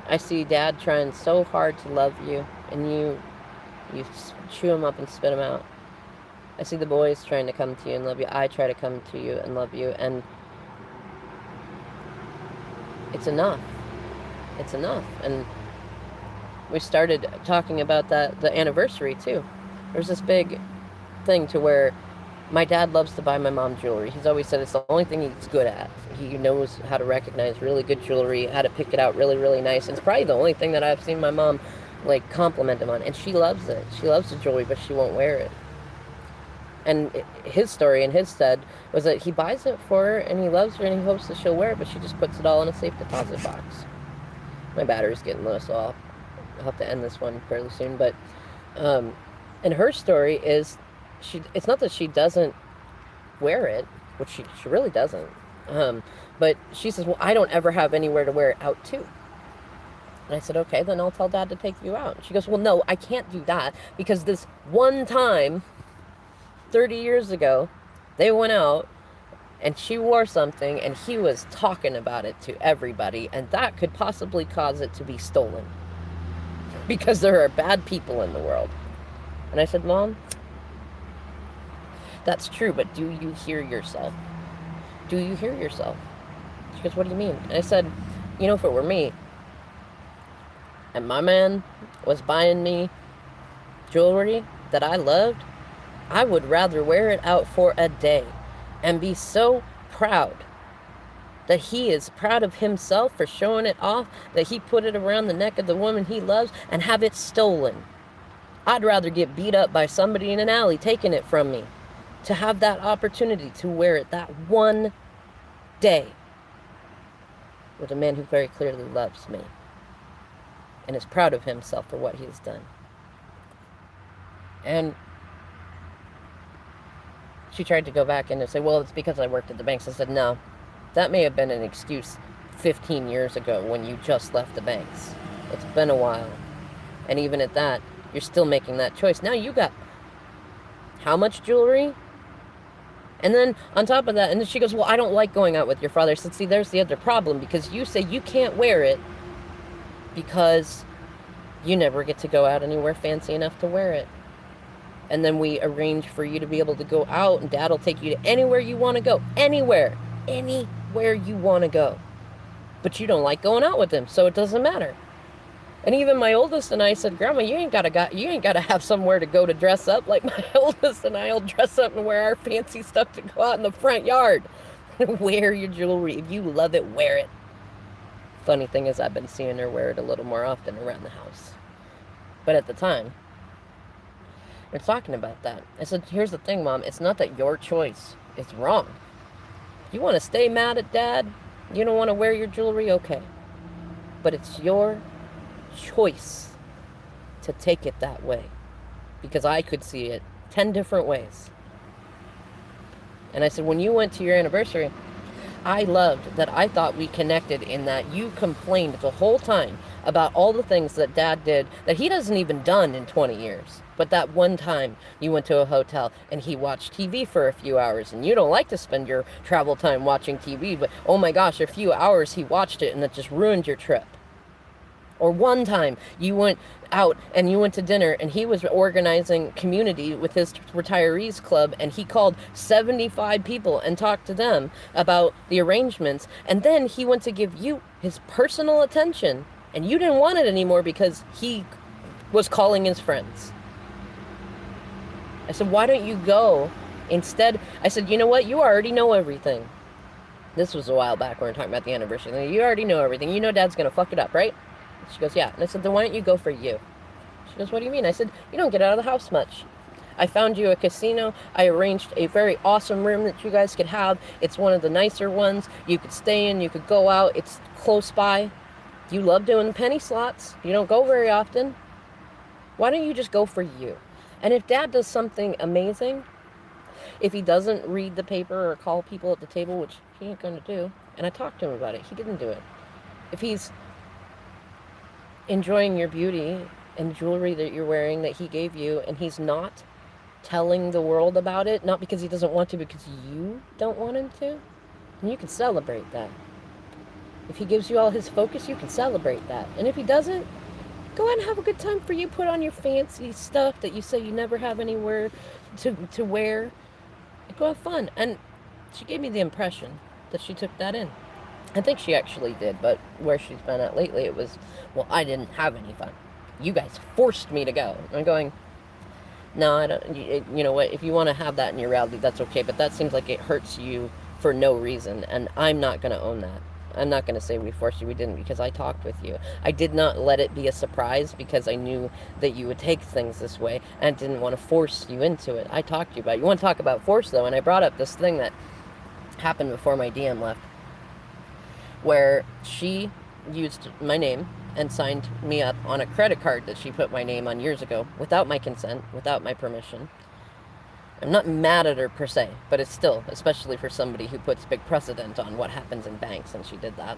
I see Dad trying so hard to love you, and you chew him up and spit him out. I see the boys trying to come to you and love you. I try to come to you and love you, and it's enough. It's enough. And we started talking about that, the anniversary too. There's this big thing to where my dad loves to buy my mom jewelry. He's always said it's the only thing he's good at. He knows how to recognize really good jewelry, how to pick it out really, really nice. And it's probably the only thing that I've seen my mom compliment him on. And she loves it. She loves the jewelry, but she won't wear it. And his story and his said was that he buys it for her and he loves her and he hopes that she'll wear it, but she just puts it all in a safe deposit box. My battery's getting low, so I'll have to end this one fairly soon. But and her story is, it's not that she doesn't wear it, which she really doesn't. But she says, well, I don't ever have anywhere to wear it out to. And I said, okay, then I'll tell Dad to take you out. She goes, well, no, I can't do that because this one time 30 years ago, they went out and she wore something and he was talking about it to everybody, and that could possibly cause it to be stolen because there are bad people in the world. And I said, Mom, that's true, but do you hear yourself? Do you hear yourself? She goes, what do you mean? And I said, if it were me and my man was buying me jewelry that I loved, I would rather wear it out for a day and be so proud that he is proud of himself for showing it off, that he put it around the neck of the woman he loves, and have it stolen. I'd rather get beat up by somebody in an alley taking it from me to have that opportunity to wear it that one day with a man who very clearly loves me and is proud of himself for what he has done. And she tried to go back in and say, well, it's because I worked at the banks. I said, no, that may have been an excuse 15 years ago when you just left the banks. It's been a while. And even at that, you're still making that choice. Now you got how much jewelry? And then on top of that, and then she goes, well, I don't like going out with your father. I said, see, there's the other problem, because you say you can't wear it because you never get to go out anywhere fancy enough to wear it. And then we arrange for you to be able to go out, and Dad will take you to anywhere you want to go. Anywhere you want to go. But you don't like going out with him, so it doesn't matter. And even my oldest and I said, Grandma, you ain't gotta have somewhere to go to dress up. Like, my oldest and I will dress up and wear our fancy stuff to go out in the front yard. Wear your jewelry. If you love it, wear it. Funny thing is, I've been seeing her wear it a little more often around the house. But at the time, we're talking about that. I said, here's the thing, Mom. It's not that your choice is wrong. You want to stay mad at Dad? You don't want to wear your jewelry? Okay. But it's your choice to take it that way, because I could see it 10 different ways. And I said, when you went to your anniversary, I loved that I thought we connected in that you complained the whole time about all the things that Dad did that he doesn't even done in 20 years. But that one time you went to a hotel and he watched TV for a few hours, and you don't like to spend your travel time watching TV, but oh my gosh, a few hours he watched it and that just ruined your trip. Or one time you went out and you went to dinner and he was organizing community with his retirees club, and he called 75 people and talked to them about the arrangements. And then he went to give you his personal attention, and you didn't want it anymore because he was calling his friends. I said, why don't you go instead? I said, you know what? You already know everything. This was a while back when we were talking about the anniversary. You already know everything. You know Dad's going to fuck it up, right? She goes, yeah. And I said, then why don't you go for you? She goes, what do you mean? I said, you don't get out of the house much. I found you a casino. I arranged a very awesome room that you guys could have. It's one of the nicer ones. You could stay in. You could go out. It's close by. You love doing penny slots. You don't go very often. Why don't you just go for you? And if Dad does something amazing, if he doesn't read the paper or call people at the table, which he ain't going to do, and I talked to him about it, he didn't do it. If he's enjoying your beauty and jewelry that you're wearing that he gave you, and he's not telling the world about it, not because he doesn't want to, because you don't want him to, then you can celebrate that. If he gives you all his focus, you can celebrate that. And if he doesn't, go out and have a good time for you. Put on your fancy stuff that you say you never have anywhere to wear. Go have fun. And she gave me the impression that she took that in. I think she actually did, but where she's been at lately, it was, well, I didn't have any fun. You guys forced me to go. I'm going, no, I don't. You know what? If you want to have that in your reality, that's okay. But that seems like it hurts you for no reason, and I'm not going to own that. I'm not going to say we forced you. We didn't, because I talked with you. I did not let it be a surprise because I knew that you would take things this way, and I didn't want to force you into it. I talked to you about it. You want to talk about force, though, and I brought up this thing that happened before my DM left, where she used my name and signed me up on a credit card that she put my name on years ago without my consent, without my permission. I'm not mad at her per se, but it's still, especially for somebody who puts big precedent on what happens in banks, and she did that.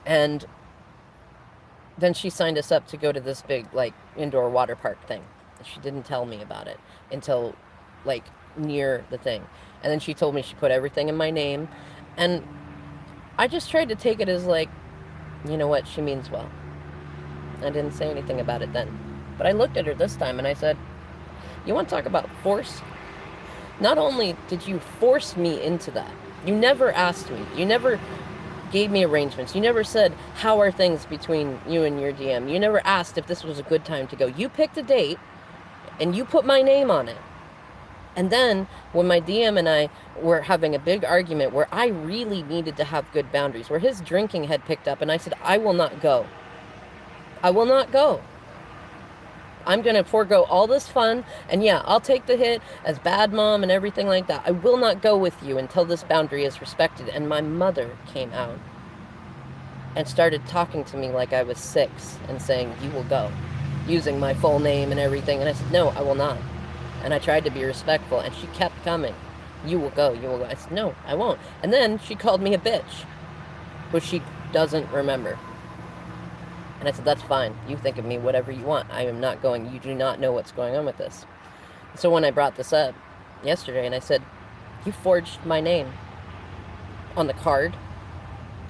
And then she signed us up to go to this big, like, indoor water park thing. She didn't tell me about it until, like, near the thing. And then she told me she put everything in my name, and I just tried to take it as, like, you know what, she means well. I didn't say anything about it then. But I looked at her this time and I said, you want to talk about force? Not only did you force me into that, you never asked me. You never gave me arrangements. You never said, how are things between you and your DM? You never asked if this was a good time to go. You picked a date and you put my name on it. And then when my DM and I were having a big argument where I really needed to have good boundaries, where his drinking had picked up, and I said, I will not go. I will not go. I'm going to forego all this fun, and yeah, I'll take the hit as bad mom and everything like that. I will not go with you until this boundary is respected. And my mother came out and started talking to me like I was 6 and saying, you will go, using my full name and everything. And I said, no, I will not. And I tried to be respectful, and she kept coming. You will go, you will go. I said, no, I won't. And then she called me a bitch, which she doesn't remember. And I said, that's fine. You think of me whatever you want. I am not going. You do not know what's going on with this. So when I brought this up yesterday and I said, you forged my name on the card,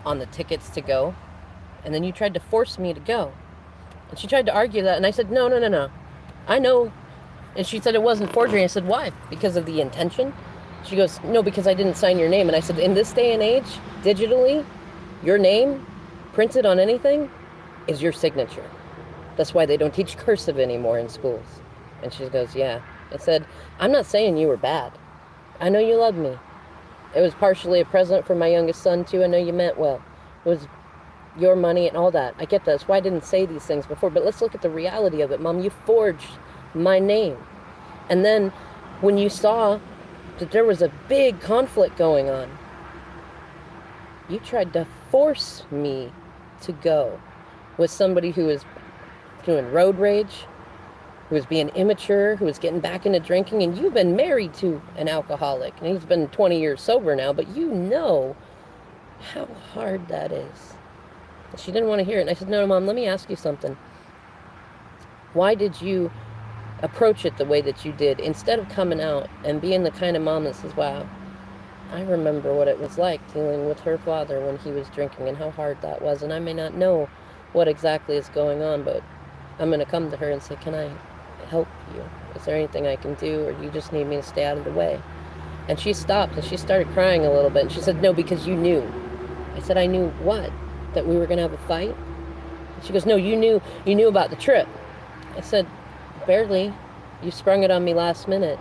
on the tickets to go, and then you tried to force me to go. And she tried to argue that, and I said, no. I know. And she said it wasn't forgery. I said, why? Because of the intention? She goes, no, because I didn't sign your name. And I said, in this day and age, digitally, your name printed on anything is your signature. That's why they don't teach cursive anymore in schools. And she goes, yeah. I said, I'm not saying you were bad. I know you loved me. It was partially a present for my youngest son, too. I know you meant well. It was your money and all that. I get that. That's why I didn't say these things before. But let's look at the reality of it, Mom. You forged my name. And then when you saw that there was a big conflict going on, you tried to force me to go with somebody who was doing road rage, who was being immature, who was getting back into drinking, and you've been married to an alcoholic, and he's been 20 years sober now, but you know how hard that is. And she didn't want to hear it, and I said, no, Mom, let me ask you something. Why did you approach it the way that you did, instead of coming out and being the kind of mom that says, wow, I remember what it was like dealing with her father when he was drinking and how hard that was, and I may not know what exactly is going on, but I'm going to come to her and say, can I help you? Is there anything I can do, or do you just need me to stay out of the way? And she stopped and she started crying a little bit, and she said, no, because you knew. I said, I knew what? That we were going to have a fight? And she goes, no, you knew about the trip. I said, barely. You sprung it on me last minute.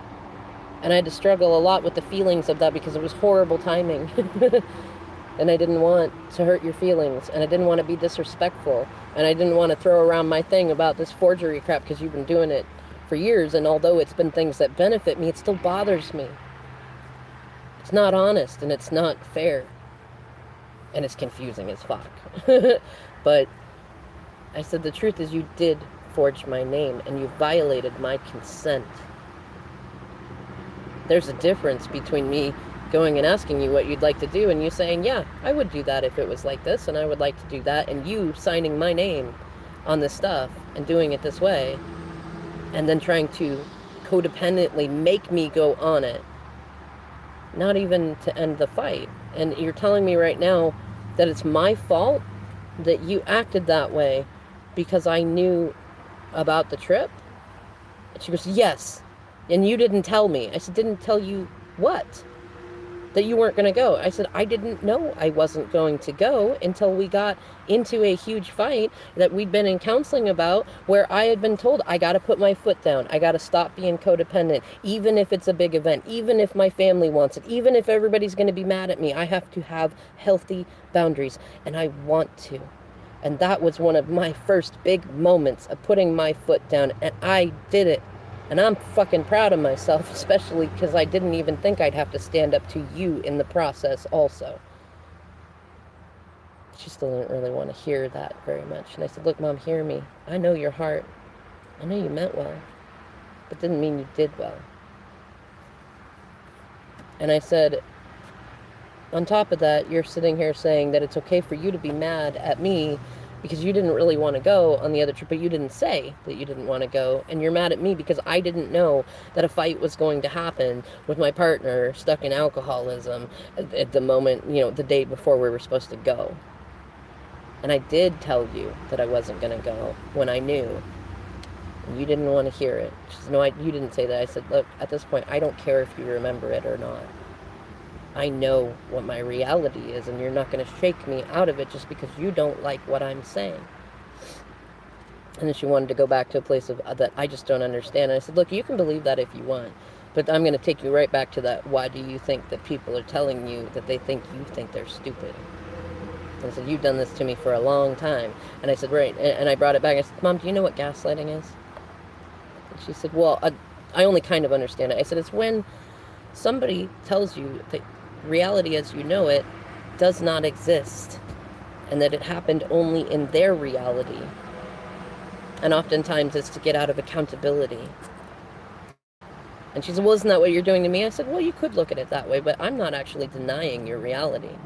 And I had to struggle a lot with the feelings of that because it was horrible timing. And I didn't want to hurt your feelings, and I didn't want to be disrespectful, and I didn't want to throw around my thing about this forgery crap because you've been doing it for years, and although it's been things that benefit me, it still bothers me. It's not honest, and it's not fair, and it's confusing as fuck. But I said, the truth is you did forge my name, and you violated my consent. There's a difference between me going and asking you what you'd like to do and you saying, yeah, I would do that if it was like this, and I would like to do that, and you signing my name on this stuff and doing it this way, and then trying to codependently make me go on it, not even to end the fight. And you're telling me right now that it's my fault that you acted that way because I knew about the trip? And she goes, yes, and you didn't tell me. I said, didn't tell you what? That you weren't going to go. I said, I didn't know I wasn't going to go until we got into a huge fight that we'd been in counseling about, where I had been told, I got to put my foot down. I got to stop being codependent, even if it's a big event, even if my family wants it, even if everybody's going to be mad at me. I have to have healthy boundaries, and I want to. And that was one of my first big moments of putting my foot down, and I did it. And I'm fucking proud of myself, especially because I didn't even think I'd have to stand up to you in the process also. She still didn't really want to hear that very much. And I said, look, Mom, hear me. I know your heart. I know you meant well, but didn't mean you did well. And I said, on top of that, you're sitting here saying that it's okay for you to be mad at me because you didn't really want to go on the other trip, but you didn't say that you didn't want to go, and you're mad at me because I didn't know that a fight was going to happen with my partner stuck in alcoholism at the moment, the day before we were supposed to go. And I did tell you that I wasn't going to go when I knew, and you didn't want to hear it. She said, no, you didn't say that. I said, look, at this point, I don't care if you remember it or not. I know what my reality is, and you're not going to shake me out of it just because you don't like what I'm saying. And then she wanted to go back to a place of that I just don't understand. And I said, look, you can believe that if you want, but I'm going to take you right back to that. Why do you think that people are telling you that they think you think they're stupid? And I said, you've done this to me for a long time. And I said, right. And I brought it back. I said, Mom, do you know what gaslighting is? And she said, well, I only kind of understand it. I said, it's when somebody tells you that reality as you know it does not exist, and that it happened only in their reality. And oftentimes it's to get out of accountability. And she said, well, isn't that what you're doing to me? I said, well, you could look at it that way, but I'm not actually denying your reality.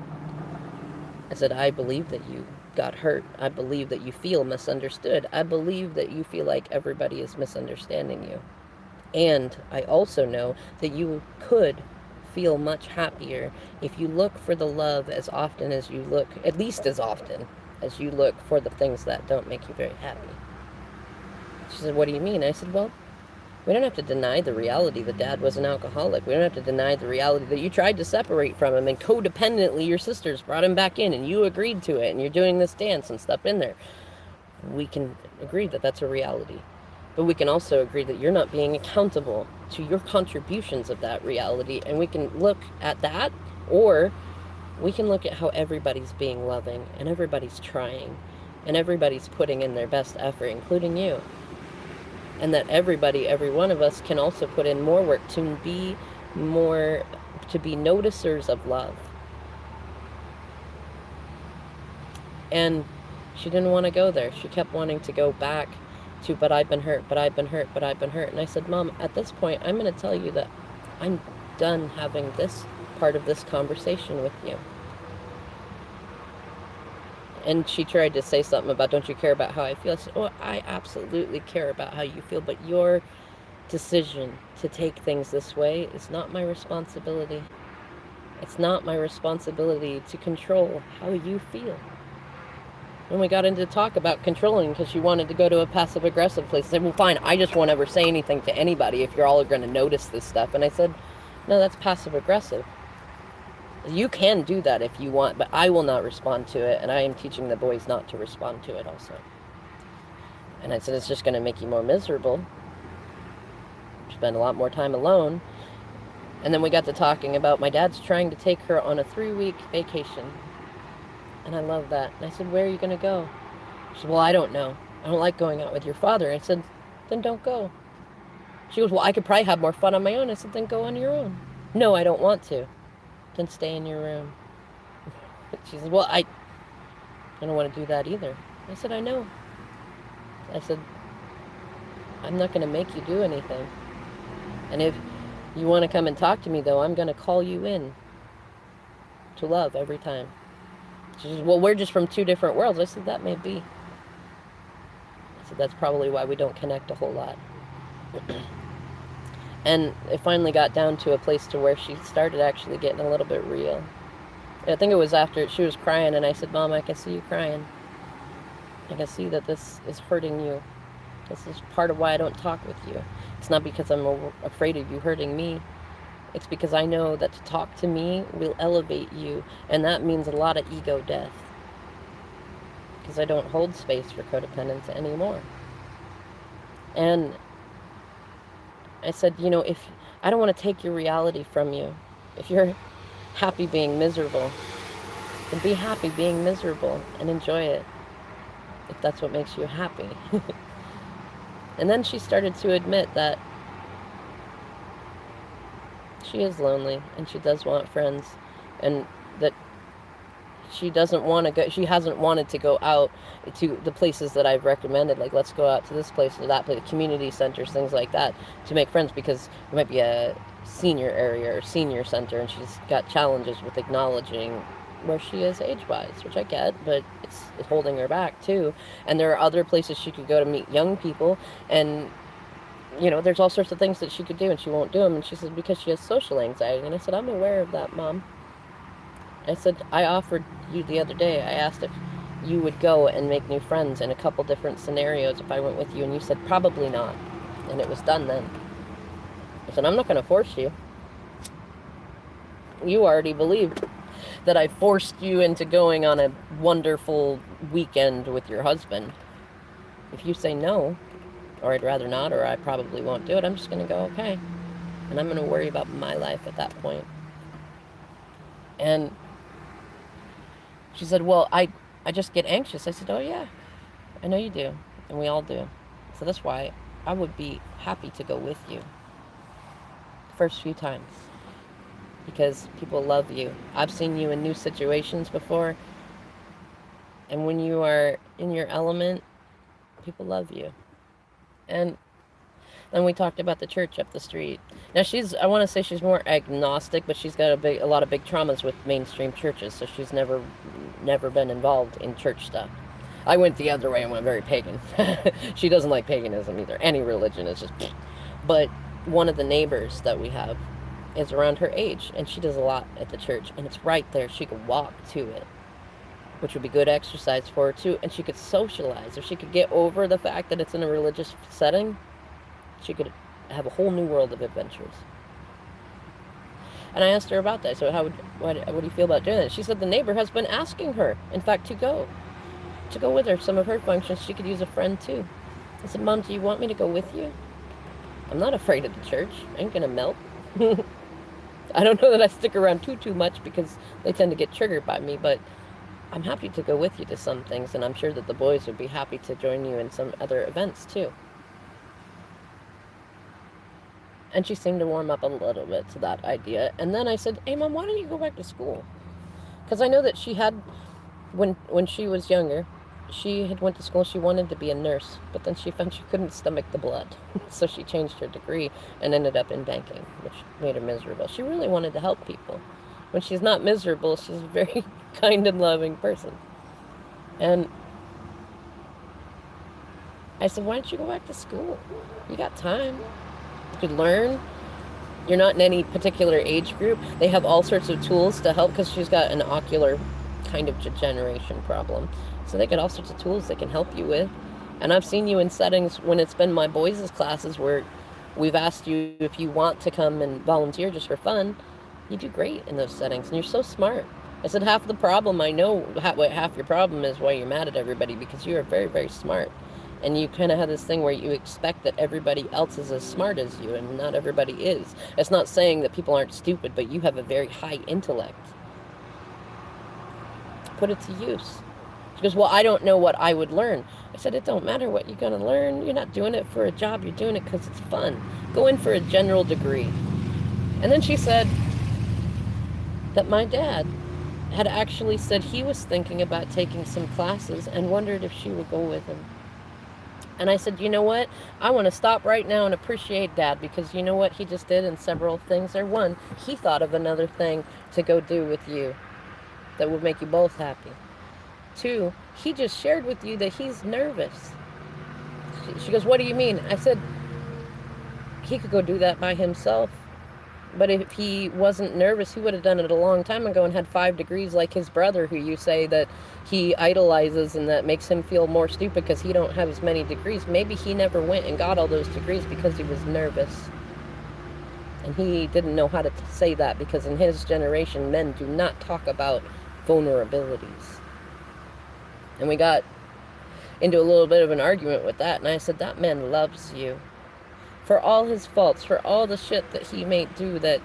I said, I believe that you got hurt. I believe that you feel misunderstood. I believe that you feel like everybody is misunderstanding you. And I also know that you could feel much happier if you look for the love as often as you look, at least as often as you look for the things that don't make you very happy. She said, what do you mean? I said, well, we don't have to deny the reality that Dad was an alcoholic. We don't have to deny the reality that you tried to separate from him, and codependently your sisters brought him back in and you agreed to it and you're doing this dance and stuff in there. We can agree that that's a reality. But we can also agree that you're not being accountable to your contributions of that reality, and we can look at that, or we can look at how everybody's being loving and everybody's trying and everybody's putting in their best effort, including you. And that everybody, every one of us, can also put in more work to be noticers of love. And she didn't want to go there. She kept wanting to go back to, but I've been hurt, but I've been hurt, but I've been hurt. And I said, Mom, at this point, I'm going to tell you that I'm done having this part of this conversation with you. And she tried to say something about, don't you care about how I feel? I said, oh, I absolutely care about how you feel, but your decision to take things this way is not my responsibility. It's not my responsibility to control how you feel. When we got into talk about controlling, because she wanted to go to a passive-aggressive place, I said, well, fine, I just won't ever say anything to anybody if you're all going to notice this stuff. And I said, no, that's passive-aggressive. You can do that if you want, but I will not respond to it, and I am teaching the boys not to respond to it also. And I said, it's just going to make you more miserable. Spend a lot more time alone. And then we got to talking about my dad's trying to take her on a 3-week vacation. And I love that. And I said, where are you going to go? She said, well, I don't know. I don't like going out with your father. I said, then don't go. She goes, well, I could probably have more fun on my own. I said, then go on your own. No, I don't want to. Then stay in your room. She said, well, I don't want to do that either. I said, I know. I said, I'm not going to make you do anything. And if you want to come and talk to me, though, I'm going to call you in to love every time. She says, well, we're just from 2 different worlds. I said, that may be. I said, that's probably why we don't connect a whole lot. And it finally got down to a place to where she started actually getting a little bit real. I think it was after she was crying, and I said, Mom, I can see you crying. I can see that this is hurting you. This is part of why I don't talk with you. It's not because I'm afraid of you hurting me. It's because I know that to talk to me will elevate you, and that means a lot of ego death. Because I don't hold space for codependence anymore. And I said, you know, if I don't want to take your reality from you. If you're happy being miserable, then be happy being miserable and enjoy it, if that's what makes you happy. And then she started to admit that she is lonely and she does want friends, and that she doesn't want to go, she hasn't wanted to go out to the places that I've recommended, like let's go out to this place or that place, community centers, things like that, to make friends, because it might be a senior area or senior center, and she's got challenges with acknowledging where she is age-wise, which I get, but it's holding her back too. And there are other places she could go to meet young people, and you know, there's all sorts of things that she could do, and she won't do them. And she said, because she has social anxiety. And I said, I'm aware of that, Mom. I said, I offered you the other day, I asked if you would go and make new friends in a couple different scenarios if I went with you, and you said, probably not. And it was done then. I said, I'm not going to force you. You already believed that I forced you into going on a wonderful weekend with your husband. If you say no, or I'd rather not, or I probably won't do it, I'm just going to go, okay. And I'm going to worry about my life at that point. And she said, well, I just get anxious. I said, oh yeah, I know you do. And we all do. So that's why I would be happy to go with you the first few times. Because people love you. I've seen you in new situations before. And when you are in your element, people love you. And And we talked about the church up the street. Now I want to say she's more agnostic, but she's got a lot of big traumas with mainstream churches, so she's never been involved in church stuff. I went the other way and went very pagan. She doesn't like paganism either. Any religion is just. But one of the neighbors that we have is around her age, and she does a lot at the church, and it's right there. She could walk to it, which would be good exercise for her too, and she could socialize. If she could get over the fact that it's in a religious setting, she could have a whole new world of adventures. And I asked her about that. So what do you feel about doing that? She said the neighbor has been asking her, in fact, to go with her. Some of her functions, she could use a friend too. I said, Mom, do you want me to go with you? I'm not afraid of the church. I ain't gonna melt. I don't know that I stick around too much because they tend to get triggered by me, but I'm happy to go with you to some things, and I'm sure that the boys would be happy to join you in some other events too. And she seemed to warm up a little bit to that idea. And then I said, hey, Mom, why don't you go back to school? Because I know that she had, when she was younger, she had went to school. She wanted to be a nurse, but then she found she couldn't stomach the blood. So she changed her degree and ended up in banking, which made her miserable. She really wanted to help people. When she's not miserable, she's a very kind and loving person. And I said, why don't you go back to school? You got time. You could learn. You're not in any particular age group. They have all sorts of tools to help because she's got an ocular kind of degeneration problem. So they got all sorts of tools they can help you with. And I've seen you in settings when it's been my boys' classes where we've asked you if you want to come and volunteer just for fun. You do great in those settings, and you're so smart. I said half the problem, I know half your problem is why you're mad at everybody, because you are very, very smart. And you kind of have this thing where you expect that everybody else is as smart as you, and not everybody is. It's not saying that people aren't stupid, but you have a very high intellect. Put it to use. She goes, well, I don't know what I would learn. I said, it don't matter what you're going to learn. You're not doing it for a job. You're doing it because it's fun. Go in for a general degree. And then she said that my dad had actually said he was thinking about taking some classes and wondered if she would go with him. And I said, you know what? I want to stop right now and appreciate Dad, because you know what he just did in several things there. One, he thought of another thing to go do with you that would make you both happy. Two, he just shared with you that he's nervous. She goes, what do you mean? I said, he could go do that by himself. But if he wasn't nervous, he would have done it a long time ago and had 5 degrees like his brother, who you say that he idolizes and that makes him feel more stupid because he don't have as many degrees. Maybe he never went and got all those degrees because he was nervous. And he didn't know how to say that, because in his generation, men do not talk about vulnerabilities. And we got into a little bit of an argument with that, and I said, that man loves you. For all his faults, for all the shit that he may do that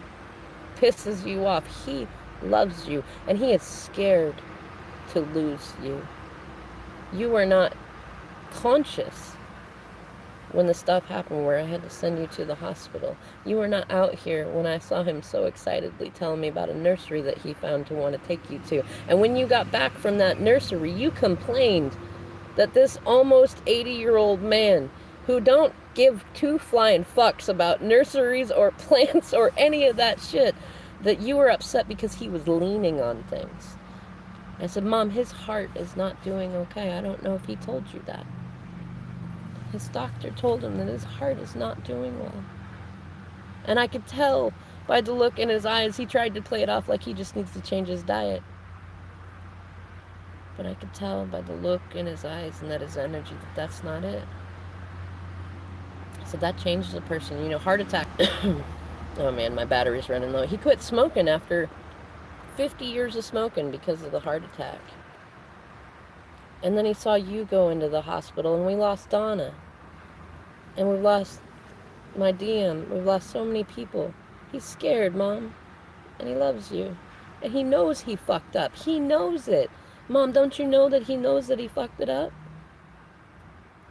pisses you off, he loves you, and he is scared to lose you. You were not conscious when the stuff happened where I had to send you to the hospital. You were not out here when I saw him so excitedly telling me about a nursery that he found to want to take you to. And when you got back from that nursery, you complained that this almost 80-year-old man who don't give 2 flying fucks about nurseries or plants or any of that shit, that you were upset because he was leaning on things. I said, Mom, his heart is not doing okay. I don't know if he told you that. His doctor told him that his heart is not doing well. And I could tell by the look in his eyes, he tried to play it off like he just needs to change his diet. But I could tell by the look in his eyes and that his energy that that's not it. So that changes a person. You know, heart attack. Oh man, my battery's running low. He quit smoking after 50 years of smoking because of the heart attack. And then he saw you go into the hospital, and we lost Donna. And we've lost my DM. We've lost so many people. He's scared, Mom. And he loves you. And he knows he fucked up. He knows it. Mom, don't you know that he knows that he fucked it up?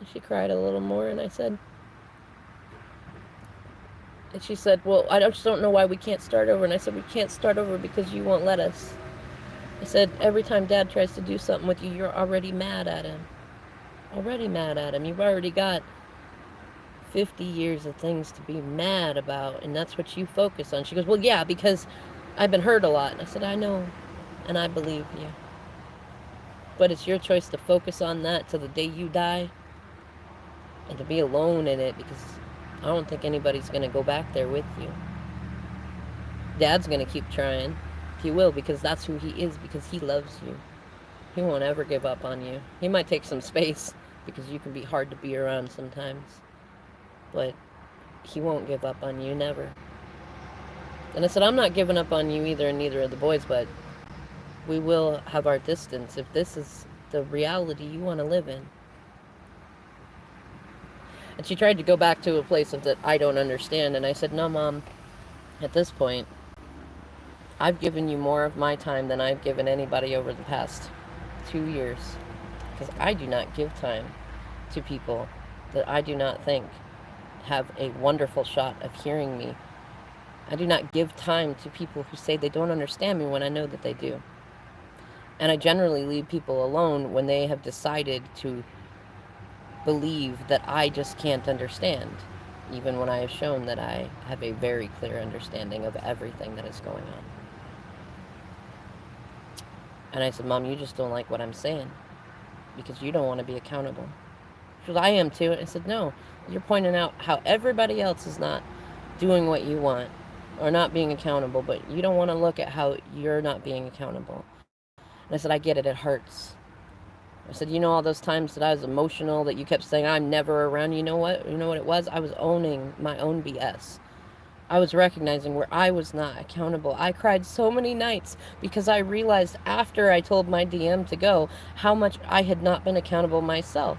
And she cried a little more, and I said, and she said, well, I just don't know why we can't start over. And I said, we can't start over because you won't let us. I said, every time Dad tries to do something with you, you're already mad at him. Already mad at him. You've already got 50 years of things to be mad about, and that's what you focus on. She goes, well, yeah, because I've been hurt a lot. And I said, I know, and I believe you. But it's your choice to focus on that till the day you die and to be alone in it, because I don't think anybody's going to go back there with you. Dad's going to keep trying. He will, because that's who he is, because he loves you. He won't ever give up on you. He might take some space because you can be hard to be around sometimes. But he won't give up on you, never. And I said, I'm not giving up on you either, and neither are the boys, but we will have our distance if this is the reality you want to live in. And she tried to go back to a place of that I don't understand, and I said, no, Mom, at this point, I've given you more of my time than I've given anybody over the past 2 years, because I do not give time to people that I do not think have a wonderful shot of hearing me. I do not give time to people who say they don't understand me when I know that they do. And I generally leave people alone when they have decided to believe that I just can't understand, even when I have shown that I have a very clear understanding of everything that is going on. And I said, Mom, you just don't like what I'm saying because you don't want to be accountable. She goes, I am too. And I said, no, you're pointing out how everybody else is not doing what you want or not being accountable, but you don't want to look at how you're not being accountable. And I said, I get it. It hurts. I said, you know, all those times that I was emotional, that you kept saying, I'm never around. You know what? You know what it was? I was owning my own BS. I was recognizing where I was not accountable. I cried so many nights because I realized after I told my DM to go how much I had not been accountable myself.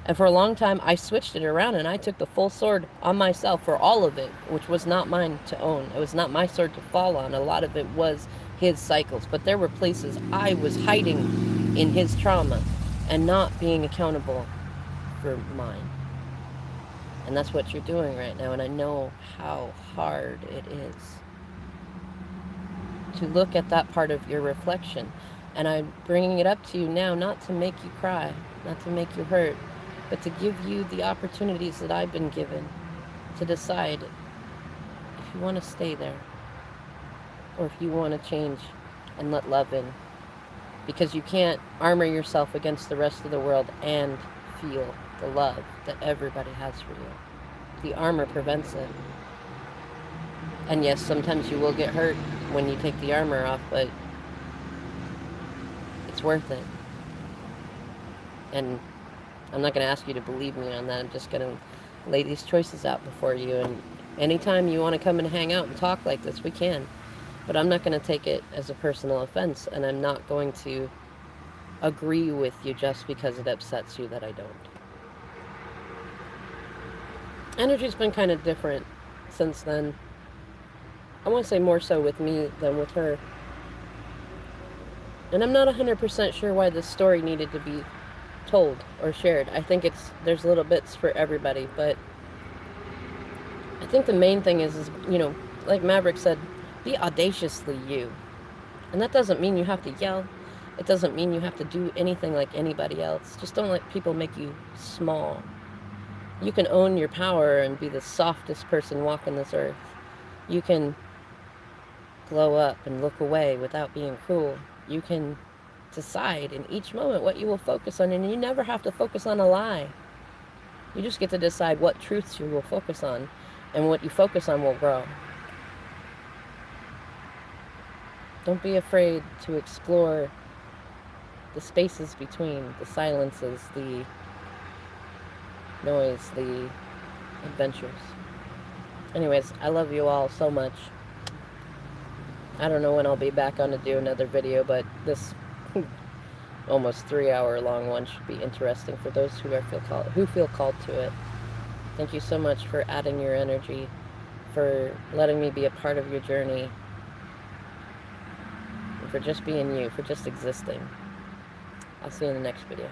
And for a long time, I switched it around and I took the full sword on myself for all of it, which was not mine to own. It was not my sword to fall on. A lot of it was his cycles. But there were places I was hiding in his trauma and not being accountable for mine. And that's what you're doing right now. And I know how hard it is to look at that part of your reflection. And I'm bringing it up to you now, not to make you cry, not to make you hurt, but to give you the opportunities that I've been given to decide if you want to stay there or if you want to change and let love in. Because you can't armor yourself against the rest of the world and feel the love that everybody has for you. The armor prevents it. And yes, sometimes you will get hurt when you take the armor off, but it's worth it. And I'm not going to ask you to believe me on that. I'm just going to lay these choices out before you. And anytime you want to come and hang out and talk like this, we can. But I'm not going to take it as a personal offense, and I'm not going to agree with you just because it upsets you that I don't. Energy's been kind of different since then. I want to say more so with me than with her. And I'm not 100% sure why this story needed to be told or shared. I think there's little bits for everybody, but I think the main thing is, you know, like Maverick said, be audaciously you. And that doesn't mean you have to yell. It doesn't mean you have to do anything like anybody else. Just don't let people make you small. You can own your power and be the softest person walking this earth. You can glow up and look away without being cruel. You can decide in each moment what you will focus on, and you never have to focus on a lie. You just get to decide what truths you will focus on, and what you focus on will grow. Don't be afraid to explore the spaces between, the silences, the noise, the adventures. Anyways, I love you all so much. I don't know when I'll be back on to do another video, but this almost 3-hour long one should be interesting for those who feel called to it. Thank you so much for adding your energy, for letting me be a part of your journey, and for just being you, for just existing. I'll see you in the next video.